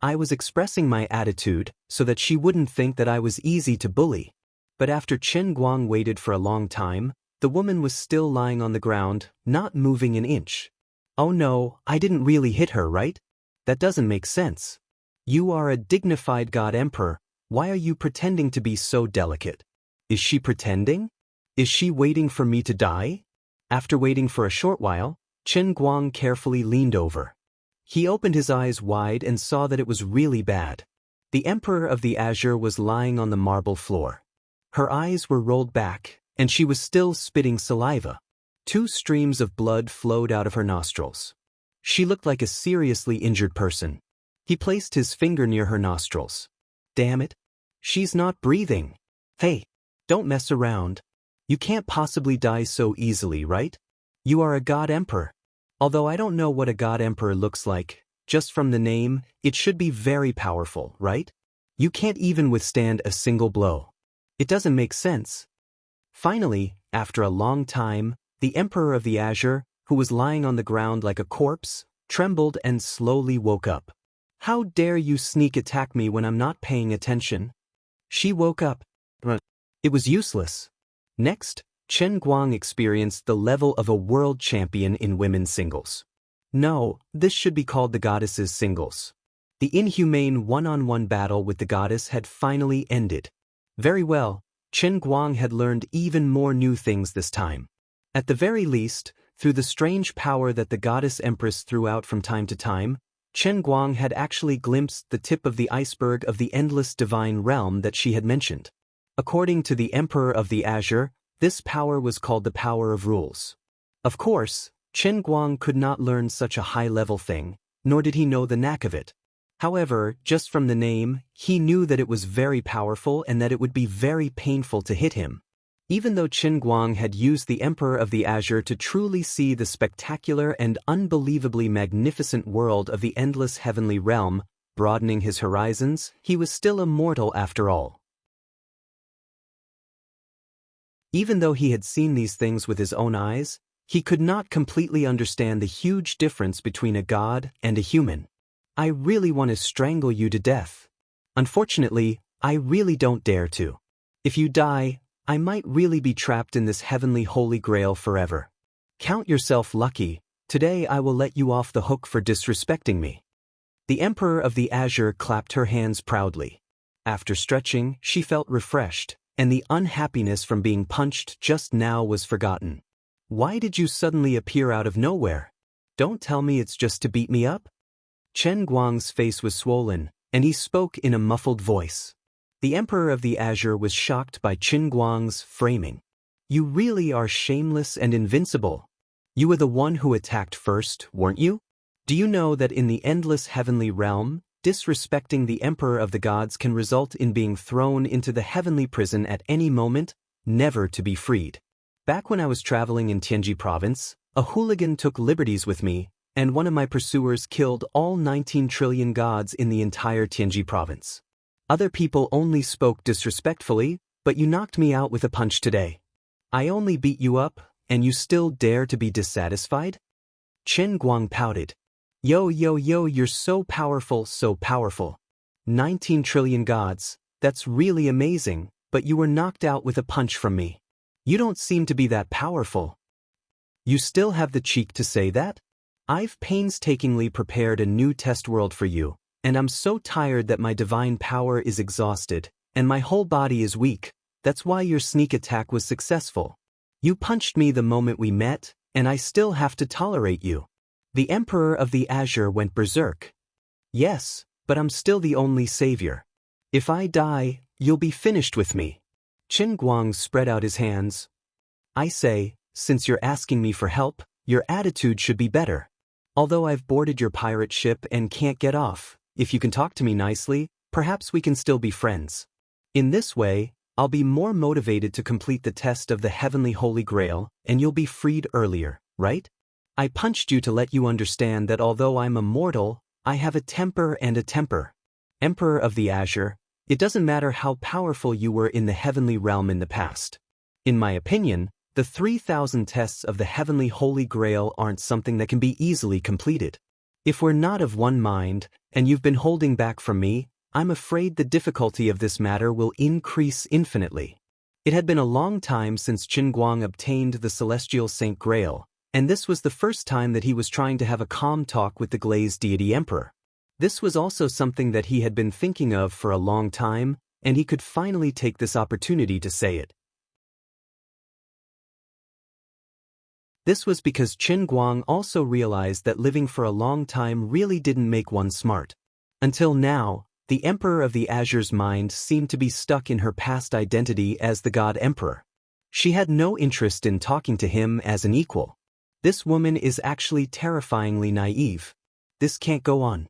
I was expressing my attitude so that she wouldn't think that I was easy to bully. But after Chen Guang waited for a long time, the woman was still lying on the ground, not moving an inch. Oh no, I didn't really hit her, right? That doesn't make sense. You are a dignified god emperor, why are you pretending to be so delicate? Is she pretending? Is she waiting for me to die? After waiting for a short while, Chen Guang carefully leaned over. He opened his eyes wide and saw that it was really bad. The Emperor of the Azure was lying on the marble floor. Her eyes were rolled back, and she was still spitting saliva. 2 streams of blood flowed out of her nostrils. She looked like a seriously injured person. He placed his finger near her nostrils. Damn it. She's not breathing. Hey, don't mess around. You can't possibly die so easily, right? You are a god emperor. Although I don't know what a god emperor looks like, just from the name, it should be very powerful, right? You can't even withstand a single blow. It doesn't make sense. Finally, after a long time, the Emperor of the Azure, who was lying on the ground like a corpse, trembled and slowly woke up. How dare you sneak attack me when I'm not paying attention? She woke up. It was useless. Next, Chen Guang experienced the level of a world champion in women's singles. No, this should be called the goddess's singles. The inhumane one-on-one battle with the goddess had finally ended. Very well, Chen Guang had learned even more new things this time. At the very least, through the strange power that the goddess empress threw out from time to time, Chen Guang had actually glimpsed the tip of the iceberg of the endless divine realm that she had mentioned. According to the Emperor of the Azure, this power was called the power of rules. Of course, Chen Guang could not learn such a high-level thing, nor did he know the knack of it. However, just from the name, he knew that it was very powerful and that it would be very painful to hit him. Even though Chen Guang had used the Emperor of the Azure to truly see the spectacular and unbelievably magnificent world of the endless heavenly realm, broadening his horizons, he was still immortal after all. Even though he had seen these things with his own eyes, he could not completely understand the huge difference between a god and a human. I really want to strangle you to death. Unfortunately, I really don't dare to. If you die, I might really be trapped in this heavenly holy grail forever. Count yourself lucky, today I will let you off the hook for disrespecting me. The Emperor of the Azure clapped her hands proudly. After stretching, she felt refreshed, and the unhappiness from being punched just now was forgotten. Why did you suddenly appear out of nowhere? Don't tell me it's just to beat me up? Chen Guang's face was swollen, and he spoke in a muffled voice. The Emperor of the Azure was shocked by Chen Guang's framing. You really are shameless and invincible. You were the one who attacked first, weren't you? Do you know that in the endless heavenly realm, disrespecting the Emperor of the Gods can result in being thrown into the heavenly prison at any moment, never to be freed? Back when I was traveling in Tianji province, a hooligan took liberties with me, and one of my pursuers killed all 19 trillion gods in the entire Tianji province. Other people only spoke disrespectfully, but you knocked me out with a punch today. I only beat you up, and you still dare to be dissatisfied? Chen Guang pouted. Yo, you're so powerful, so powerful. 19 trillion gods, that's really amazing, but you were knocked out with a punch from me. You don't seem to be that powerful. You still have the cheek to say that? I've painstakingly prepared a new test world for you, and I'm so tired that my divine power is exhausted, and my whole body is weak. That's why your sneak attack was successful. You punched me the moment we met, and I still have to tolerate you. The Emperor of the Azure went berserk. Yes, but I'm still the only savior. If I die, you'll be finished with me. Chen Guang spread out his hands. I say, since you're asking me for help, your attitude should be better. Although I've boarded your pirate ship and can't get off, if you can talk to me nicely, perhaps we can still be friends. In this way, I'll be more motivated to complete the test of the Heavenly Holy Grail, and you'll be freed earlier, right? I punched you to let you understand that although I'm immortal, I have a temper and a temper. Emperor of the Azure, it doesn't matter how powerful you were in the heavenly realm in the past. In my opinion, the 3,000 tests of the Heavenly Holy Grail aren't something that can be easily completed. If we're not of one mind, and you've been holding back from me, I'm afraid the difficulty of this matter will increase infinitely. It had been a long time since Chen Guang obtained the Celestial Saint Grail, and this was the first time that he was trying to have a calm talk with the glazed deity emperor. This was also something that he had been thinking of for a long time, and he could finally take this opportunity to say it. This was because Qin Guang also realized that living for a long time really didn't make one smart. Until now, the Emperor of the Azure's mind seemed to be stuck in her past identity as the God Emperor. She had no interest in talking to him as an equal. This woman is actually terrifyingly naive. This can't go on.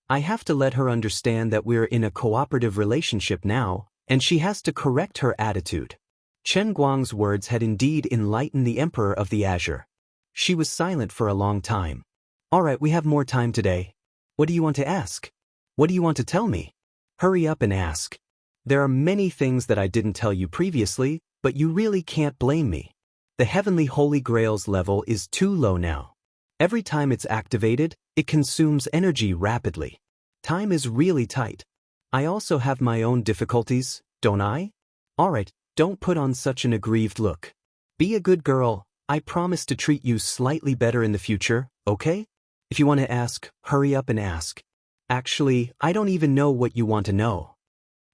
I have to let her understand that we're in a cooperative relationship now, and she has to correct her attitude. Chen Guang's words had indeed enlightened the Emperor of the Azure. She was silent for a long time. All right, we have more time today. What do you want to ask? What do you want to tell me? Hurry up and ask. There are many things that I didn't tell you previously, but you really can't blame me. The Heavenly Holy Grail's level is too low now. Every time it's activated, it consumes energy rapidly. Time is really tight. I also have my own difficulties, don't I? Alright, don't put on such an aggrieved look. Be a good girl. I promise to treat you slightly better in the future, okay? If you want to ask, hurry up and ask. Actually, I don't even know what you want to know.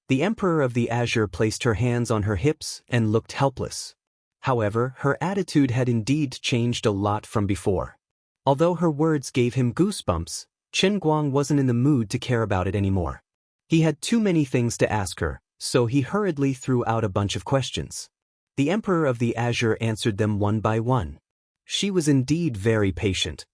The Emperor of the Azure placed her hands on her hips and looked helpless. However, her attitude had indeed changed a lot from before. Although her words gave him goosebumps, Qin Guang wasn't in the mood to care about it anymore. He had too many things to ask her, so he hurriedly threw out a bunch of questions. The Emperor of the Azure answered them one by one. She was indeed very patient.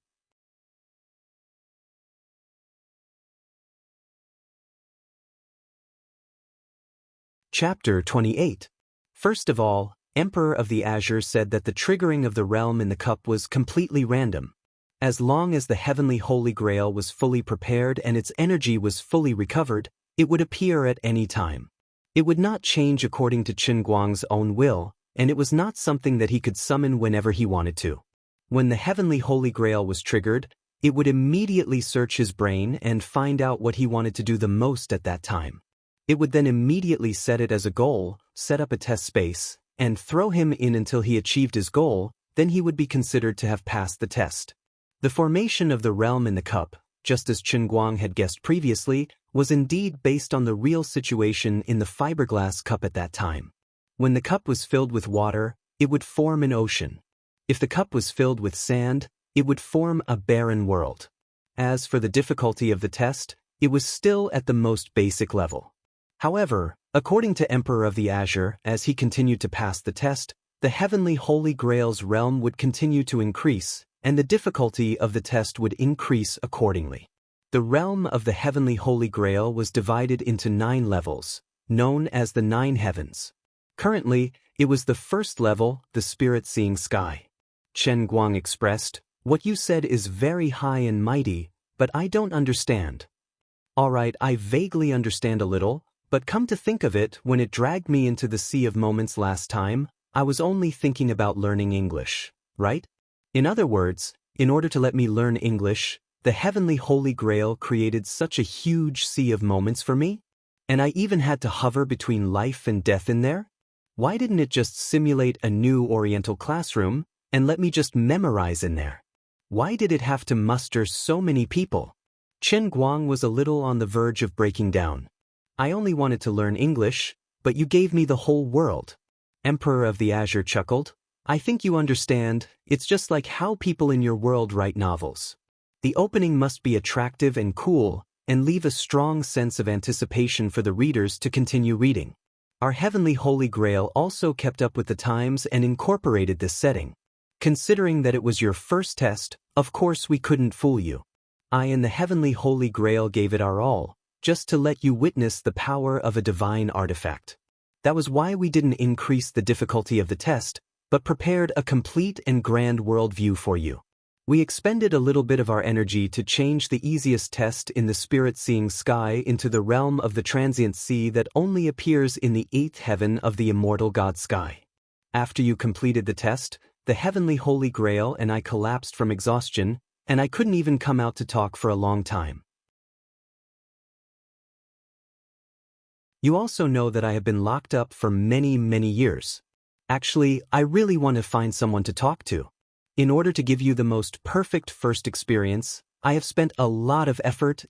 Chapter 28. First of all, Emperor of the Azure said that the triggering of the realm in the cup was completely random. As long as the Heavenly Holy Grail was fully prepared and its energy was fully recovered, it would appear at any time. It would not change according to Qin Guang's own will, and it was not something that he could summon whenever he wanted to. When the Heavenly Holy Grail was triggered, it would immediately search his brain and find out what he wanted to do the most at that time. It would then immediately set it as a goal, set up a test space, and throw him in until he achieved his goal, then he would be considered to have passed the test. The formation of the realm in the cup, just as Qin Guang had guessed previously, was indeed based on the real situation in the fiberglass cup at that time. When the cup was filled with water, it would form an ocean. If the cup was filled with sand, it would form a barren world. As for the difficulty of the test, it was still at the most basic level. However, according to Emperor of the Azure, as he continued to pass the test, the Heavenly Holy Grail's realm would continue to increase, and the difficulty of the test would increase accordingly. The realm of the Heavenly Holy Grail was divided into 9 levels, known as the 9 heavens. Currently, it was the first level, the spirit-seeing sky. Chen Guang expressed, "What you said is very high and mighty, but I don't understand." Alright, I vaguely understand a little, but come to think of it, when it dragged me into the sea of moments last time, I was only thinking about learning English, right? In other words, in order to let me learn English, the Heavenly Holy Grail created such a huge sea of moments for me? And I even had to hover between life and death in there? Why didn't it just simulate a new Oriental classroom and let me just memorize in there? Why did it have to muster so many people? Qin Guang was a little on the verge of breaking down. I only wanted to learn English, but you gave me the whole world. Emperor of the Azure chuckled. I think you understand, it's just like how people in your world write novels. The opening must be attractive and cool, and leave a strong sense of anticipation for the readers to continue reading. Our Heavenly Holy Grail also kept up with the times and incorporated this setting. Considering that it was your first test, of course we couldn't fool you. I and the Heavenly Holy Grail gave it our all, just to let you witness the power of a divine artifact. That was why we didn't increase the difficulty of the test, but prepared a complete and grand worldview for you. We expended a little bit of our energy to change the easiest test in the spirit-seeing sky into the realm of the transient sea that only appears in the 8th heaven of the immortal God sky. After you completed the test, the Heavenly Holy Grail and I collapsed from exhaustion, and I couldn't even come out to talk for a long time. You also know that I have been locked up for many, many years. Actually, I really want to find someone to talk to. In order to give you the most perfect first experience, I have spent a lot of effort.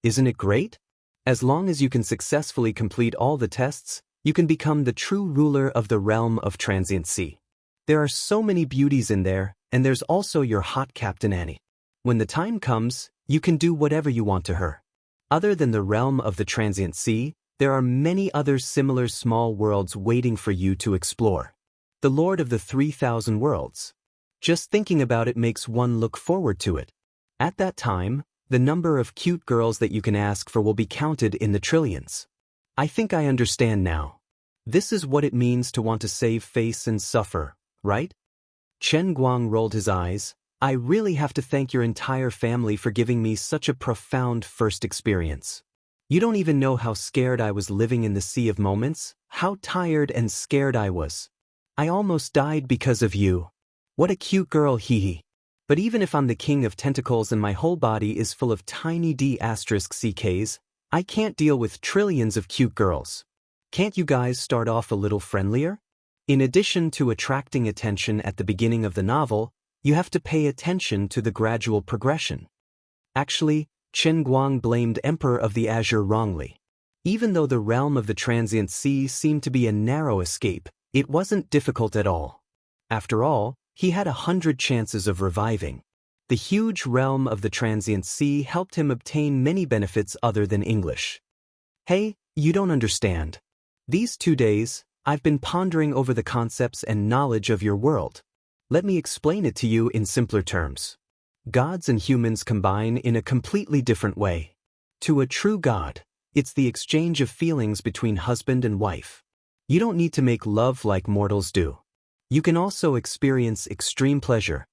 Isn't it great? As long as you can successfully complete all the tests, you can become the true ruler of the realm of transiency. There are so many beauties in there, and there's also your hot Captain Annie. When the time comes, you can do whatever you want to her. Other than the realm of the transient sea, there are many other similar small worlds waiting for you to explore. The Lord of the 3,000 worlds. Just thinking about it makes one look forward to it. At that time, the number of cute girls that you can ask for will be counted in the trillions. I think I understand now. This is what it means to want to save face and suffer, right? Chen Guang rolled his eyes. I really have to thank your entire family for giving me such a profound first experience. You don't even know how scared I was living in the sea of moments, how tired and scared I was. I almost died because of you. What a cute girl, hee. But even if I'm the king of tentacles and my whole body is full of tiny d*CKs, I can't deal with trillions of cute girls. Can't you guys start off a little friendlier? In addition to attracting attention at the beginning of the novel, you have to pay attention to the gradual progression. Actually, Chen Guang blamed Emperor of the Azure wrongly. Even though the realm of the transient sea seemed to be a narrow escape, it wasn't difficult at all. After all, he had 100 chances of reviving. The huge realm of the transient sea helped him obtain many benefits other than English. Hey, you don't understand. These 2 days, I've been pondering over the concepts and knowledge of your world. Let me explain it to you in simpler terms. Gods and humans combine in a completely different way. To a true god, it's the exchange of feelings between husband and wife. You don't need to make love like mortals do. You can also experience extreme pleasure.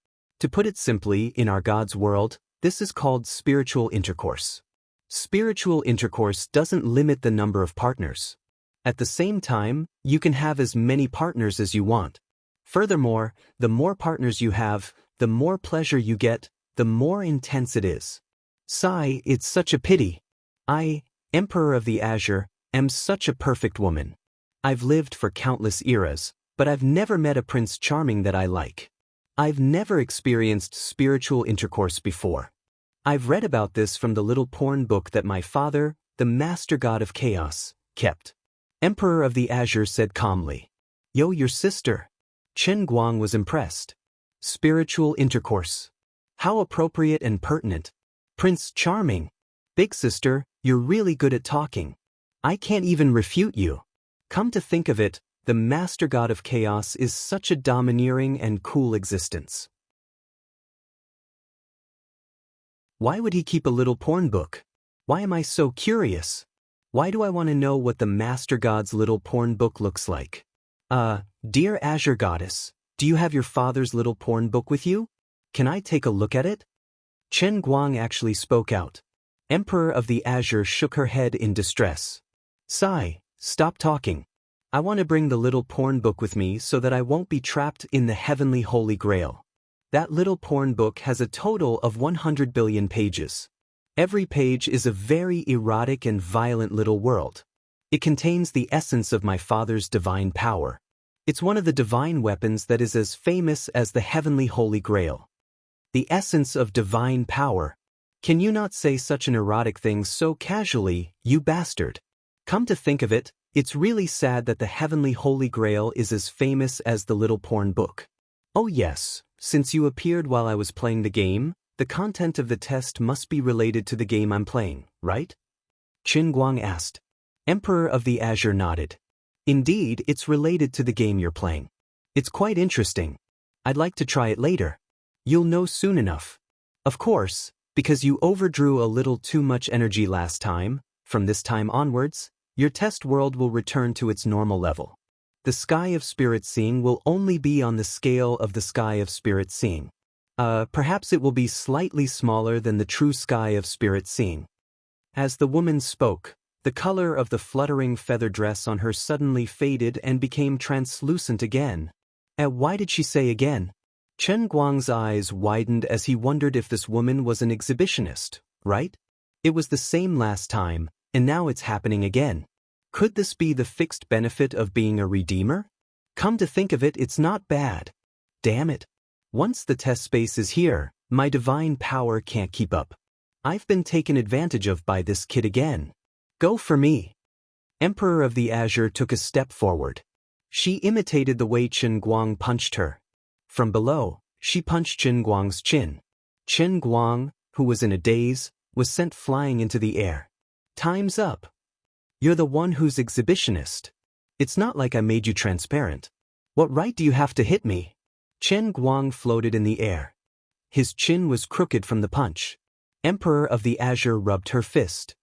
To put it simply, in our God's world, this is called spiritual intercourse. Spiritual intercourse doesn't limit the number of partners. At the same time, you can have as many partners as you want. Furthermore, the more partners you have, the more pleasure you get, the more intense it is. Sigh, it's such a pity. I, Emperor of the Azure, am such a perfect woman. I've lived for countless eras, but I've never met a Prince Charming that I like. I've never experienced spiritual intercourse before. I've read about this from the little porn book that my father, the master god of chaos, kept. Emperor of the Azure said calmly. Yo, your sister. Chen Guang was impressed. Spiritual intercourse. How appropriate and pertinent. Prince Charming. Big sister, you're really good at talking. I can't even refute you. Come to think of it, the master god of chaos is such a domineering and cool existence. Why would he keep a little porn book? Why am I so curious? Why do I want to know what the master god's little porn book looks like? Dear Azure Goddess, do you have your father's little porn book with you? Can I take a look at it? Chen Guang actually spoke out. Emperor of the Azure shook her head in distress. Sigh, stop talking. I want to bring the little porn book with me so that I won't be trapped in the heavenly holy grail. That little porn book has a total of 100 billion pages. Every page is a very erotic and violent little world. It contains the essence of my father's divine power. It's one of the divine weapons that is as famous as the heavenly holy grail. The essence of divine power. Can you not say such an erotic thing so casually, you bastard? Come to think of it, it's really sad that the heavenly holy grail is as famous as the little porn book. Oh yes, since you appeared while I was playing the game, the content of the test must be related to the game I'm playing, right? Chen Guang asked. Emperor of the Azure nodded. Indeed, it's related to the game you're playing. It's quite interesting. I'd like to try it later. You'll know soon enough. Of course, because you overdrew a little too much energy last time, from this time onwards, your test world will return to its normal level. The sky of spirit seeing will only be on the scale of the sky of spirit seeing. Perhaps it will be slightly smaller than the true sky of spirit seeing. As the woman spoke, the color of the fluttering feather dress on her suddenly faded and became translucent again. Why did she say again? Chen Guang's eyes widened as he wondered if this woman was an exhibitionist, right? It was the same last time, and now it's happening again. Could this be the fixed benefit of being a redeemer? Come to think of it, it's not bad. Damn it. Once the test space is here, my divine power can't keep up. I've been taken advantage of by this kid again. Go for me. Emperor of the Azure took a step forward. She imitated the way Chen Guang punched her. From below, she punched Chen Guang's chin. Chen Guang, who was in a daze, was sent flying into the air. Time's up. You're the one who's exhibitionist. It's not like I made you transparent. What right do you have to hit me? Chen Guang floated in the air. His chin was crooked from the punch. Emperor of the Azure rubbed her fist.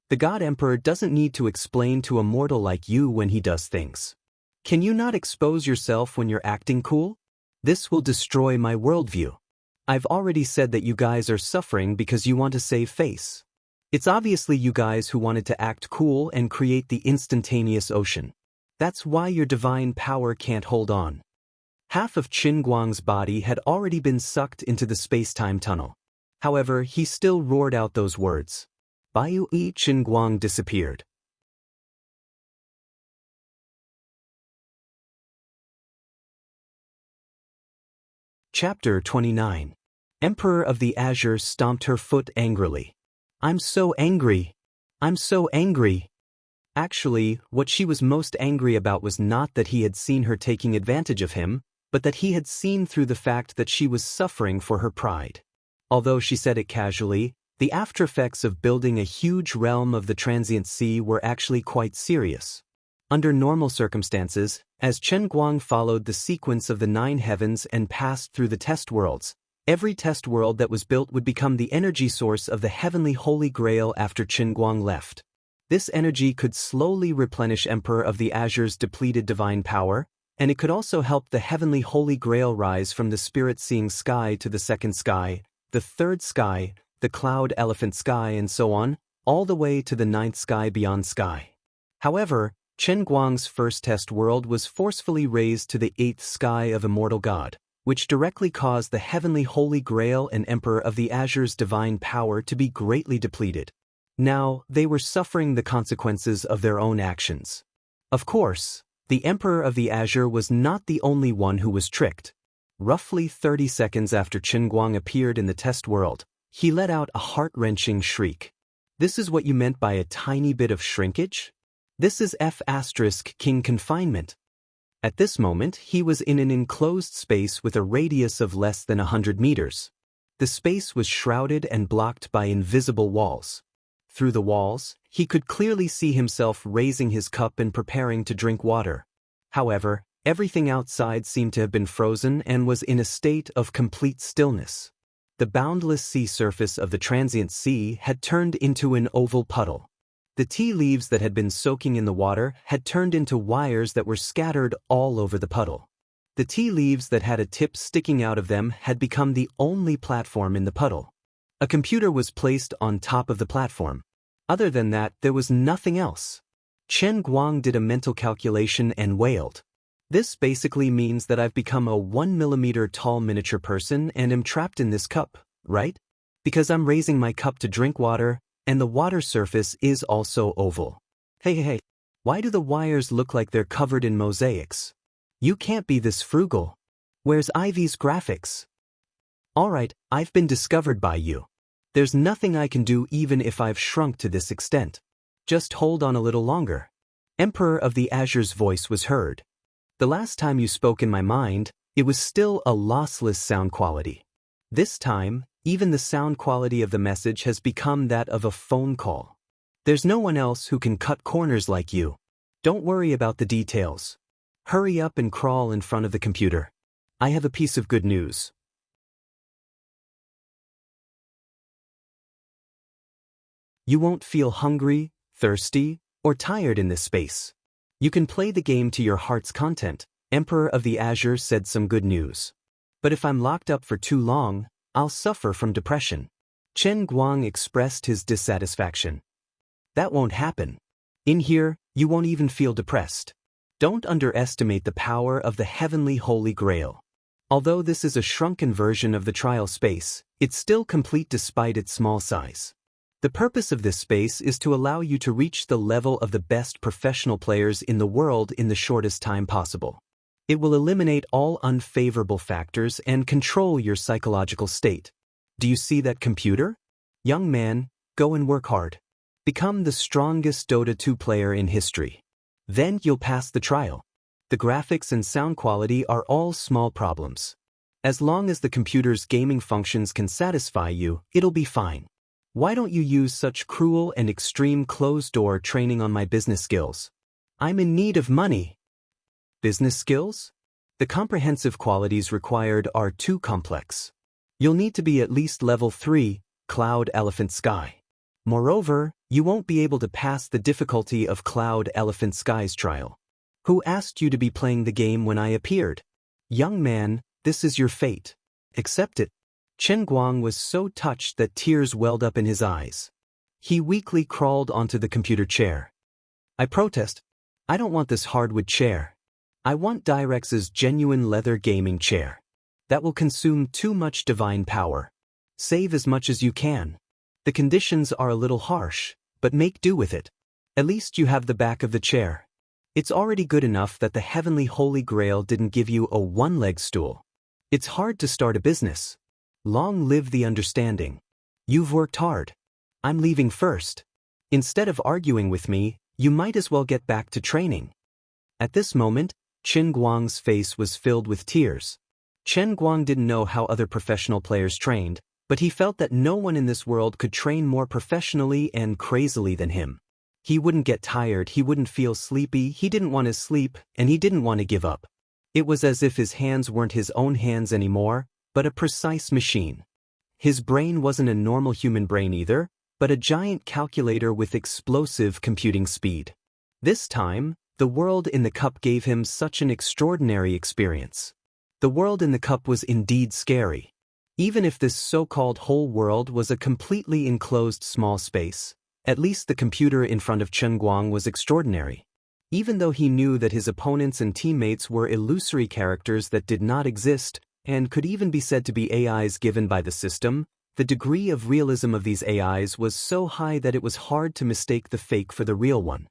The God Emperor doesn't need to explain to a mortal like you when he does things. Can you not expose yourself when you're acting cool? This will destroy my worldview. I've already said that you guys are suffering because you want to save face. It's obviously you guys who wanted to act cool and create the instantaneous ocean. That's why your divine power can't hold on. Half of Qin Guang's body had already been sucked into the space-time tunnel. However, he still roared out those words. Baiyu Yi Qin Guang disappeared. Chapter 29. Emperor of the Azure stomped her foot angrily. I'm so angry. I'm so angry. Actually, what she was most angry about was not that he had seen her taking advantage of him, but that he had seen through the fact that she was suffering for her pride. Although she said it casually, the aftereffects of building a huge realm of the transient sea were actually quite serious. Under normal circumstances, as Chen Guang followed the sequence of the 9 heavens and passed through the test worlds, every test world that was built would become the energy source of the heavenly Holy Grail after Chen Guang left. This energy could slowly replenish Emperor of the Azure's depleted divine power, and it could also help the heavenly Holy Grail rise from the spirit-seeing sky to the second sky, the third sky, the cloud elephant sky, and so on, all the way to the 9th sky beyond sky. However, Chen Guang's first test world was forcefully raised to the 8th sky of Immortal God, which directly caused the heavenly Holy Grail and Emperor of the Azure's divine power to be greatly depleted. Now, they were suffering the consequences of their own actions. Of course, the Emperor of the Azure was not the only one who was tricked. Roughly 30 seconds after Chen Guang appeared in the test world, he let out a heart-wrenching shriek. This is what you meant by a tiny bit of shrinkage? This is King confinement. At this moment, he was in an enclosed space with a radius of less than 100 meters. The space was shrouded and blocked by invisible walls. Through the walls, he could clearly see himself raising his cup and preparing to drink water. However, everything outside seemed to have been frozen and was in a state of complete stillness. The boundless sea surface of the transient sea had turned into an oval puddle. The tea leaves that had been soaking in the water had turned into wires that were scattered all over the puddle. The tea leaves that had a tip sticking out of them had become the only platform in the puddle. A computer was placed on top of the platform. Other than that, there was nothing else. Chen Guang did a mental calculation and wailed. This basically means that I've become a 1 millimeter tall miniature person and am trapped in this cup, right? Because I'm raising my cup to drink water, and the water surface is also oval. Hey, why do the wires look like they're covered in mosaics? You can't be this frugal. Where's Ivy's graphics? Alright, I've been discovered by you. There's nothing I can do even if I've shrunk to this extent. Just hold on a little longer. Emperor of the Azure's voice was heard. The last time you spoke in my mind, it was still a lossless sound quality. This time, even the sound quality of the message has become that of a phone call. There's no one else who can cut corners like you. Don't worry about the details. Hurry up and crawl in front of the computer. I have a piece of good news. You won't feel hungry, thirsty, or tired in this space. You can play the game to your heart's content. Emperor of the Azure said some good news. But if I'm locked up for too long, I'll suffer from depression. Chen Guang expressed his dissatisfaction. That won't happen. In here, you won't even feel depressed. Don't underestimate the power of the heavenly Holy Grail. Although this is a shrunken version of the trial space, it's still complete despite its small size. The purpose of this space is to allow you to reach the level of the best professional players in the world in the shortest time possible. It will eliminate all unfavorable factors and control your psychological state. Do you see that computer? Young man, go and work hard. Become the strongest Dota 2 player in history. Then you'll pass the trial. The graphics and sound quality are all small problems. As long as the computer's gaming functions can satisfy you, it'll be fine. Why don't you use such cruel and extreme closed-door training on my business skills? I'm in need of money. Business skills? The comprehensive qualities required are too complex. You'll need to be at least level 3, Cloud Elephant Sky. Moreover, you won't be able to pass the difficulty of Cloud Elephant Sky's trial. Who asked you to be playing the game when I appeared? Young man, this is your fate. Accept it. Chen Guang was so touched that tears welled up in his eyes. He weakly crawled onto the computer chair. I protest. I don't want this hardwood chair. I want Direx's genuine leather gaming chair. That will consume too much divine power. Save as much as you can. The conditions are a little harsh, but make do with it. At least you have the back of the chair. It's already good enough that the heavenly Holy Grail didn't give you a one-leg stool. It's hard to start a business. Long live the understanding. You've worked hard. I'm leaving first. Instead of arguing with me, you might as well get back to training. At this moment, Chen Guang's face was filled with tears. Chen Guang didn't know how other professional players trained, but he felt that no one in this world could train more professionally and crazily than him. He wouldn't get tired, he wouldn't feel sleepy, he didn't want to sleep, and he didn't want to give up. It was as if his hands weren't his own hands anymore, but a precise machine. His brain wasn't a normal human brain either, but a giant calculator with explosive computing speed. This time, the world in the cup gave him such an extraordinary experience. The world in the cup was indeed scary. Even if this so-called whole world was a completely enclosed small space, at least the computer in front of Chen Guang was extraordinary. Even though he knew that his opponents and teammates were illusory characters that did not exist, and could even be said to be AIs given by the system, the degree of realism of these AIs was so high that it was hard to mistake the fake for the real one.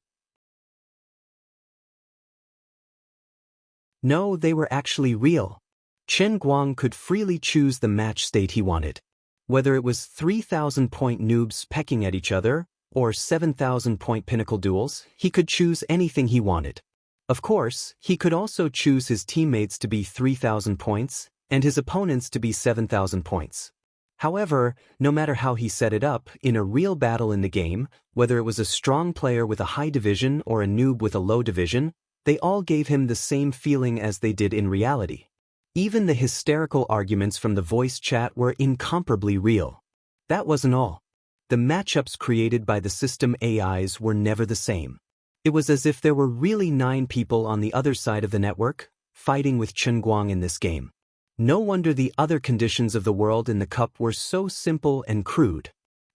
No, they were actually real. Chen Guang could freely choose the match state he wanted. Whether it was 3,000-point noobs pecking at each other, or 7,000-point pinnacle duels, he could choose anything he wanted. Of course, he could also choose his teammates to be 3,000 points, and his opponents to be 7,000 points. However, no matter how he set it up, in a real battle in the game, whether it was a strong player with a high division or a noob with a low division, they all gave him the same feeling as they did in reality. Even the hysterical arguments from the voice chat were incomparably real. That wasn't all. The matchups created by the system AIs were never the same. It was as if there were really 9 people on the other side of the network, fighting with Chen Guang in this game. No wonder the other conditions of the world in the cup were so simple and crude.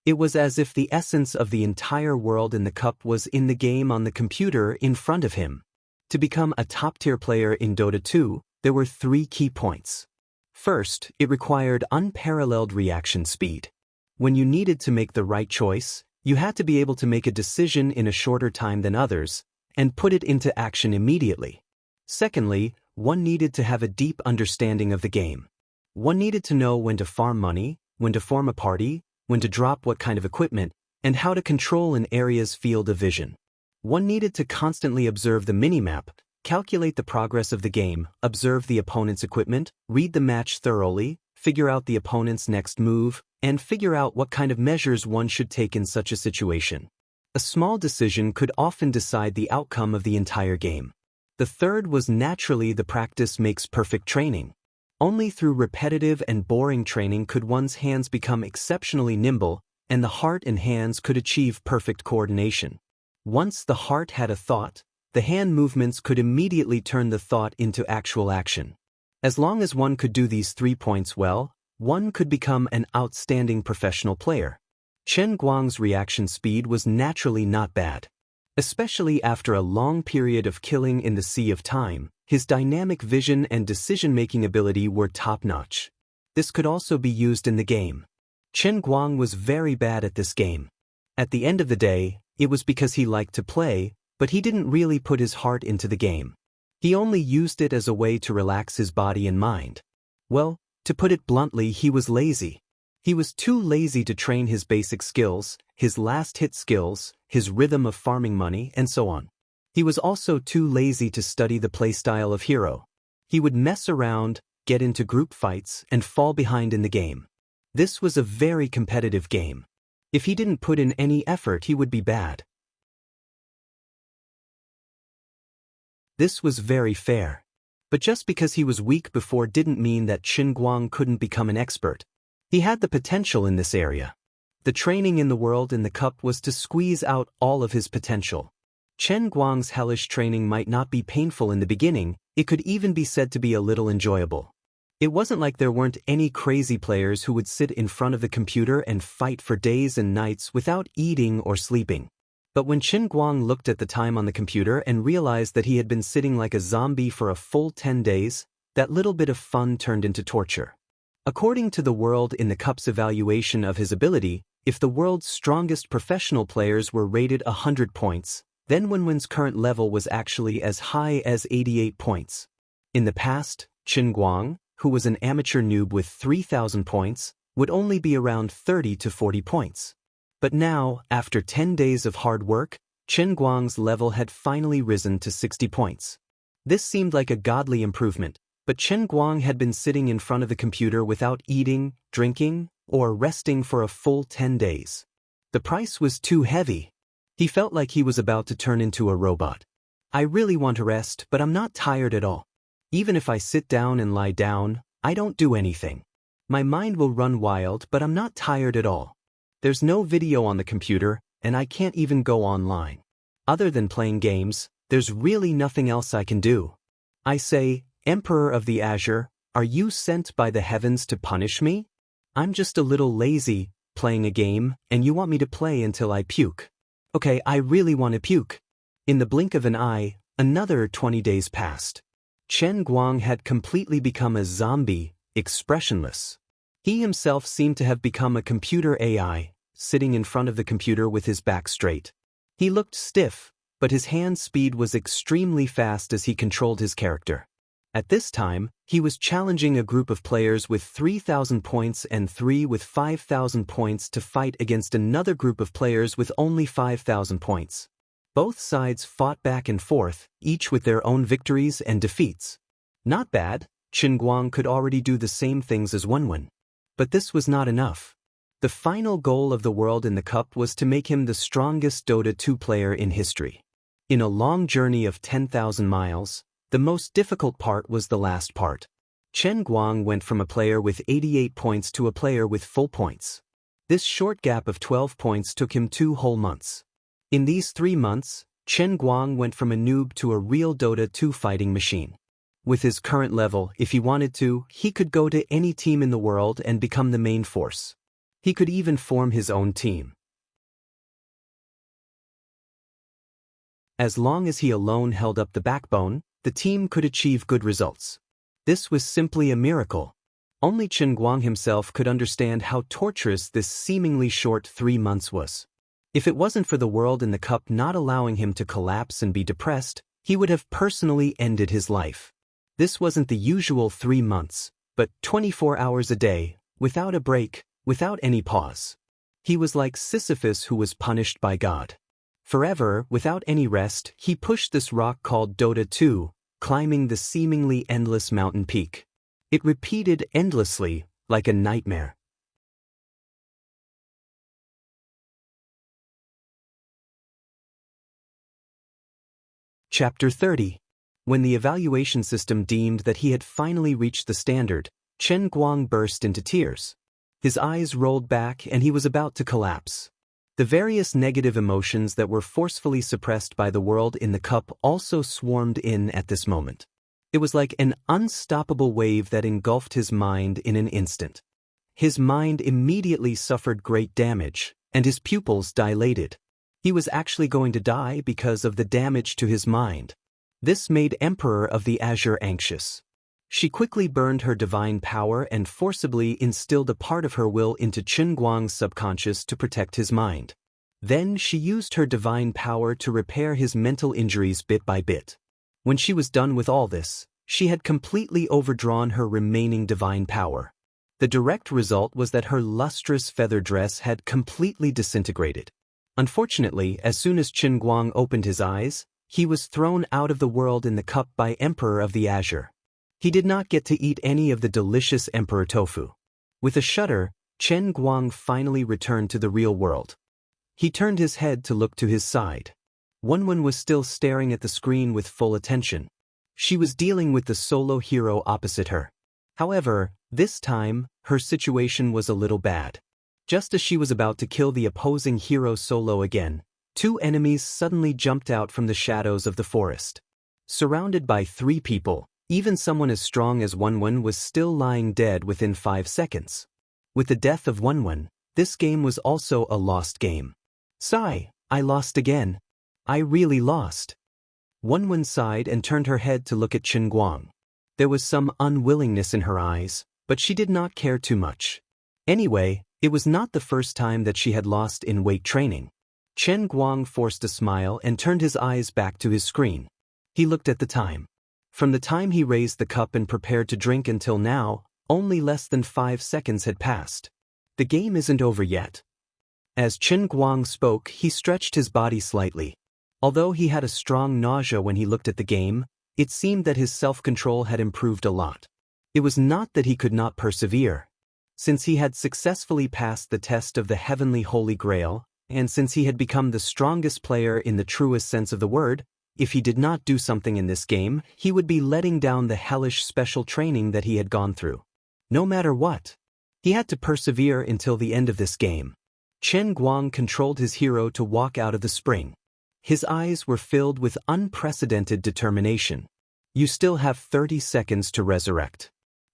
It was as if the essence of the entire world in the cup was in the game on the computer in front of him. To become a top-tier player in Dota 2, there were 3 key points. First, it required unparalleled reaction speed. When you needed to make the right choice, you had to be able to make a decision in a shorter time than others, and put it into action immediately. Secondly, one needed to have a deep understanding of the game. One needed to know when to farm money, when to form a party, when to drop what kind of equipment, and how to control an area's field of vision. One needed to constantly observe the minimap, calculate the progress of the game, observe the opponent's equipment, read the match thoroughly, figure out the opponent's next move, and figure out what kind of measures one should take in such a situation. A small decision could often decide the outcome of the entire game. The third was naturally the practice makes perfect training. Only through repetitive and boring training could one's hands become exceptionally nimble, and the heart and hands could achieve perfect coordination. Once the heart had a thought, the hand movements could immediately turn the thought into actual action. As long as one could do these 3 points well, one could become an outstanding professional player. Chen Guang's reaction speed was naturally not bad. Especially after a long period of killing in the Sea of Time, his dynamic vision and decision-making ability were top-notch. This could also be used in the game. Chen Guang was very bad at this game. At the end of the day, it was because he liked to play, but he didn't really put his heart into the game. He only used it as a way to relax his body and mind. Well, to put it bluntly, he was lazy. He was too lazy to train his basic skills, his last-hit skills, his rhythm of farming money, and so on. He was also too lazy to study the playstyle of hero. He would mess around, get into group fights, and fall behind in the game. This was a very competitive game. If he didn't put in any effort, he would be bad. This was very fair. But just because he was weak before didn't mean that Qin Guang couldn't become an expert. He had the potential in this area. The training in the World in the Cup was to squeeze out all of his potential. Chen Guang's hellish training might not be painful in the beginning, it could even be said to be a little enjoyable. It wasn't like there weren't any crazy players who would sit in front of the computer and fight for days and nights without eating or sleeping. But when Qin Guang looked at the time on the computer and realized that he had been sitting like a zombie for a full 10 days, that little bit of fun turned into torture. According to the World in the Cup's evaluation of his ability, if the world's strongest professional players were rated 100 points, then Wenwen's current level was actually as high as 88 points. In the past, Qin Guang, who was an amateur noob with 3,000 points, would only be around 30 to 40 points. But now, after 10 days of hard work, Qin Guang's level had finally risen to 60 points. This seemed like a godly improvement, but Qin Guang had been sitting in front of the computer without eating, drinking, or resting for a full 10 days. The price was too heavy. He felt like he was about to turn into a robot. I really want to rest, but I'm not tired at all. Even if I sit down and lie down, I don't do anything. My mind will run wild, but I'm not tired at all. There's no video on the computer, and I can't even go online. Other than playing games, there's really nothing else I can do. I say, Emperor of the Azure, are you sent by the heavens to punish me? I'm just a little lazy, playing a game, and you want me to play until I puke. Okay, I really want to puke. In the blink of an eye, another 20 days passed. Qin Guang had completely become a zombie, expressionless. He himself seemed to have become a computer AI, sitting in front of the computer with his back straight. He looked stiff, but his hand speed was extremely fast as he controlled his character. At this time, he was challenging a group of players with 3,000 points and 3 with 5,000 points to fight against another group of players with only 5,000 points. Both sides fought back and forth, each with their own victories and defeats. Not bad, Qin Guang could already do the same things as Wenwen. But this was not enough. The final goal of the World in the Cup was to make him the strongest Dota 2 player in history. In a long journey of 10,000 miles, the most difficult part was the last part. Qin Guang went from a player with 88 points to a player with full points. This short gap of 12 points took him 2 whole months. In these 3 months, Qin Guang went from a noob to a real Dota 2 fighting machine. With his current level, if he wanted to, he could go to any team in the world and become the main force. He could even form his own team. As long as he alone held up the backbone, the team could achieve good results. This was simply a miracle. Only Qin Guang himself could understand how torturous this seemingly short 3 months was. If it wasn't for the World in the Cup not allowing him to collapse and be depressed, he would have personally ended his life. This wasn't the usual 3 months, but 24 hours a day, without a break, without any pause. He was like Sisyphus who was punished by God. Forever, without any rest, he pushed this rock called Dota 2, climbing the seemingly endless mountain peak. It repeated endlessly, like a nightmare. Chapter 30. When the evaluation system deemed that he had finally reached the standard, Qin Guang burst into tears. His eyes rolled back and he was about to collapse. The various negative emotions that were forcefully suppressed by the World in the Cup also swarmed in at this moment. It was like an unstoppable wave that engulfed his mind in an instant. His mind immediately suffered great damage, and his pupils dilated. He was actually going to die because of the damage to his mind. This made Emperor of the Azure anxious. She quickly burned her divine power and forcibly instilled a part of her will into Qin Guang's subconscious to protect his mind. Then she used her divine power to repair his mental injuries bit by bit. When she was done with all this, she had completely overdrawn her remaining divine power. The direct result was that her lustrous feather dress had completely disintegrated. Unfortunately, as soon as Qin Guang opened his eyes, he was thrown out of the world in the cup by Emperor of the Azure. He did not get to eat any of the delicious Emperor tofu. With a shudder, Chen Guang finally returned to the real world. He turned his head to look to his side. Wenwen was still staring at the screen with full attention. She was dealing with the solo hero opposite her. However, this time, her situation was a little bad. Just as she was about to kill the opposing hero solo again, two enemies suddenly jumped out from the shadows of the forest. Surrounded by three people, even someone as strong as Wenwen was still lying dead within 5 seconds. With the death of Wenwen, this game was also a lost game. Sigh, I lost again. I really lost. Wenwen sighed and turned her head to look at Qin Guang. There was some unwillingness in her eyes, but she did not care too much. Anyway, it was not the first time that she had lost in weight training. Chen Guang forced a smile and turned his eyes back to his screen. He looked at the time. From the time he raised the cup and prepared to drink until now, only less than 5 seconds had passed. The game isn't over yet. As Chen Guang spoke, he stretched his body slightly. Although he had a strong nausea when he looked at the game, it seemed that his self-control had improved a lot. It was not that he could not persevere. Since he had successfully passed the test of the Heavenly Holy Grail, and since he had become the strongest player in the truest sense of the word, if he did not do something in this game, he would be letting down the hellish special training that he had gone through. No matter what, he had to persevere until the end of this game. Chen Guang controlled his hero to walk out of the spring. His eyes were filled with unprecedented determination. You still have 30 seconds to resurrect.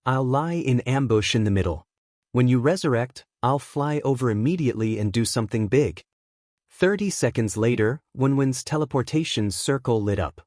I'll lie in ambush in the middle. When you resurrect, I'll fly over immediately and do something big. 30 seconds later, Wenwen's teleportation circle lit up.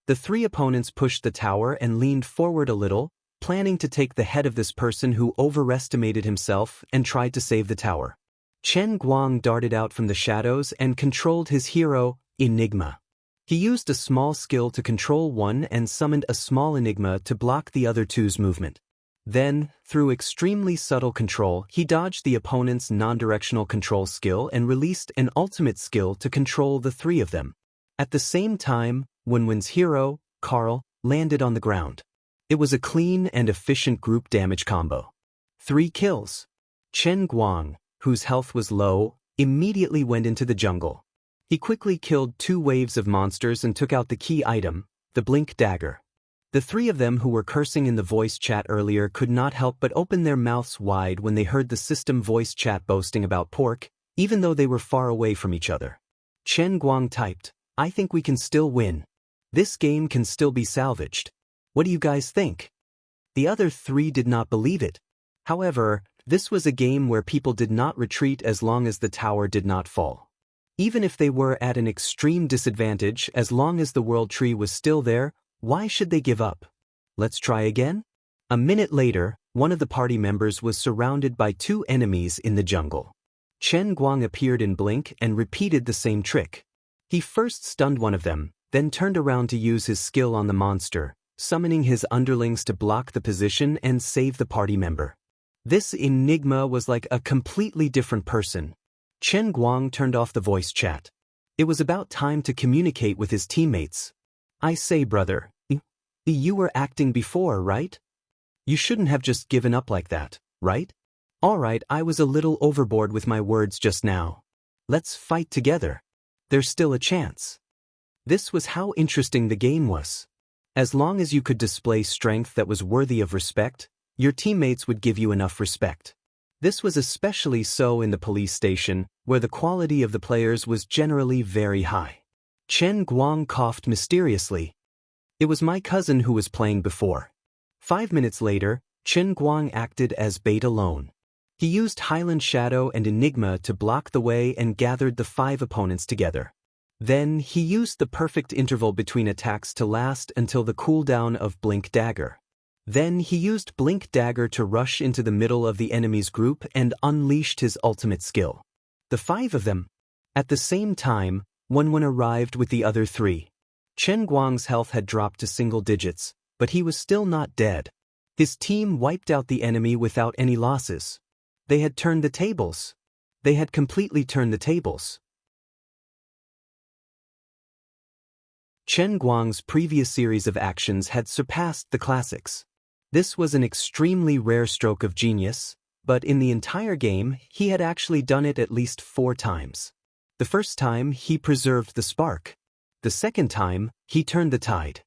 The three opponents pushed the tower and leaned forward a little, planning to take the head of this person who overestimated himself and tried to save the tower. Chen Guang darted out from the shadows and controlled his hero, Enigma. He used a small skill to control one and summoned a small enigma to block the other two's movement. Then, through extremely subtle control, he dodged the opponent's non-directional control skill and released an ultimate skill to control the three of them. At the same time, Wenwen's hero, Carl, landed on the ground. It was a clean and efficient group damage combo. 3 kills. Chen Guang, whose health was low, immediately went into the jungle. He quickly killed 2 waves of monsters and took out the key item, the blink dagger. The 3 of them who were cursing in the voice chat earlier could not help but open their mouths wide when they heard the system voice chat boasting about pork, even though they were far away from each other. Chen Guang typed, "I think we can still win. This game can still be salvaged. What do you guys think?" The other 3 did not believe it. However, this was a game where people did not retreat as long as the tower did not fall. Even if they were at an extreme disadvantage, as long as the world tree was still there, why should they give up? Let's try again? A minute later, one of the party members was surrounded by 2 enemies in the jungle. Chen Guang appeared in blink and repeated the same trick. He first stunned one of them, then turned around to use his skill on the monster, summoning his underlings to block the position and save the party member. This enigma was like a completely different person. Chen Guang turned off the voice chat. It was about time to communicate with his teammates. "I say, brother, you were acting before, right? You shouldn't have just given up like that, right? Alright, I was a little overboard with my words just now. Let's fight together. There's still a chance." This was how interesting the game was. As long as you could display strength that was worthy of respect, your teammates would give you enough respect. This was especially so in the police station, where the quality of the players was generally very high. Chen Guang coughed mysteriously. It was my cousin who was playing before. 5 minutes later, Chen Guang acted as bait alone. He used Highland Shadow and Enigma to block the way and gathered the 5 opponents together. Then, he used the perfect interval between attacks to last until the cooldown of Blink Dagger. Then he used Blink Dagger to rush into the middle of the enemy's group and unleashed his ultimate skill. The 5 of them. At the same time, Wenwen arrived with the other 3. Chen Guang's health had dropped to single digits, but he was still not dead. His team wiped out the enemy without any losses. They had turned the tables. They had completely turned the tables. Chen Guang's previous series of actions had surpassed the classics. This was an extremely rare stroke of genius, but in the entire game, he had actually done it at least 4 times. The first time, he preserved the spark. The second time, he turned the tide.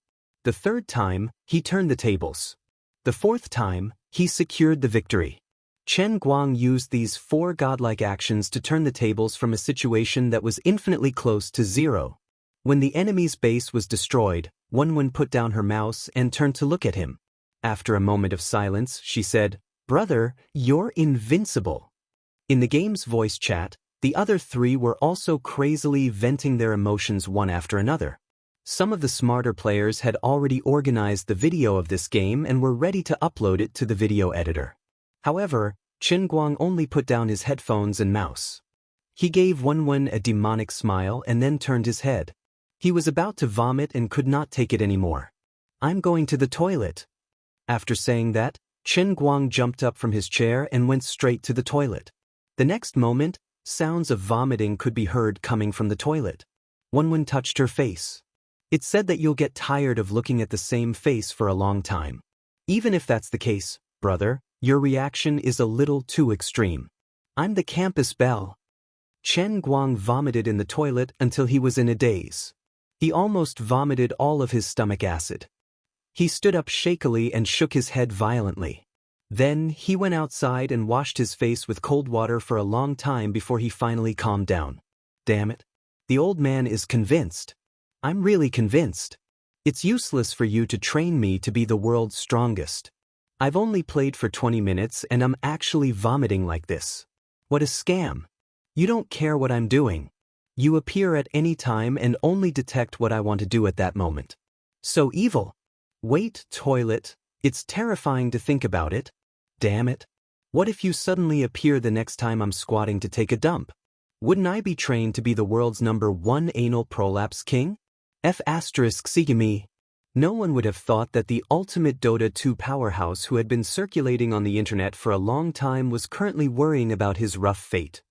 The third time, he turned the tables. The fourth time, he secured the victory. Chen Guang used these 4 godlike actions to turn the tables from a situation that was infinitely close to 0. When the enemy's base was destroyed, Wen put down her mouse and turned to look at him. After a moment of silence, she said, "Brother, you're invincible." In the game's voice chat, the other 3 were also crazily venting their emotions one after another. Some of the smarter players had already organized the video of this game and were ready to upload it to the video editor. However, Chen Guang only put down his headphones and mouse. He gave Wen a demonic smile and then turned his head. He was about to vomit and could not take it anymore. "I'm going to the toilet." After saying that, Chen Guang jumped up from his chair and went straight to the toilet. The next moment, sounds of vomiting could be heard coming from the toilet. Wen touched her face. "It's said that you'll get tired of looking at the same face for a long time. Even if that's the case, brother, your reaction is a little too extreme. I'm the campus belle." Chen Guang vomited in the toilet until he was in a daze. He almost vomited all of his stomach acid. He stood up shakily and shook his head violently. Then, he went outside and washed his face with cold water for a long time before he finally calmed down. "Damn it. The old man is convinced. I'm really convinced. It's useless for you to train me to be the world's strongest. I've only played for 20 minutes and I'm actually vomiting like this. What a scam. You don't care what I'm doing. You appear at any time and only detect what I want to do at that moment. So evil. Wait, toilet, it's terrifying to think about it. Damn it. What if you suddenly appear the next time I'm squatting to take a dump? Wouldn't I be trained to be the world's #1 anal prolapse king? F***sigame. No one would have thought that the ultimate Dota 2 powerhouse who had been circulating on the internet for a long time was currently worrying about his rough fate.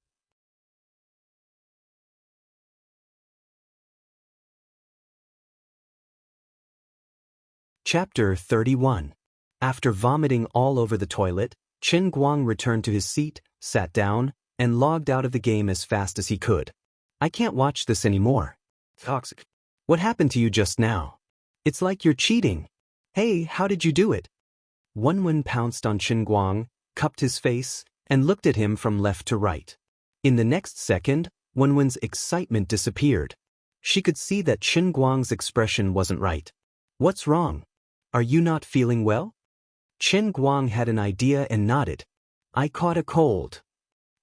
Chapter 31. After vomiting all over the toilet, Chen Guang returned to his seat, sat down, and logged out of the game as fast as he could. "I can't watch this anymore. Toxic. What happened to you just now? It's like you're cheating. Hey, how did you do it?" Wen pounced on Chen Guang, cupped his face, and looked at him from left to right. In the next second, Wen's excitement disappeared. She could see that Chen Guang's expression wasn't right. "What's wrong? Are you not feeling well?" Chen Guang had an idea and nodded. "I caught a cold."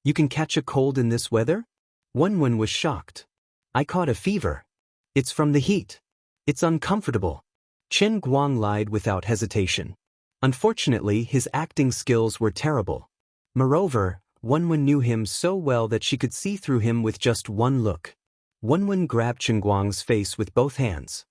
"You can catch a cold in this weather?" Wen was shocked. "I caught a fever. It's from the heat. It's uncomfortable." Chen Guang lied without hesitation. Unfortunately, his acting skills were terrible. Moreover, Wen knew him so well that she could see through him with just one look. Wen grabbed Chen Guang's face with both hands.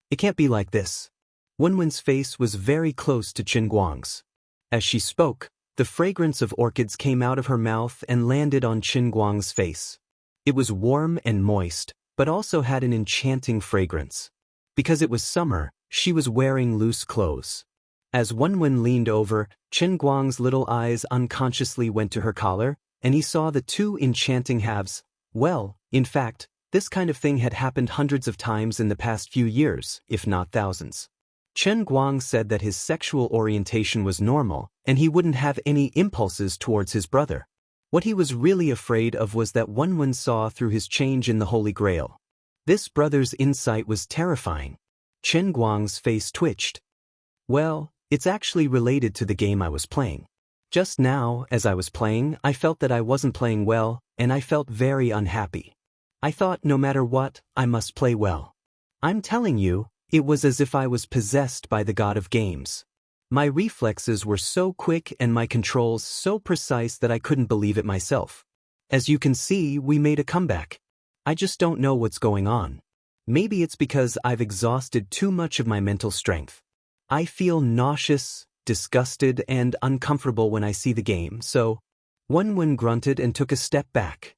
"It can't be like this." Wen's face was very close to Chen Guang's. As she spoke, the fragrance of orchids came out of her mouth and landed on Chen Guang's face. It was warm and moist, but also had an enchanting fragrance. Because it was summer, she was wearing loose clothes. As Wen leaned over, Chen Guang's little eyes unconsciously went to her collar, and he saw the 2 enchanting halves. Well, in fact, this kind of thing had happened hundreds of times in the past few years, if not thousands. Chen Guang said that his sexual orientation was normal, and he wouldn't have any impulses towards his brother. What he was really afraid of was that Wen saw through his change in the Holy Grail. This brother's insight was terrifying. Chen Guang's face twitched. "Well, it's actually related to the game I was playing. Just now, as I was playing, I felt that I wasn't playing well, and I felt very unhappy. I thought no matter what, I must play well. I'm telling you, it was as if I was possessed by the god of games. My reflexes were so quick and my controls so precise that I couldn't believe it myself. As you can see, we made a comeback. I just don't know what's going on. Maybe it's because I've exhausted too much of my mental strength. I feel nauseous, disgusted, and uncomfortable when I see the game, so Wenwen grunted and took a step back.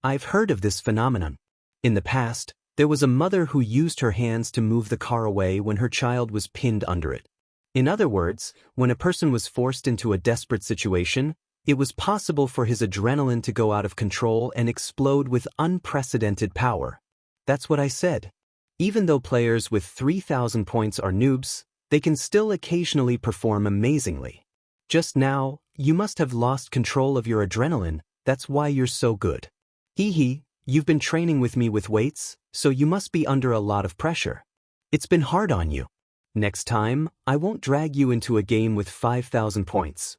I've heard of this phenomenon. In the past, there was a mother who used her hands to move the car away when her child was pinned under it. In other words, when a person was forced into a desperate situation, it was possible for his adrenaline to go out of control and explode with unprecedented power. That's what I said. Even though players with 3,000 points are noobs, they can still occasionally perform amazingly. Just now, you must have lost control of your adrenaline, that's why you're so good. Hee hee, you've been training with me with weights, so you must be under a lot of pressure. It's been hard on you. Next time, I won't drag you into a game with 5,000 points.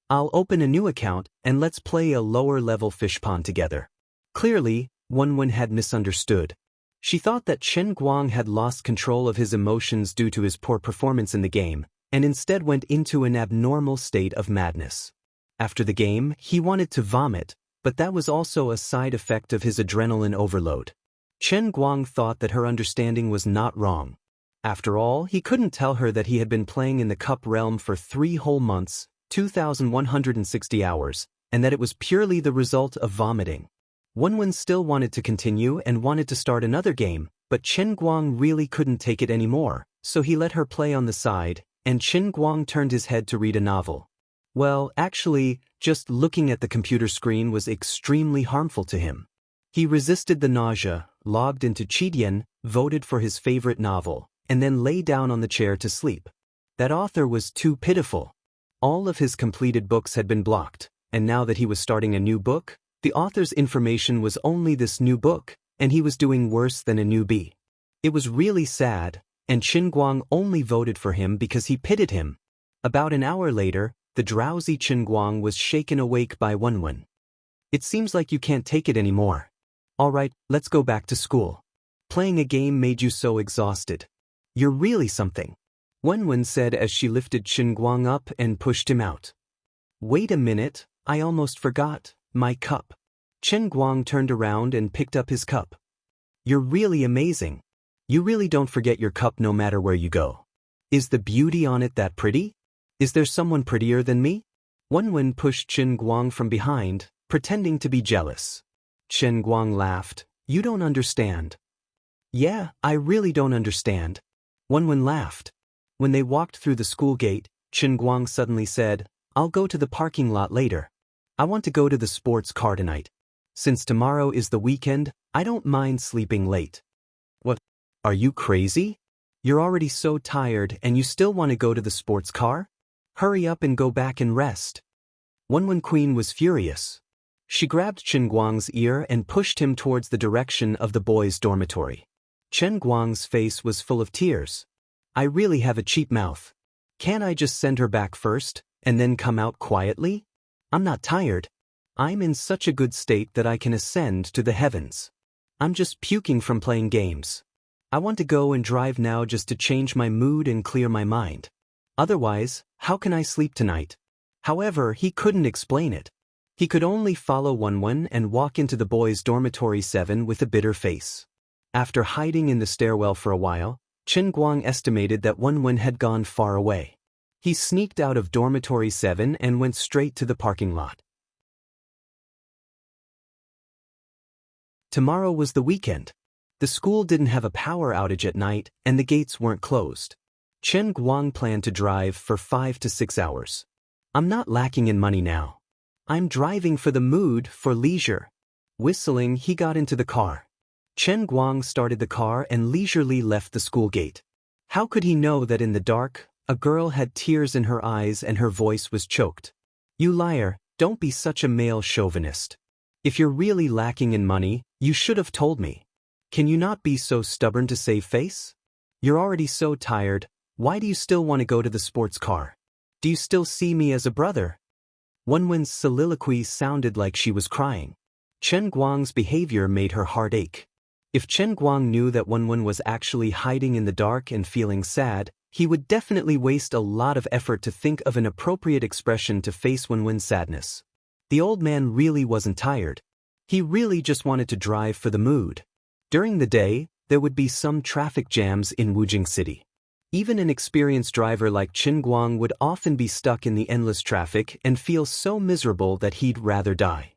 I'll open a new account and let's play a lower-level fish pond together. Clearly, Wenwen had misunderstood. She thought that Chen Guang had lost control of his emotions due to his poor performance in the game, and instead went into an abnormal state of madness. After the game, he wanted to vomit, but that was also a side effect of his adrenaline overload. Chen Guang thought that her understanding was not wrong. After all, he couldn't tell her that he had been playing in the cup realm for 3 whole months, 2,160 hours, and that it was purely the result of vomiting. Wenwen still wanted to continue and wanted to start another game, but Chen Guang really couldn't take it anymore, so he let her play on the side, and Chen Guang turned his head to read a novel. Well, actually, just looking at the computer screen was extremely harmful to him. He resisted the nausea, logged into Qidian, voted for his favorite novel, and then lay down on the chair to sleep. That author was too pitiful. All of his completed books had been blocked, and now that he was starting a new book, the author's information was only this new book, and he was doing worse than a newbie. It was really sad, and Chen Guang only voted for him because he pitied him. About an hour later, the drowsy Chen Guang was shaken awake by Wenwen. It seems like you can't take it anymore. All right, let's go back to school. Playing a game made you so exhausted. You're really something, Wenwen said as she lifted Chen Guang up and pushed him out. Wait a minute, I almost forgot, my cup. Chen Guang turned around and picked up his cup. You're really amazing. You really don't forget your cup no matter where you go. Is the beauty on it that pretty? Is there someone prettier than me? Wenwen pushed Chen Guang from behind, pretending to be jealous. Chen Guang laughed. You don't understand. Yeah, I really don't understand. Wenwen laughed. When they walked through the school gate, Chen Guang suddenly said, I'll go to the parking lot later. I want to go to the sports car tonight. Since tomorrow is the weekend, I don't mind sleeping late. What? Are you crazy? You're already so tired and you still want to go to the sports car? Hurry up and go back and rest. Wenwen Queen was furious. She grabbed Chen Guang's ear and pushed him towards the direction of the boys' dormitory. Chen Guang's face was full of tears. I really have a cheap mouth. Can't I just send her back first, and then come out quietly? I'm not tired. I'm in such a good state that I can ascend to the heavens. I'm just puking from playing games. I want to go and drive now just to change my mood and clear my mind. Otherwise, how can I sleep tonight? However, he couldn't explain it. He could only follow Wenwen and walk into the boys' dormitory 7 with a bitter face. After hiding in the stairwell for a while, Chen Guang estimated that Wenwen had gone far away. He sneaked out of dormitory 7 and went straight to the parking lot. Tomorrow was the weekend. The school didn't have a power outage at night and the gates weren't closed. Chen Guang planned to drive for 5 to 6 hours. I'm not lacking in money now. I'm driving for the mood, for leisure. Whistling, he got into the car. Chen Guang started the car and leisurely left the school gate. How could he know that in the dark, a girl had tears in her eyes and her voice was choked? You liar, don't be such a male chauvinist. If you're really lacking in money, you should have told me. Can you not be so stubborn to save face? You're already so tired, why do you still want to go to the sports car? Do you still see me as a brother? Wenwen's soliloquy sounded like she was crying. Chen Guang's behavior made her heart ache. If Chen Guang knew that Wenwen was actually hiding in the dark and feeling sad, he would definitely waste a lot of effort to think of an appropriate expression to face Wenwen's sadness. The old man really wasn't tired. He really just wanted to drive for the mood. During the day, there would be some traffic jams in Wujing City. Even an experienced driver like Qin Guang would often be stuck in the endless traffic and feel so miserable that he'd rather die.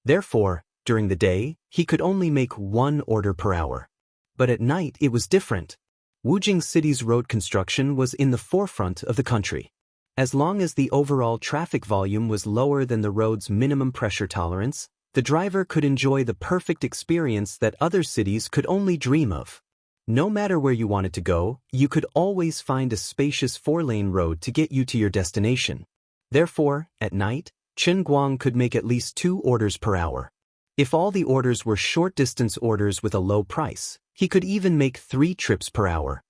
Therefore, during the day, he could only make one order per hour. But at night it was different. Wujing City's road construction was in the forefront of the country. As long as the overall traffic volume was lower than the road's minimum pressure tolerance, the driver could enjoy the perfect experience that other cities could only dream of. No matter where you wanted to go, you could always find a spacious 4-lane road to get you to your destination. Therefore, at night, Qin Guang could make at least 2 orders per hour. If all the orders were short-distance orders with a low price, he could even make 3 trips per hour.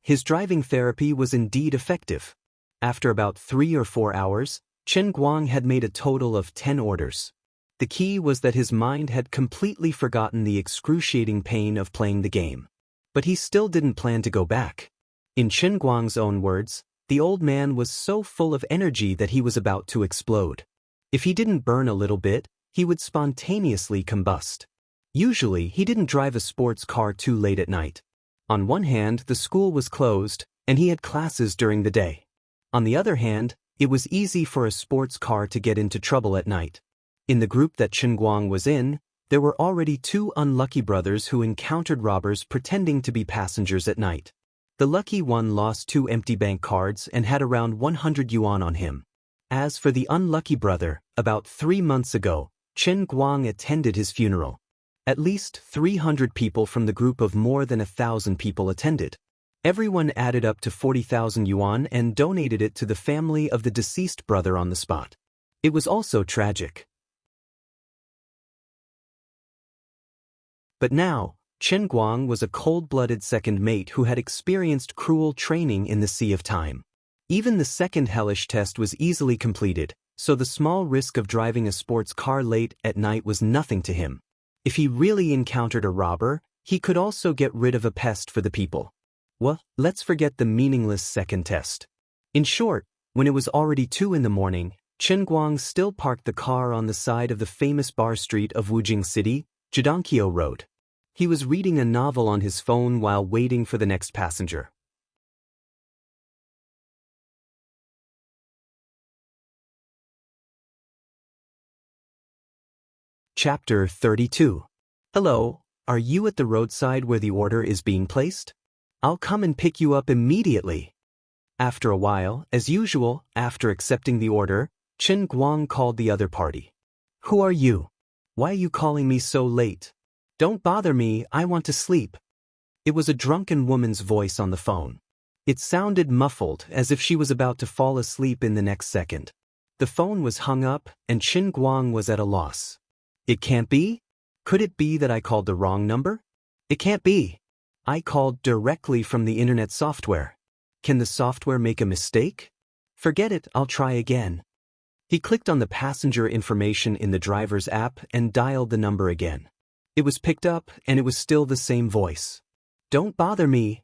His driving therapy was indeed effective. After about 3 or 4 hours, Qin Guang had made a total of 10 orders. The key was that his mind had completely forgotten the excruciating pain of playing the game. But he still didn't plan to go back. In Qin Guang's own words, the old man was so full of energy that he was about to explode. If he didn't burn a little bit, he would spontaneously combust. Usually, he didn't drive a sports car too late at night. On one hand, the school was closed, and he had classes during the day. On the other hand, it was easy for a sports car to get into trouble at night. In the group that Qin Guang was in, there were already 2 unlucky brothers who encountered robbers pretending to be passengers at night. The lucky one lost 2 empty bank cards and had around 100 yuan on him. As for the unlucky brother, about 3 months ago, Qin Guang attended his funeral. At least 300 people from the group of more than 1,000 people attended. Everyone added up to 40,000 yuan and donated it to the family of the deceased brother on the spot. It was also tragic. But now, Qin Guang was a cold-blooded second mate who had experienced cruel training in the Sea of Time. Even the second hellish test was easily completed, so the small risk of driving a sports car late at night was nothing to him. If he really encountered a robber, he could also get rid of a pest for the people. Well, let's forget the meaningless second test. In short, when it was already 2 in the morning, Qin Guang still parked the car on the side of the famous bar street of Wujing City, Jidankyo Road. He was reading a novel on his phone while waiting for the next passenger. Chapter 32. Hello, are you at the roadside where the order is being placed? I'll come and pick you up immediately. After a while, as usual, after accepting the order, Qin Guang called the other party. Who are you? Why are you calling me so late? Don't bother me, I want to sleep. It was a drunken woman's voice on the phone. It sounded muffled, as if she was about to fall asleep in the next second. The phone was hung up, and Qin Guang was at a loss. It can't be? Could it be that I called the wrong number? It can't be. I called directly from the internet software. Can the software make a mistake? Forget it, I'll try again. He clicked on the passenger information in the driver's app and dialed the number again. It was picked up, and it was still the same voice. Don't bother me.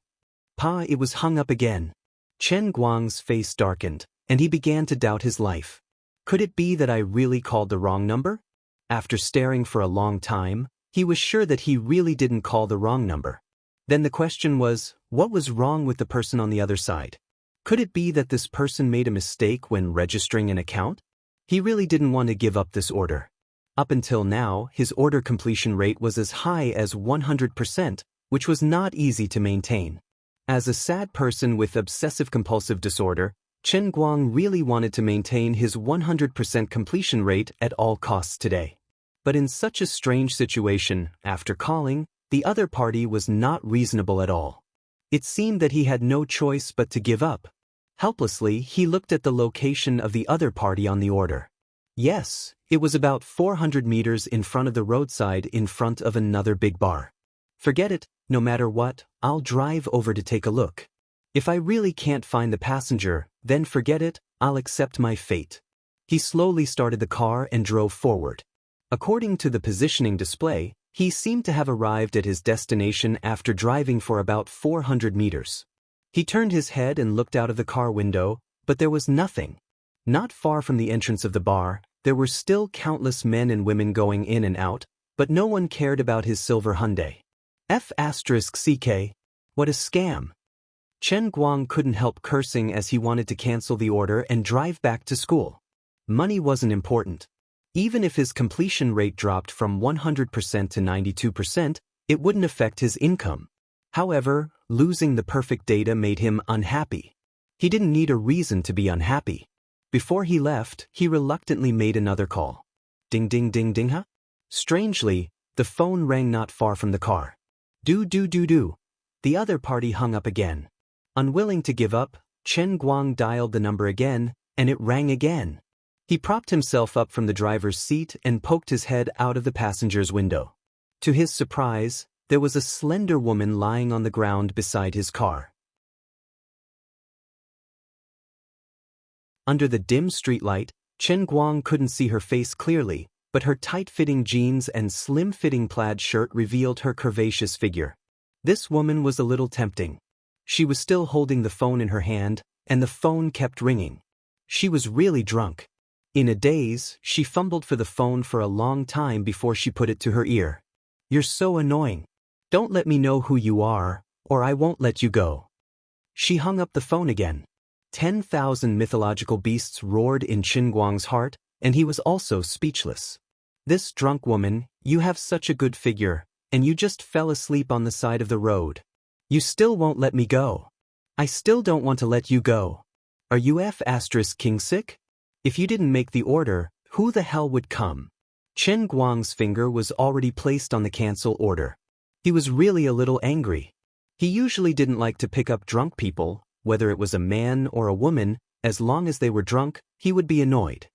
Pa, it was hung up again. Qin Guang's face darkened, and he began to doubt his life. Could it be that I really called the wrong number? After staring for a long time, he was sure that he really didn't call the wrong number. Then the question was, what was wrong with the person on the other side? Could it be that this person made a mistake when registering an account? He really didn't want to give up this order. Up until now, his order completion rate was as high as 100%, which was not easy to maintain. As a sad person with obsessive-compulsive disorder, Qin Guang really wanted to maintain his 100% completion rate at all costs today. But in such a strange situation, after calling, the other party was not reasonable at all. It seemed that he had no choice but to give up. Helplessly, he looked at the location of the other party on the order. Yes, it was about 400 meters in front of the roadside in front of another big bar. Forget it, no matter what, I'll drive over to take a look. If I really can't find the passenger, then forget it, I'll accept my fate. He slowly started the car and drove forward. According to the positioning display, he seemed to have arrived at his destination after driving for about 400 meters. He turned his head and looked out of the car window, but there was nothing. Not far from the entrance of the bar, there were still countless men and women going in and out, but no one cared about his silver Hyundai. F***ck. What a scam. Chen Guang couldn't help cursing as he wanted to cancel the order and drive back to school. Money wasn't important. Even if his completion rate dropped from 100% to 92%, it wouldn't affect his income. However, losing the perfect data made him unhappy. He didn't need a reason to be unhappy. Before he left, he reluctantly made another call. Ding ding ding ding huh? Strangely, the phone rang not far from the car. Do. The other party hung up again. Unwilling to give up, Chen Guang dialed the number again, and it rang again. He propped himself up from the driver's seat and poked his head out of the passenger's window. To his surprise, there was a slender woman lying on the ground beside his car. Under the dim streetlight, Chen Guang couldn't see her face clearly, but her tight-fitting jeans and slim-fitting plaid shirt revealed her curvaceous figure. This woman was a little tempting. She was still holding the phone in her hand, and the phone kept ringing. She was really drunk. In a daze, she fumbled for the phone for a long time before she put it to her ear. "You're so annoying. Don't let me know who you are, or I won't let you go." She hung up the phone again. 10,000 mythological beasts roared in Chen Guang's heart, and he was also speechless. "This drunk woman, you have such a good figure, and you just fell asleep on the side of the road. You still won't let me go. I still don't want to let you go. Are you F***king sick? If you didn't make the order, who the hell would come?" Chen Guang's finger was already placed on the cancel order. He was really a little angry. He usually didn't like to pick up drunk people, whether it was a man or a woman. As long as they were drunk, he would be annoyed.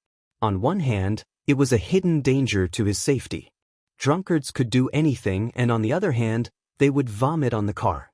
On one hand, it was a hidden danger to his safety. Drunkards could do anything, and on the other hand, they would vomit on the car.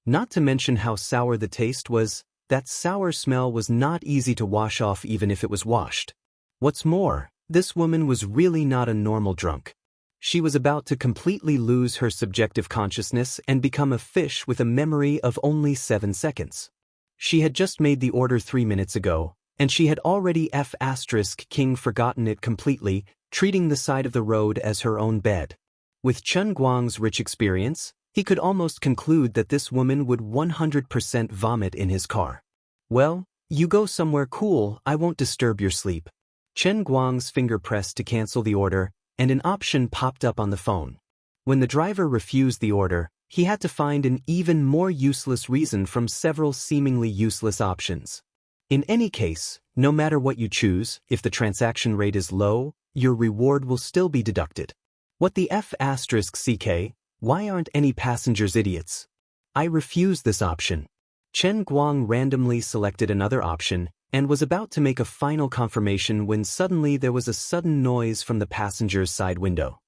Not to mention how sour the taste was. That sour smell was not easy to wash off even if it was washed. What's more, this woman was really not a normal drunk. She was about to completely lose her subjective consciousness and become a fish with a memory of only 7 seconds. She had just made the order 3 minutes ago, and she had already F***king forgotten it completely, treating the side of the road as her own bed. With Chen Guang's rich experience, he could almost conclude that this woman would 100% vomit in his car. "Well, you go somewhere cool, I won't disturb your sleep." Chen Guang's finger pressed to cancel the order, and an option popped up on the phone. When the driver refused the order, he had to find an even more useless reason from several seemingly useless options. In any case, no matter what you choose, if the transaction rate is low, your reward will still be deducted. What the F***ck? Why aren't any passengers idiots? I refuse this option. Chen Guang randomly selected another option and was about to make a final confirmation when suddenly there was a sudden noise from the passenger's side window.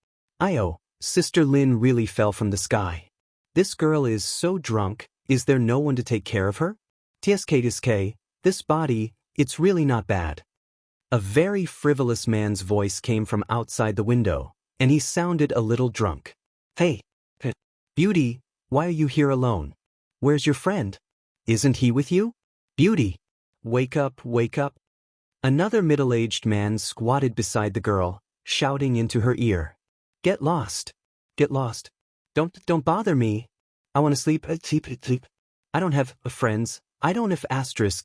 "Io, Sister Lin really fell from the sky. This girl is so drunk, is there no one to take care of her? Tsk, this body, it's really not bad." A very frivolous man's voice came from outside the window, and he sounded a little drunk. "Hey, Beauty, why are you here alone? Where's your friend? Isn't he with you? Beauty, wake up, wake up." Another middle-aged man squatted beside the girl, shouting into her ear. Get lost. Get lost. Don't bother me. I want to sleep. Sleep. I don't have friends. I don't have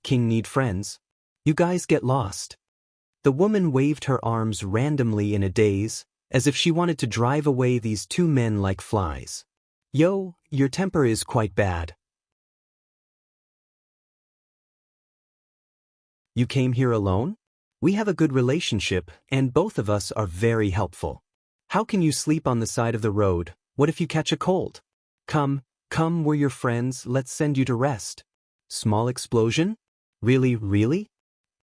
*king need friends. You guys get lost." The woman waved her arms randomly in a daze, as if she wanted to drive away these two men like flies. "Yo, your temper is quite bad. You came here alone? We have a good relationship, and both of us are very helpful. How can you sleep on the side of the road? What if you catch a cold? Come, we're your friends, let's send you to rest." Small explosion? Really?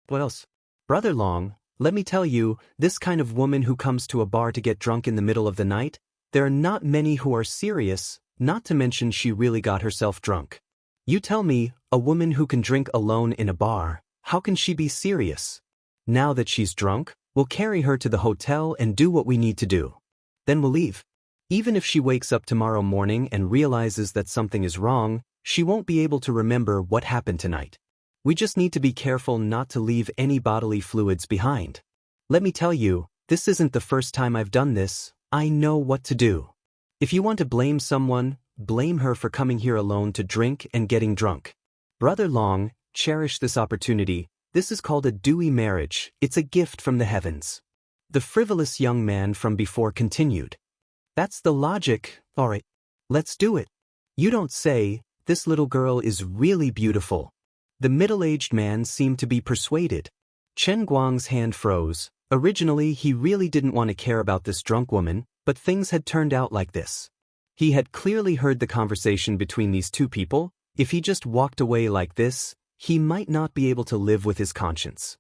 What else? Brother Long, let me tell you, this kind of woman who comes to a bar to get drunk in the middle of the night, there are not many who are serious, not to mention she really got herself drunk. You tell me, a woman who can drink alone in a bar, how can she be serious? Now that she's drunk, we'll carry her to the hotel and do what we need to do. Then we'll leave. Even if she wakes up tomorrow morning and realizes that something is wrong, she won't be able to remember what happened tonight. We just need to be careful not to leave any bodily fluids behind. Let me tell you, this isn't the first time I've done this. I know what to do. If you want to blame someone, blame her for coming here alone to drink and getting drunk. Brother Long, cherish this opportunity. This is called a dewy marriage. It's a gift from the heavens. The frivolous young man from before continued. That's the logic. All right, let's do it. You don't say. This little girl is really beautiful. The middle-aged man seemed to be persuaded. Chen Guang's hand froze. Originally, he really didn't want to care about this drunk woman, but things had turned out like this. He had clearly heard the conversation between these two people. If he just walked away like this, he might not be able to live with his conscience.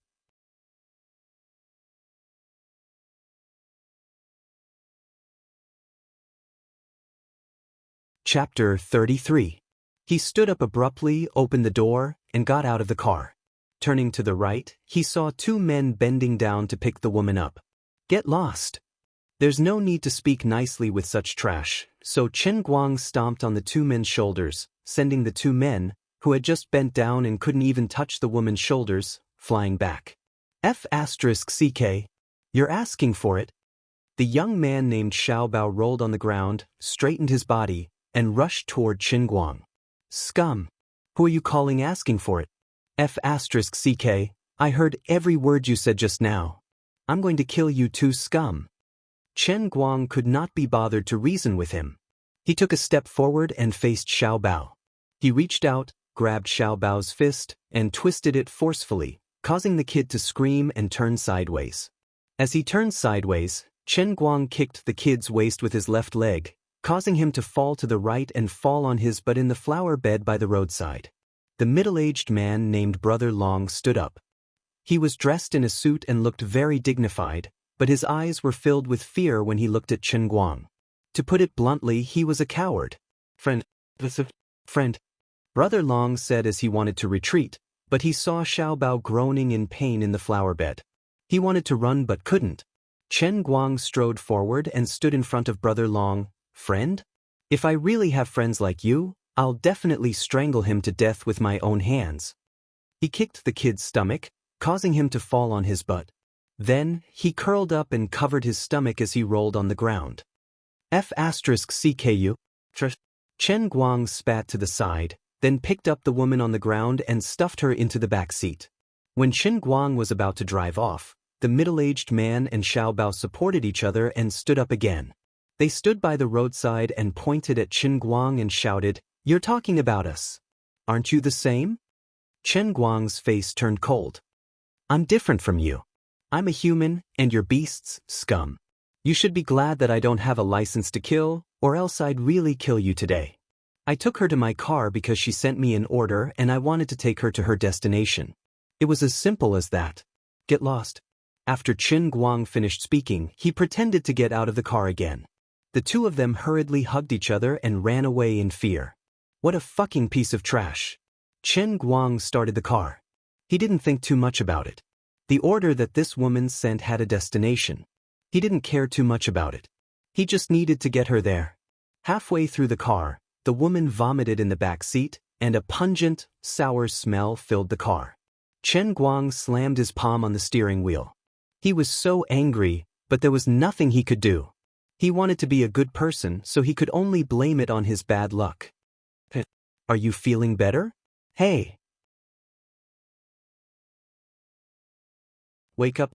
Chapter 33. He stood up abruptly, opened the door, and got out of the car. Turning to the right, he saw two men bending down to pick the woman up. Get lost. There's no need to speak nicely with such trash, so Chen Guang stomped on the two men's shoulders, sending the two men, who had just bent down and couldn't even touch the woman's shoulders, flying back. F***CK. You're asking for it. The young man named Xiao Bao rolled on the ground, straightened his body, and rushed toward Chen Guang. Scum. Who are you calling asking for it? F***CK. I heard every word you said just now. I'm going to kill you too, scum. Chen Guang could not be bothered to reason with him. He took a step forward and faced Xiao Bao. He reached out, grabbed Xiao Bao's fist, and twisted it forcefully, causing the kid to scream and turn sideways. As he turned sideways, Chen Guang kicked the kid's waist with his left leg, causing him to fall to the right and fall on his butt in the flower bed by the roadside. The middle-aged man named Brother Long stood up. He was dressed in a suit and looked very dignified, but his eyes were filled with fear when he looked at Chen Guang. To put it bluntly, he was a coward. Friend. Brother Long said as he wanted to retreat, but he saw Xiao Bao groaning in pain in the flower bed. He wanted to run but couldn't. Chen Guang strode forward and stood in front of Brother Long. Friend? If I really have friends like you, I'll definitely strangle him to death with my own hands. He kicked the kid's stomach, causing him to fall on his butt. Then, he curled up and covered his stomach as he rolled on the ground. F***CKU. Chen Guang spat to the side, then picked up the woman on the ground and stuffed her into the back seat. When Chen Guang was about to drive off, the middle-aged man and Xiao Bao supported each other and stood up again. They stood by the roadside and pointed at Chen Guang and shouted, "You're talking about us. Aren't you the same?" Chen Guang's face turned cold. "I'm different from you. I'm a human, and you're beasts, scum. You should be glad that I don't have a license to kill, or else I'd really kill you today. I took her to my car because she sent me an order and I wanted to take her to her destination. It was as simple as that. Get lost." After Chen Guang finished speaking, he pretended to get out of the car again. The two of them hurriedly hugged each other and ran away in fear. What a fucking piece of trash. Chen Guang started the car. He didn't think too much about it. The order that this woman sent had a destination. He didn't care too much about it. He just needed to get her there. Halfway through the car, the woman vomited in the back seat, and a pungent, sour smell filled the car. Chen Guang slammed his palm on the steering wheel. He was so angry, but there was nothing he could do. He wanted to be a good person, so he could only blame it on his bad luck. Are you feeling better? Hey. Wake up.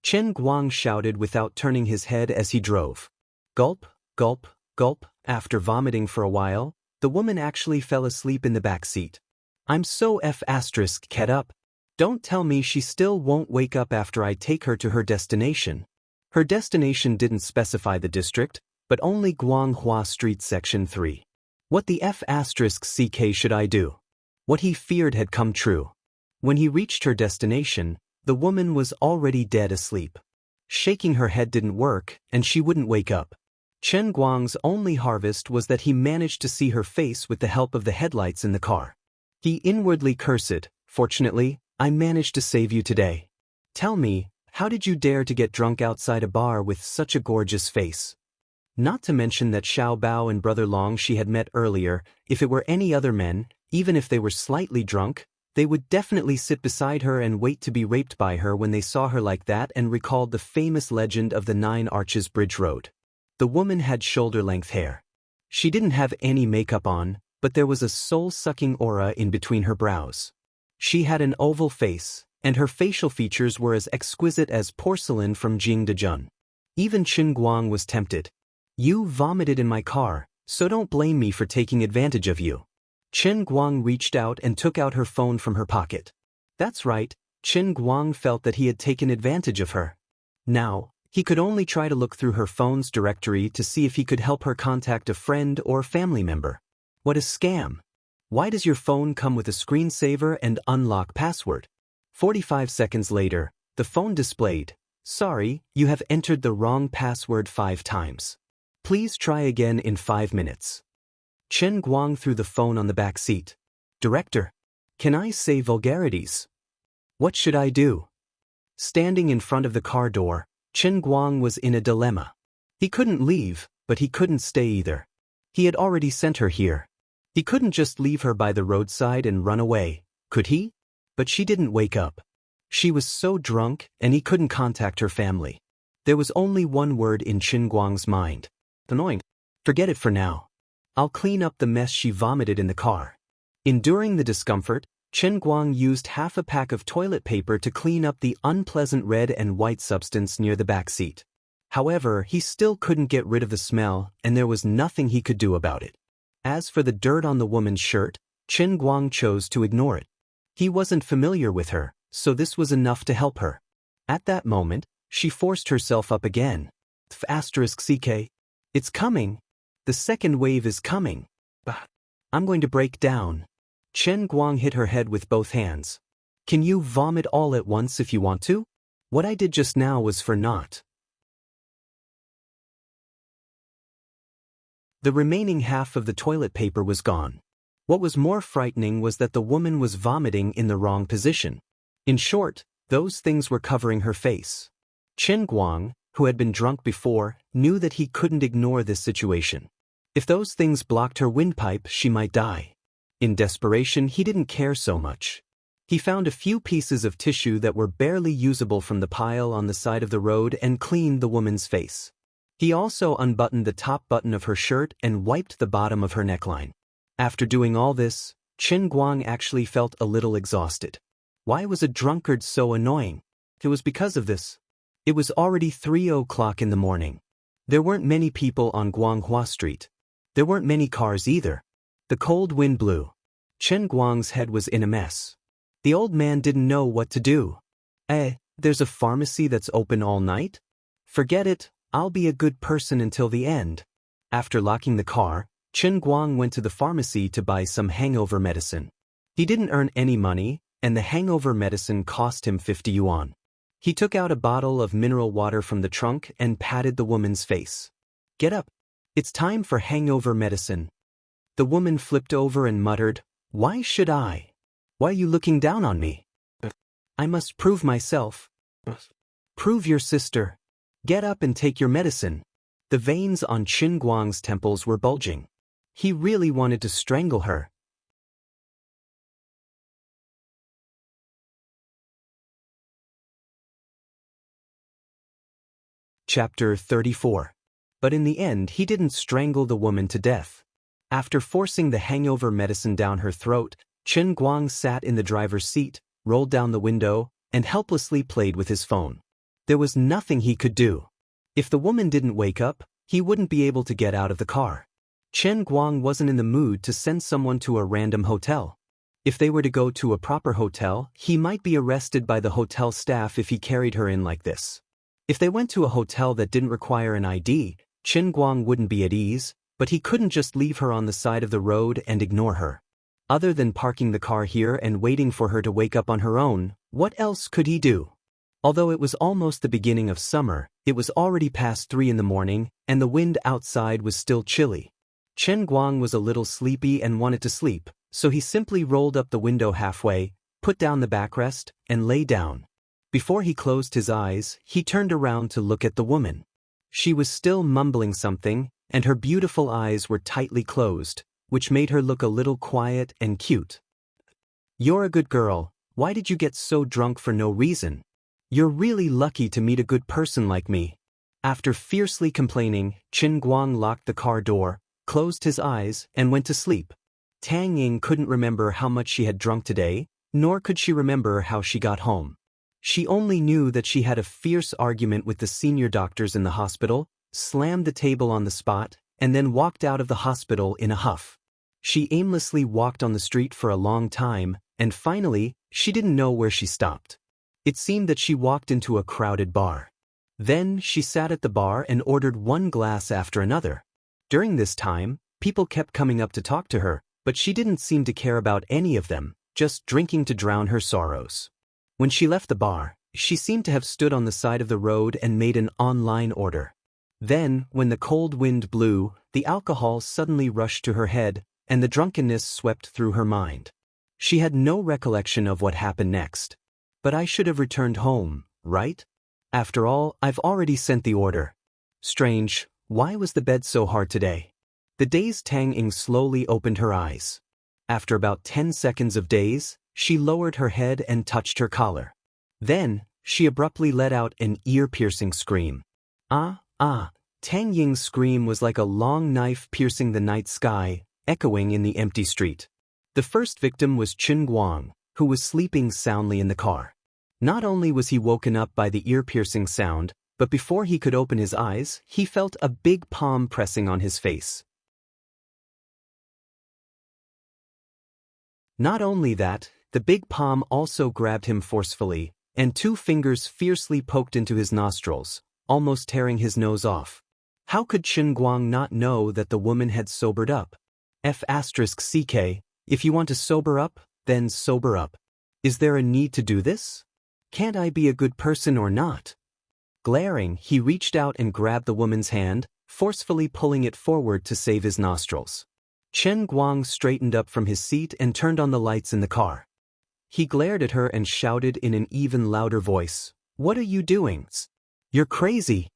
Chen Guang shouted without turning his head as he drove. Gulp, gulp, gulp. After vomiting for a while, the woman actually fell asleep in the back seat. I'm so F***ed up. Don't tell me she still won't wake up after I take her to her destination. Her destination didn't specify the district, but only Guanghua Street Section 3. What the F***ck should I do? What he feared had come true. When he reached her destination, the woman was already dead asleep. Shaking her head didn't work, and she wouldn't wake up. Chen Guang's only harvest was that he managed to see her face with the help of the headlights in the car. He inwardly cursed, "Fortunately, I managed to save you today. Tell me, how did you dare to get drunk outside a bar with such a gorgeous face?" Not to mention that Xiao Bao and Brother Long she had met earlier, if it were any other men, even if they were slightly drunk, they would definitely sit beside her and wait to be raped by her when they saw her like that and recalled the famous legend of the 9 Arches Bridge Road. The woman had shoulder-length hair. She didn't have any makeup on, but there was a soul-sucking aura in between her brows. She had an oval face, and her facial features were as exquisite as porcelain from Jingdezhen. Even Qin Guang was tempted. You vomited in my car, so don't blame me for taking advantage of you. Qin Guang reached out and took out her phone from her pocket. That's right, Qin Guang felt that he had taken advantage of her. Now, he could only try to look through her phone's directory to see if he could help her contact a friend or family member. What a scam! Why does your phone come with a screensaver and unlock password? 45 seconds later, the phone displayed, "Sorry, you have entered the wrong password 5 times. Please try again in 5 minutes." Chen Guang threw the phone on the back seat. "Director, can I say vulgarities? What should I do?" Standing in front of the car door, Chen Guang was in a dilemma. He couldn't leave, but he couldn't stay either. He had already sent her here. He couldn't just leave her by the roadside and run away, could he? But she didn't wake up. She was so drunk, and he couldn't contact her family. There was only one word in Chen Guang's mind. Annoying. Forget it for now. I'll clean up the mess she vomited in the car. Enduring the discomfort, Chen Guang used half a pack of toilet paper to clean up the unpleasant red and white substance near the back seat. However, he still couldn't get rid of the smell, and there was nothing he could do about it. As for the dirt on the woman's shirt, Chen Guang chose to ignore it. He wasn't familiar with her, so this was enough to help her. At that moment, she forced herself up again. *CK. It's coming. The second wave is coming. I'm going to break down. Chen Guang hit her head with both hands. Can you vomit all at once if you want to? What I did just now was for naught. The remaining half of the toilet paper was gone. What was more frightening was that the woman was vomiting in the wrong position. In short, those things were covering her face. Chen Guang, who had been drunk before, knew that he couldn't ignore this situation. If those things blocked her windpipe, she might die. In desperation, he didn't care so much. He found a few pieces of tissue that were barely usable from the pile on the side of the road and cleaned the woman's face. He also unbuttoned the top button of her shirt and wiped the bottom of her neckline. After doing all this, Chen Guang actually felt a little exhausted. Why was a drunkard so annoying? It was because of this. It was already 3 o'clock in the morning. There weren't many people on Guanghua Street. There weren't many cars either. The cold wind blew. Chen Guang's head was in a mess. The old man didn't know what to do. There's a pharmacy that's open all night? Forget it, I'll be a good person until the end. After locking the car, Chen Guang went to the pharmacy to buy some hangover medicine. He didn't earn any money, and the hangover medicine cost him 50 yuan. He took out a bottle of mineral water from the trunk and patted the woman's face. Get up. It's time for hangover medicine. The woman flipped over and muttered, Why should I? Why are you looking down on me? I must prove myself. Prove your sister. Get up and take your medicine. The veins on Qin Guang's temples were bulging. He really wanted to strangle her. Chapter 34. But in the end, he didn't strangle the woman to death. After forcing the hangover medicine down her throat, Chen Guang sat in the driver's seat, rolled down the window, and helplessly played with his phone. There was nothing he could do. If the woman didn't wake up, he wouldn't be able to get out of the car. Chen Guang wasn't in the mood to send someone to a random hotel. If they were to go to a proper hotel, he might be arrested by the hotel staff if he carried her in like this. If they went to a hotel that didn't require an ID, Chen Guang wouldn't be at ease, but he couldn't just leave her on the side of the road and ignore her. Other than parking the car here and waiting for her to wake up on her own, what else could he do? Although it was almost the beginning of summer, it was already past 3 in the morning, and the wind outside was still chilly. Chen Guang was a little sleepy and wanted to sleep, so he simply rolled up the window halfway, put down the backrest, and lay down. Before he closed his eyes, he turned around to look at the woman. She was still mumbling something, and her beautiful eyes were tightly closed, which made her look a little quiet and cute. You're a good girl. Why did you get so drunk for no reason? You're really lucky to meet a good person like me. After fiercely complaining, Qin Guang locked the car door, closed his eyes, and went to sleep. Tang Ying couldn't remember how much she had drunk today, nor could she remember how she got home. She only knew that she had a fierce argument with the senior doctors in the hospital, slammed the table on the spot, and then walked out of the hospital in a huff. She aimlessly walked on the street for a long time, and finally, she didn't know where she stopped. It seemed that she walked into a crowded bar. Then she sat at the bar and ordered one glass after another. During this time, people kept coming up to talk to her, but she didn't seem to care about any of them, just drinking to drown her sorrows. When she left the bar, she seemed to have stood on the side of the road and made an online order. Then, when the cold wind blew, the alcohol suddenly rushed to her head, and the drunkenness swept through her mind. She had no recollection of what happened next. But I should have returned home, right? After all, I've already sent the order. Strange, why was the bed so hard today? The dazed Tang Ying slowly opened her eyes. After about 10 seconds of daze, she lowered her head and touched her collar. Then, she abruptly let out an ear-piercing scream. Ah, ah! Tang Ying's scream was like a long knife piercing the night sky, echoing in the empty street. The first victim was Qin Guang, who was sleeping soundly in the car. Not only was he woken up by the ear-piercing sound, but before he could open his eyes, he felt a big palm pressing on his face. Not only that, the big palm also grabbed him forcefully, and 2 fingers fiercely poked into his nostrils, almost tearing his nose off. How could Qin Guang not know that the woman had sobered up? F***CK, if you want to sober up, then sober up. Is there a need to do this? Can't I be a good person or not? Glaring, he reached out and grabbed the woman's hand, forcefully pulling it forward to save his nostrils. Qin Guang straightened up from his seat and turned on the lights in the car. He glared at her and shouted in an even louder voice, "What are you doing? You're crazy!"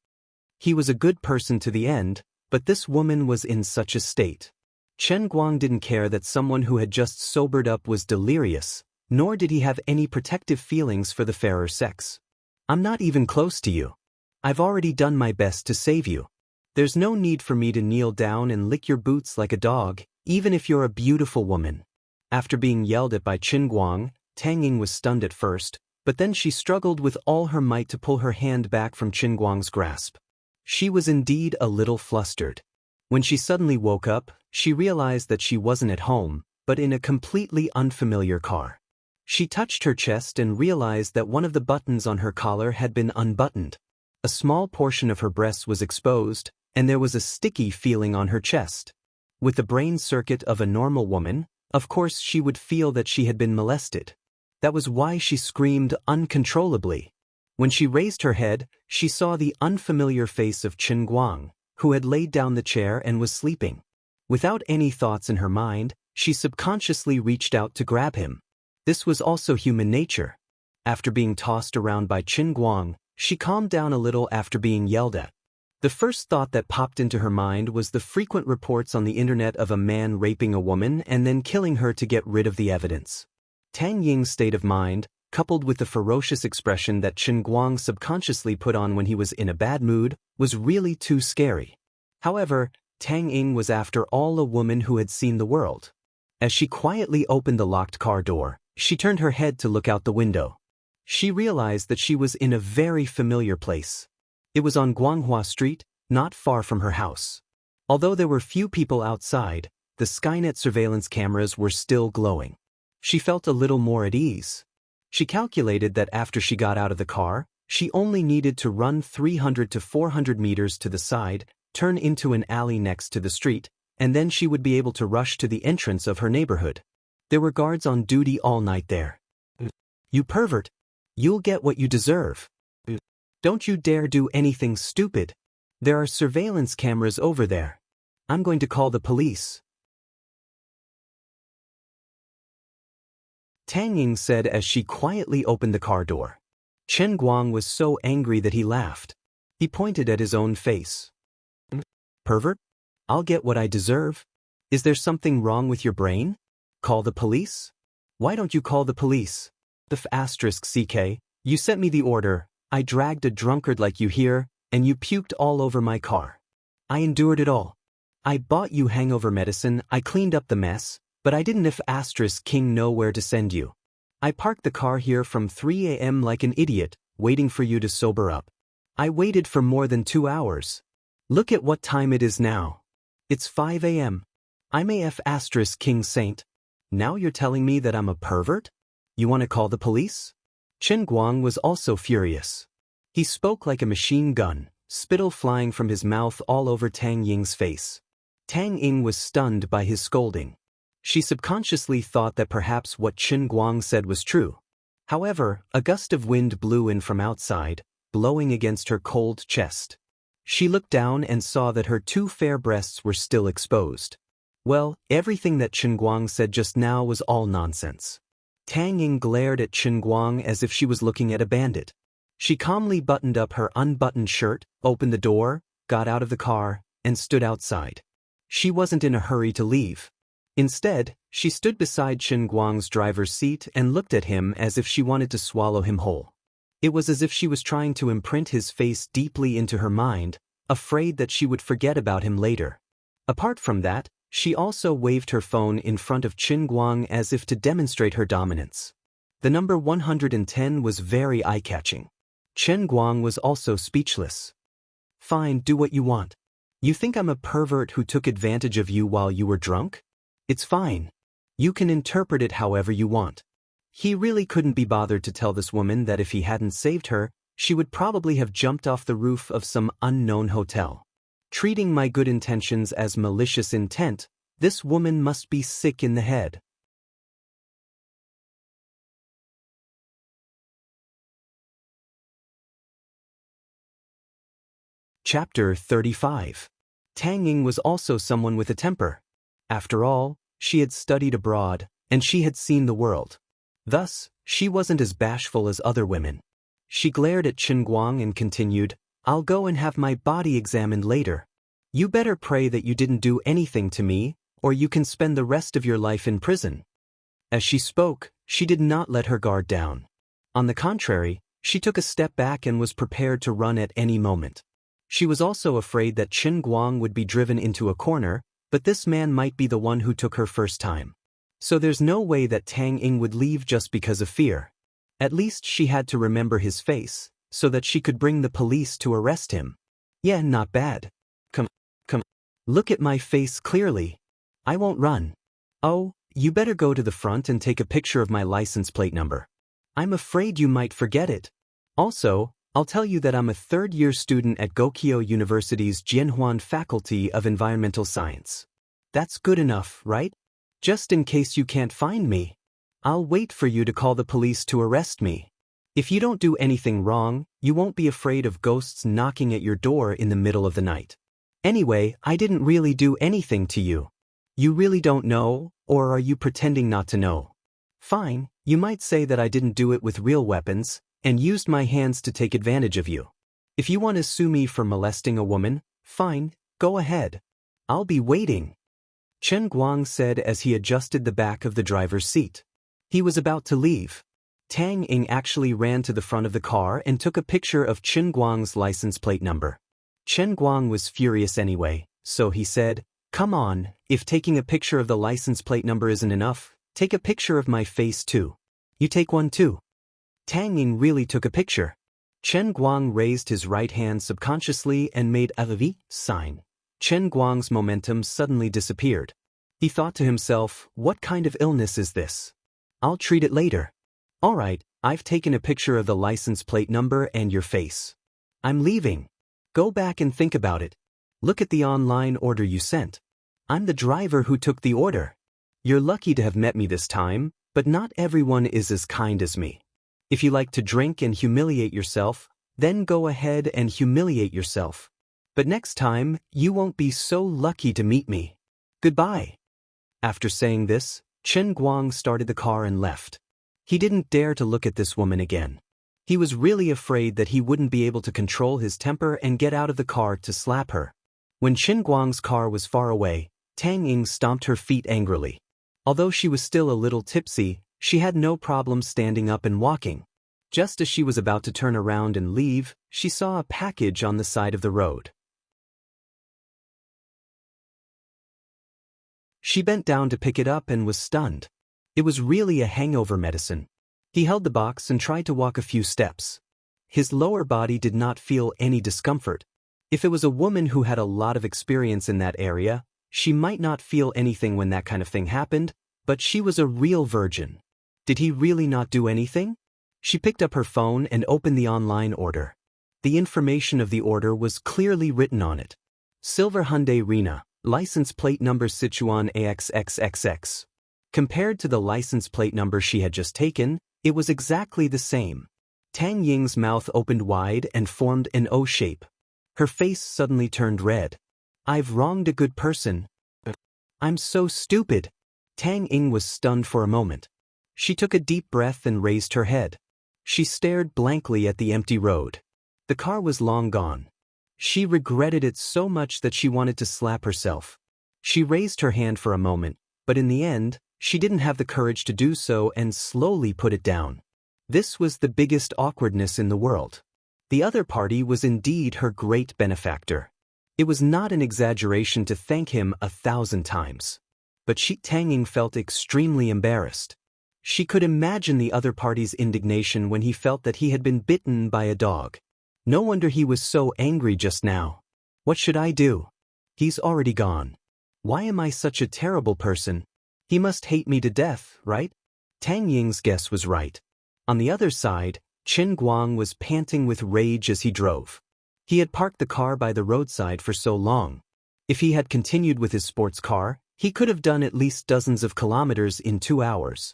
He was a good person to the end, but this woman was in such a state. Qin Guang didn't care that someone who had just sobered up was delirious, nor did he have any protective feelings for the fairer sex. I'm not even close to you. I've already done my best to save you. There's no need for me to kneel down and lick your boots like a dog, even if you're a beautiful woman. After being yelled at by Qin Guang, Tang Ying was stunned at first, but then she struggled with all her might to pull her hand back from Qin Guang's grasp. She was indeed a little flustered. When she suddenly woke up, she realized that she wasn't at home, but in a completely unfamiliar car. She touched her chest and realized that one of the buttons on her collar had been unbuttoned. A small portion of her breast was exposed, and there was a sticky feeling on her chest. With the brain circuit of a normal woman, of course she would feel that she had been molested. That was why she screamed uncontrollably. When she raised her head, she saw the unfamiliar face of Qin Guang, who had laid down the chair and was sleeping. Without any thoughts in her mind, she subconsciously reached out to grab him. This was also human nature. After being tossed around by Qin Guang, she calmed down a little after being yelled at. The first thought that popped into her mind was the frequent reports on the internet of a man raping a woman and then killing her to get rid of the evidence. Tang Ying's state of mind, coupled with the ferocious expression that Qin Guang subconsciously put on when he was in a bad mood, was really too scary. However, Tang Ying was after all a woman who had seen the world. As she quietly opened the locked car door, she turned her head to look out the window. She realized that she was in a very familiar place. It was on Guanghua Street, not far from her house. Although there were few people outside, the Skynet surveillance cameras were still glowing. She felt a little more at ease. She calculated that after she got out of the car, she only needed to run 300 to 400 meters to the side, turn into an alley next to the street, and then she would be able to rush to the entrance of her neighborhood. There were guards on duty all night there. You pervert! You'll get what you deserve. Don't you dare do anything stupid. There are surveillance cameras over there. I'm going to call the police. Tang Ying said as she quietly opened the car door. Qin Guang was so angry that he laughed. He pointed at his own face. Pervert? I'll get what I deserve. Is there something wrong with your brain? Call the police? Why don't you call the police? The **CK, you sent me the order. I dragged a drunkard like you here, And you puked all over my car. I endured it all. I bought you hangover medicine, I cleaned up the mess, but I didn't if *king know where to send you. I parked the car here from 3 a.m. like an idiot, waiting for you to sober up. I waited for more than 2 hours. Look at what time it is now. It's 5 a.m. I'm AF *king saint. Now you're telling me that I'm a pervert? You want to call the police? Chen Guang was also furious. He spoke like a machine gun, spittle flying from his mouth all over Tang Ying's face. Tang Ying was stunned by his scolding. She subconsciously thought that perhaps what Chen Guang said was true. However, a gust of wind blew in from outside, blowing against her cold chest. She looked down and saw that her 2 fair breasts were still exposed. Well, everything that Chen Guang said just now was all nonsense. Tang Ying glared at Chen Guang as if she was looking at a bandit. She calmly buttoned up her unbuttoned shirt, opened the door, got out of the car, and stood outside. She wasn't in a hurry to leave. Instead, she stood beside Chen Guang's driver's seat and looked at him as if she wanted to swallow him whole. It was as if she was trying to imprint his face deeply into her mind, afraid that she would forget about him later. Apart from that, she also waved her phone in front of Chen Guang as if to demonstrate her dominance. The number 110 was very eye-catching. Chen Guang was also speechless. Fine, do what you want. You think I'm a pervert who took advantage of you while you were drunk? It's fine. You can interpret it however you want. He really couldn't be bothered to tell this woman that if he hadn't saved her, she would probably have jumped off the roof of some unknown hotel. Treating my good intentions as malicious intent, this woman must be sick in the head. Chapter 35. Tang Ying was also someone with a temper. After all, she had studied abroad, and she had seen the world. Thus, she wasn't as bashful as other women. She glared at Chen Guang and continued, I'll go and have my body examined later. You better pray that you didn't do anything to me, or you can spend the rest of your life in prison. As she spoke, she did not let her guard down. On the contrary, she took a step back and was prepared to run at any moment. She was also afraid that Chen Guang would be driven into a corner, but this man might be the one who took her first time. So there's no way that Tang Ying would leave just because of fear. At least she had to remember his face, so that she could bring the police to arrest him. Yeah, not bad. Come. Look at my face clearly. I won't run. Oh, you better go to the front and take a picture of my license plate number. I'm afraid you might forget it. Also, I'll tell you that I'm a third-year student at Gokyo University's Jianhuan Faculty of Environmental Science. That's good enough, right? Just in case you can't find me. I'll wait for you to call the police to arrest me. If you don't do anything wrong, you won't be afraid of ghosts knocking at your door in the middle of the night. Anyway, I didn't really do anything to you. You really don't know, or are you pretending not to know? Fine, you might say that I didn't do it with real weapons, and used my hands to take advantage of you. If you want to sue me for molesting a woman, fine, go ahead. I'll be waiting. Chen Guang said as he adjusted the back of the driver's seat. He was about to leave. Tang Ying actually ran to the front of the car and took a picture of Chen Guang's license plate number. Chen Guang was furious anyway, so he said, Come on, if taking a picture of the license plate number isn't enough, take a picture of my face too. You take one too. Tang Ying really took a picture. Chen Guang raised his right hand subconsciously and made a V sign. Chen Guang's momentum suddenly disappeared. He thought to himself, what kind of illness is this? I'll treat it later. Alright, I've taken a picture of the license plate number and your face. I'm leaving. Go back and think about it. Look at the online order you sent. I'm the driver who took the order. You're lucky to have met me this time, but not everyone is as kind as me. If you like to drink and humiliate yourself, then go ahead and humiliate yourself. But next time, you won't be so lucky to meet me. Goodbye. After saying this, Chen Guang started the car and left. He didn't dare to look at this woman again. He was really afraid that he wouldn't be able to control his temper and get out of the car to slap her. When Chen Guang's car was far away, Tang Ying stomped her feet angrily. Although she was still a little tipsy, she had no problem standing up and walking. Just as she was about to turn around and leave, she saw a package on the side of the road. She bent down to pick it up and was stunned. It was really a hangover medicine. He held the box and tried to walk a few steps. His lower body did not feel any discomfort. If it was a woman who had a lot of experience in that area, she might not feel anything when that kind of thing happened, but she was a real virgin. Did he really not do anything? She picked up her phone and opened the online order. The information of the order was clearly written on it. Silver Hyundai Rena, license plate number Sichuan AXXXX. Compared to the license plate number she had just taken, it was exactly the same. Tang Ying's mouth opened wide and formed an O shape. Her face suddenly turned red. I've wronged a good person. I'm so stupid. Tang Ying was stunned for a moment. She took a deep breath and raised her head. She stared blankly at the empty road. The car was long gone. She regretted it so much that she wanted to slap herself. She raised her hand for a moment, but in the end, she didn't have the courage to do so and slowly put it down. This was the biggest awkwardness in the world. The other party was indeed her great benefactor. It was not an exaggeration to thank him 1,000 times. But Tang Ying felt extremely embarrassed. She could imagine the other party's indignation when he felt that he had been bitten by a dog. No wonder he was so angry just now. What should I do? He's already gone. Why am I such a terrible person? He must hate me to death, right? Tang Ying's guess was right. On the other side, Qin Guang was panting with rage as he drove. He had parked the car by the roadside for so long. If he had continued with his sports car, he could have done at least dozens of kilometers in 2 hours.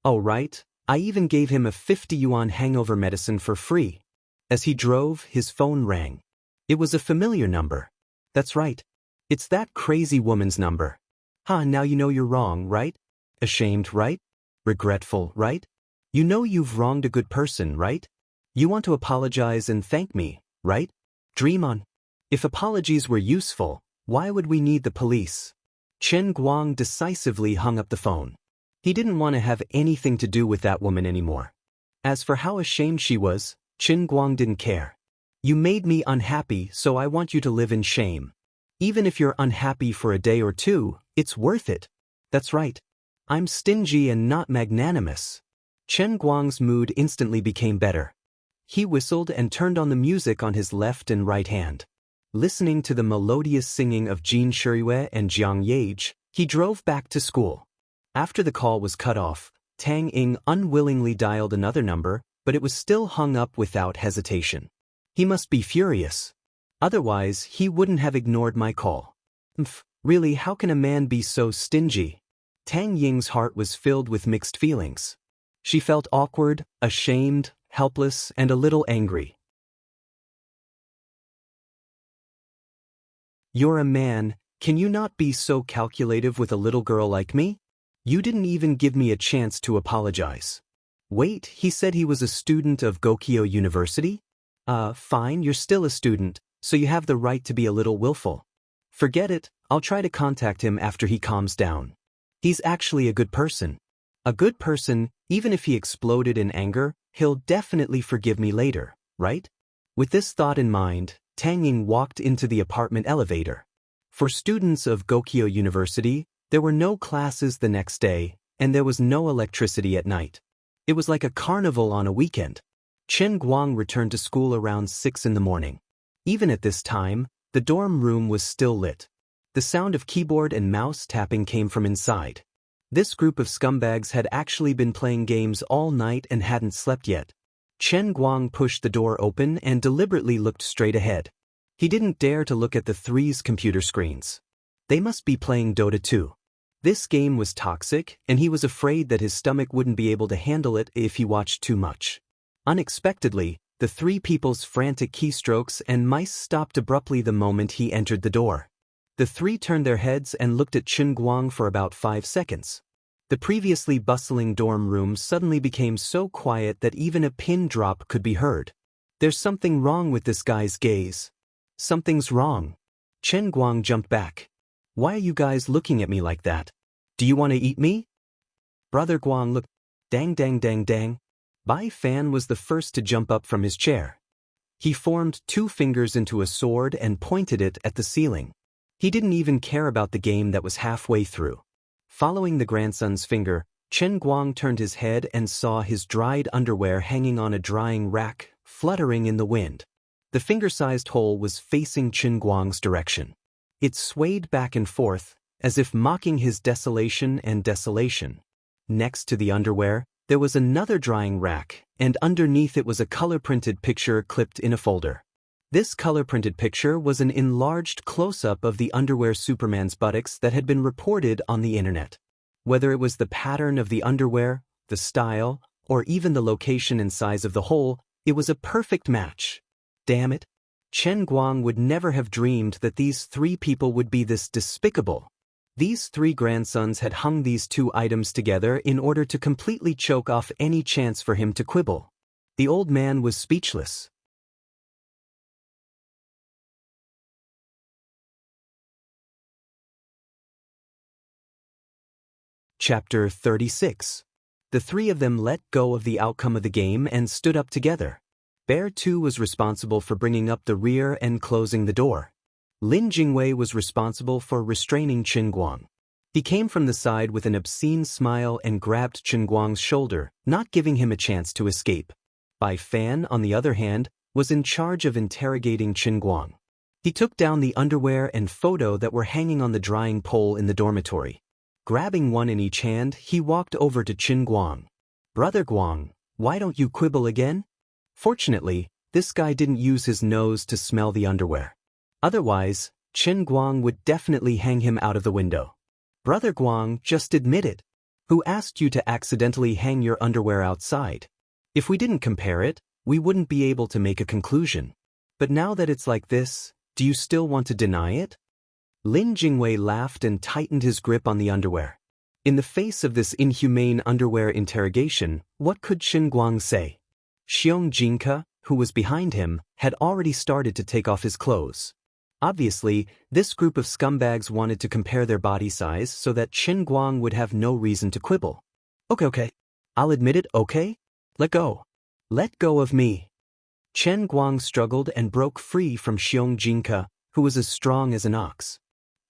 Oh right, I even gave him a 50 yuan hangover medicine for free. As he drove, his phone rang. It was a familiar number. That's right. It's that crazy woman's number. Now you know you're wrong, right? Ashamed, right? Regretful, right? You know you've wronged a good person, right? You want to apologize and thank me, right? Dream on. If apologies were useful, why would we need the police? Qin Guang decisively hung up the phone. He didn't want to have anything to do with that woman anymore. As for how ashamed she was, Qin Guang didn't care. You made me unhappy, so I want you to live in shame. Even if you're unhappy for a day or two, it's worth it. That's right. I'm stingy and not magnanimous. Qin Guang's mood instantly became better. He whistled and turned on the music on his left and right hand. Listening to the melodious singing of Jin Shiyue and Jiang Yage, he drove back to school. After the call was cut off, Tang Ying unwillingly dialed another number, but it was still hung up without hesitation. He must be furious. Otherwise, he wouldn't have ignored my call. Really, how can a man be so stingy? Tang Ying's heart was filled with mixed feelings. She felt awkward, ashamed, helpless, and a little angry. You're a man, can you not be so calculative with a little girl like me? You didn't even give me a chance to apologize. Wait, he said he was a student of Gokyo University? Fine, you're still a student, so you have the right to be a little willful. Forget it, I'll try to contact him after he calms down. He's actually a good person. A good person, even if he exploded in anger, he'll definitely forgive me later, right? With this thought in mind, Tang Ying walked into the apartment elevator. For students of Gokyo University, there were no classes the next day, and there was no electricity at night. It was like a carnival on a weekend. Qin Guang returned to school around 6 in the morning. Even at this time, the dorm room was still lit. The sound of keyboard and mouse tapping came from inside. This group of scumbags had actually been playing games all night and hadn't slept yet. Qin Guang pushed the door open and deliberately looked straight ahead. He didn't dare to look at the three's computer screens. They must be playing Dota 2. This game was toxic, and he was afraid that his stomach wouldn't be able to handle it if he watched too much. Unexpectedly, the three people's frantic keystrokes and mice stopped abruptly the moment he entered the door. The three turned their heads and looked at Qin Guang for about 5 seconds. The previously bustling dorm room suddenly became so quiet that even a pin drop could be heard. There's something wrong with this guy's gaze. Something's wrong. Qin Guang jumped back. Why are you guys looking at me like that? Do you want to eat me? Brother Guang looked. Dang dang dang dang. Bai Fan was the first to jump up from his chair. He formed 2 fingers into a sword and pointed it at the ceiling. He didn't even care about the game that was halfway through. Following the grandson's finger, Chen Guang turned his head and saw his dried underwear hanging on a drying rack, fluttering in the wind. The finger-sized hole was facing Chen Guang's direction. It swayed back and forth, as if mocking his desolation and desolation. Next to the underwear, there was another drying rack, and underneath it was a color-printed picture clipped in a folder. This color-printed picture was an enlarged close-up of the underwear Superman's buttocks that had been reported on the internet. Whether it was the pattern of the underwear, the style, or even the location and size of the hole, it was a perfect match. Damn it! Chen Guang would never have dreamed that these 3 people would be this despicable. These 3 grandsons had hung these 2 items together in order to completely choke off any chance for him to quibble. The old man was speechless. Chapter 36. The 3 of them let go of the outcome of the game and stood up together. Bear 2 was responsible for bringing up the rear and closing the door. Lin Jingwei was responsible for restraining Chen Guang. He came from the side with an obscene smile and grabbed Chen Guang's shoulder, not giving him a chance to escape. Bai Fan, on the other hand, was in charge of interrogating Chen Guang. He took down the underwear and photo that were hanging on the drying pole in the dormitory. Grabbing one in each hand, he walked over to Chen Guang. "Brother Guang, why don't you quibble again?" Fortunately, this guy didn't use his nose to smell the underwear. Otherwise, Chen Guang would definitely hang him out of the window. "Brother Guang, just admit it. Who asked you to accidentally hang your underwear outside? If we didn't compare it, we wouldn't be able to make a conclusion. But now that it's like this, do you still want to deny it?" Lin Jingwei laughed and tightened his grip on the underwear. In the face of this inhumane underwear interrogation, what could Chen Guang say? Xianxia, who was behind him, had already started to take off his clothes. Obviously, this group of scumbags wanted to compare their body size so that Chen Guang would have no reason to quibble. Okay. I'll admit it, okay? Let go. Let go of me." Chen Guang struggled and broke free from Xianxia, who was as strong as an ox.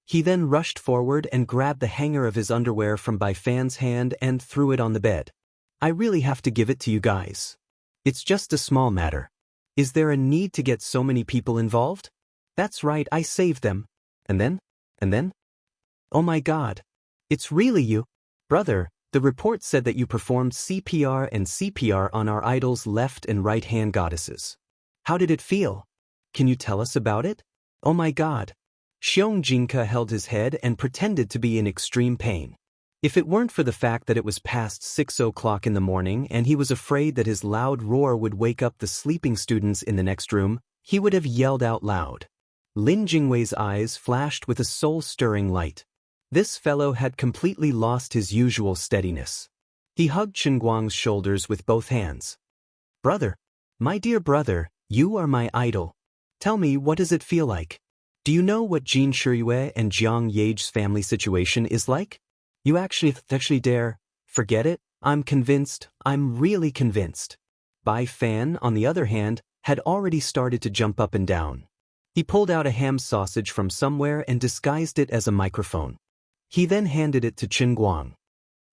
He then rushed forward and grabbed the hanger of his underwear from Bai Fan's hand and threw it on the bed. "I really have to give it to you guys. It's just a small matter. Is there a need to get so many people involved? That's right, I saved them. And then? Oh my God. It's really you. Brother, the report said that you performed CPR and CPR on our idol's left and right hand goddesses. How did it feel? Can you tell us about it? Oh my God." Xianxia held his head and pretended to be in extreme pain. If it weren't for the fact that it was past 6 o'clock in the morning and he was afraid that his loud roar would wake up the sleeping students in the next room, he would have yelled out loud. Lin Jingwei's eyes flashed with a soul-stirring light. This fellow had completely lost his usual steadiness. He hugged Chen Guang's shoulders with both hands. "Brother, my dear brother, you are my idol. Tell me, what does it feel like? Do you know what Jin Shiyue and Jiang Yage's family situation is like? You actually dare? Forget it? I'm convinced. I'm really convinced." Bai Fan, on the other hand, had already started to jump up and down. He pulled out a ham sausage from somewhere and disguised it as a microphone. He then handed it to Chen Guang.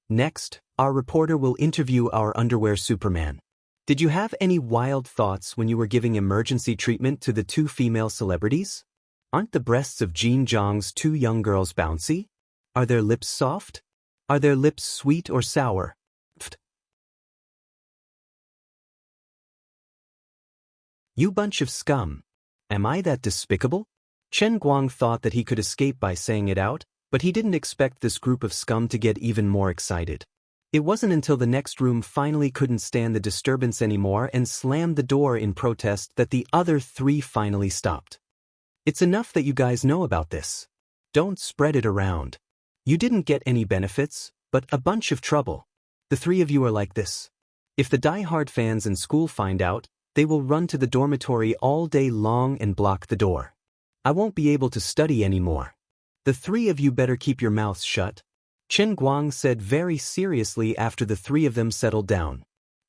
"Next, our reporter will interview our underwear Superman. Did you have any wild thoughts when you were giving emergency treatment to the 2 female celebrities? Aren't the breasts of Jin Zhang's 2 young girls bouncy? Are their lips soft? Are their lips sweet or sour? Pfft. You bunch of scum. Am I that despicable?" Chen Guang thought that he could escape by saying it out, but he didn't expect this group of scum to get even more excited. It wasn't until the next room finally couldn't stand the disturbance anymore and slammed the door in protest that the other 3 finally stopped. "It's enough that you guys know about this. Don't spread it around. You didn't get any benefits, but a bunch of trouble. The 3 of you are like this. If the die-hard fans in school find out, they will run to the dormitory all day long and block the door. I won't be able to study anymore. The 3 of you better keep your mouths shut," Chen Guang said very seriously after the 3 of them settled down.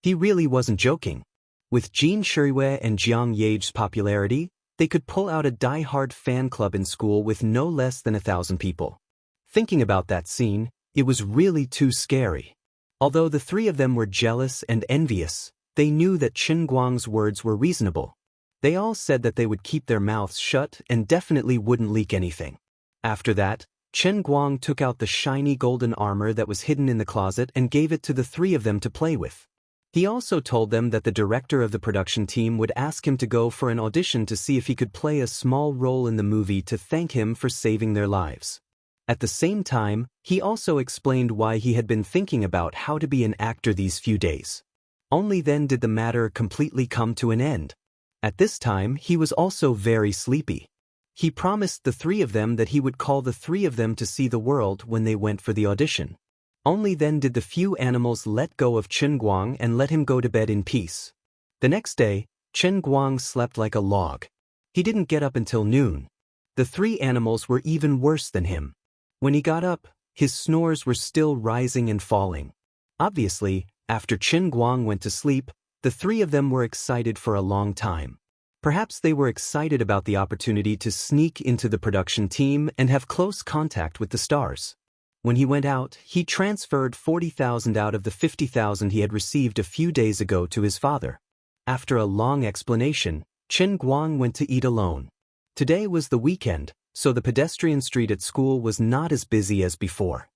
He really wasn't joking. With Jin Shuriwei and Jiang Yage's popularity, they could pull out a die-hard fan club in school with no less than 1,000 people. Thinking about that scene, it was really too scary. Although the three of them were jealous and envious, they knew that Chen Guang's words were reasonable. They all said that they would keep their mouths shut and definitely wouldn't leak anything. After that, Chen Guang took out the shiny golden armor that was hidden in the closet and gave it to the three of them to play with. He also told them that the director of the production team would ask him to go for an audition to see if he could play a small role in the movie to thank him for saving their lives. At the same time, he also explained why he had been thinking about how to be an actor these few days. Only then did the matter completely come to an end. At this time, he was also very sleepy. He promised the three of them that he would call the three of them to see the world when they went for the audition. Only then did the few animals let go of Chen Guang and let him go to bed in peace. The next day, Chen Guang slept like a log. He didn't get up until noon. The three animals were even worse than him. When he got up, his snores were still rising and falling. Obviously, after Chen Guang went to sleep, the three of them were excited for a long time. Perhaps they were excited about the opportunity to sneak into the production team and have close contact with the stars. When he went out, he transferred 40,000 out of the 50,000 he had received a few days ago to his father. After a long explanation, Chen Guang went to eat alone. Today was the weekend, so the pedestrian street at school was not as busy as before.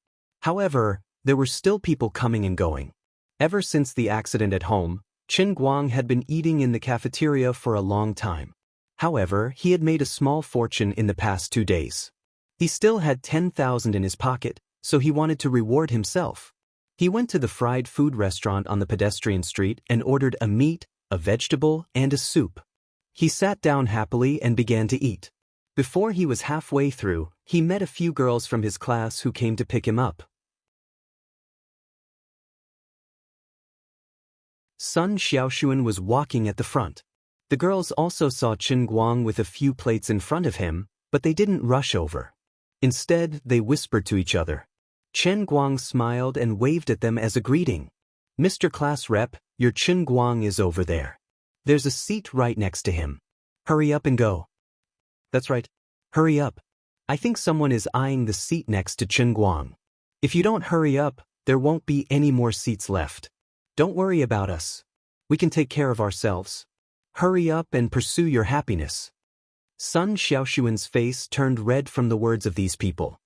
However, there were still people coming and going. Ever since the accident at home, Chen Guang had been eating in the cafeteria for a long time. However, he had made a small fortune in the past 2 days. He still had 10,000 in his pocket, so he wanted to reward himself. He went to the fried food restaurant on the pedestrian street and ordered a meat, a vegetable, and a soup. He sat down happily and began to eat. Before he was halfway through, he met a few girls from his class who came to pick him up. Sun Xiaoxuan was walking at the front. The girls also saw Chen Guang with a few plates in front of him, but they didn't rush over. Instead, they whispered to each other. Chen Guang smiled and waved at them as a greeting. "Mr. Class Rep, your Chen Guang is over there. There's a seat right next to him. Hurry up and go." "That's right. Hurry up. I think someone is eyeing the seat next to Chen Guang. If you don't hurry up, there won't be any more seats left. Don't worry about us. We can take care of ourselves. Hurry up and pursue your happiness." Sun Xiaoxuan's face turned red from the words of these people.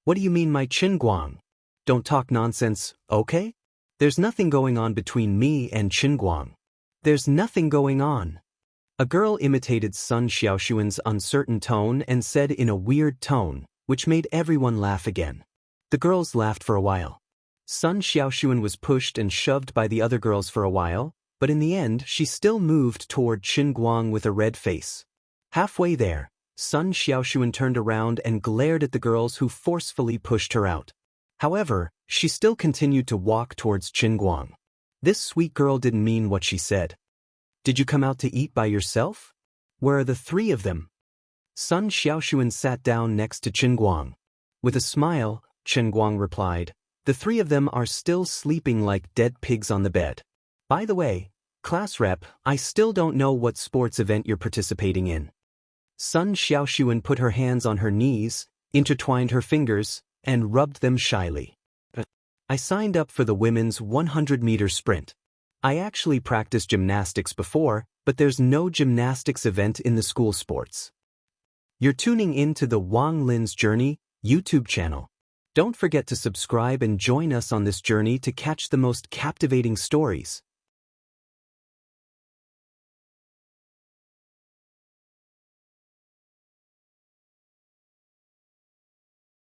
"What do you mean, my Chen Guang? Don't talk nonsense, okay? There's nothing going on between me and Chen Guang. There's nothing going on." A girl imitated Sun Xiaoxuan's uncertain tone and said in a weird tone, which made everyone laugh again. The girls laughed for a while. Sun Xiaoxuan was pushed and shoved by the other girls for a while, but in the end she still moved toward Chen Guang with a red face. Halfway there, Sun Xiaoxuan turned around and glared at the girls who forcefully pushed her out. However, she still continued to walk towards Chen Guang. This sweet girl didn't mean what she said. "Did you come out to eat by yourself? Where are the three of them?" Sun Xiaoxuan sat down next to Chen Guang. With a smile, Chen Guang replied, "The three of them are still sleeping like dead pigs on the bed. By the way, Class Rep, I still don't know what sports event you're participating in." Sun Xiaoxuan put her hands on her knees, intertwined her fingers, and rubbed them shyly. "I signed up for the women's 100-meter sprint. I actually practiced gymnastics before, but there's no gymnastics event in the school sports." You're tuning in to the Wang Lin's Journey YouTube channel. Don't forget to subscribe and join us on this journey to catch the most captivating stories.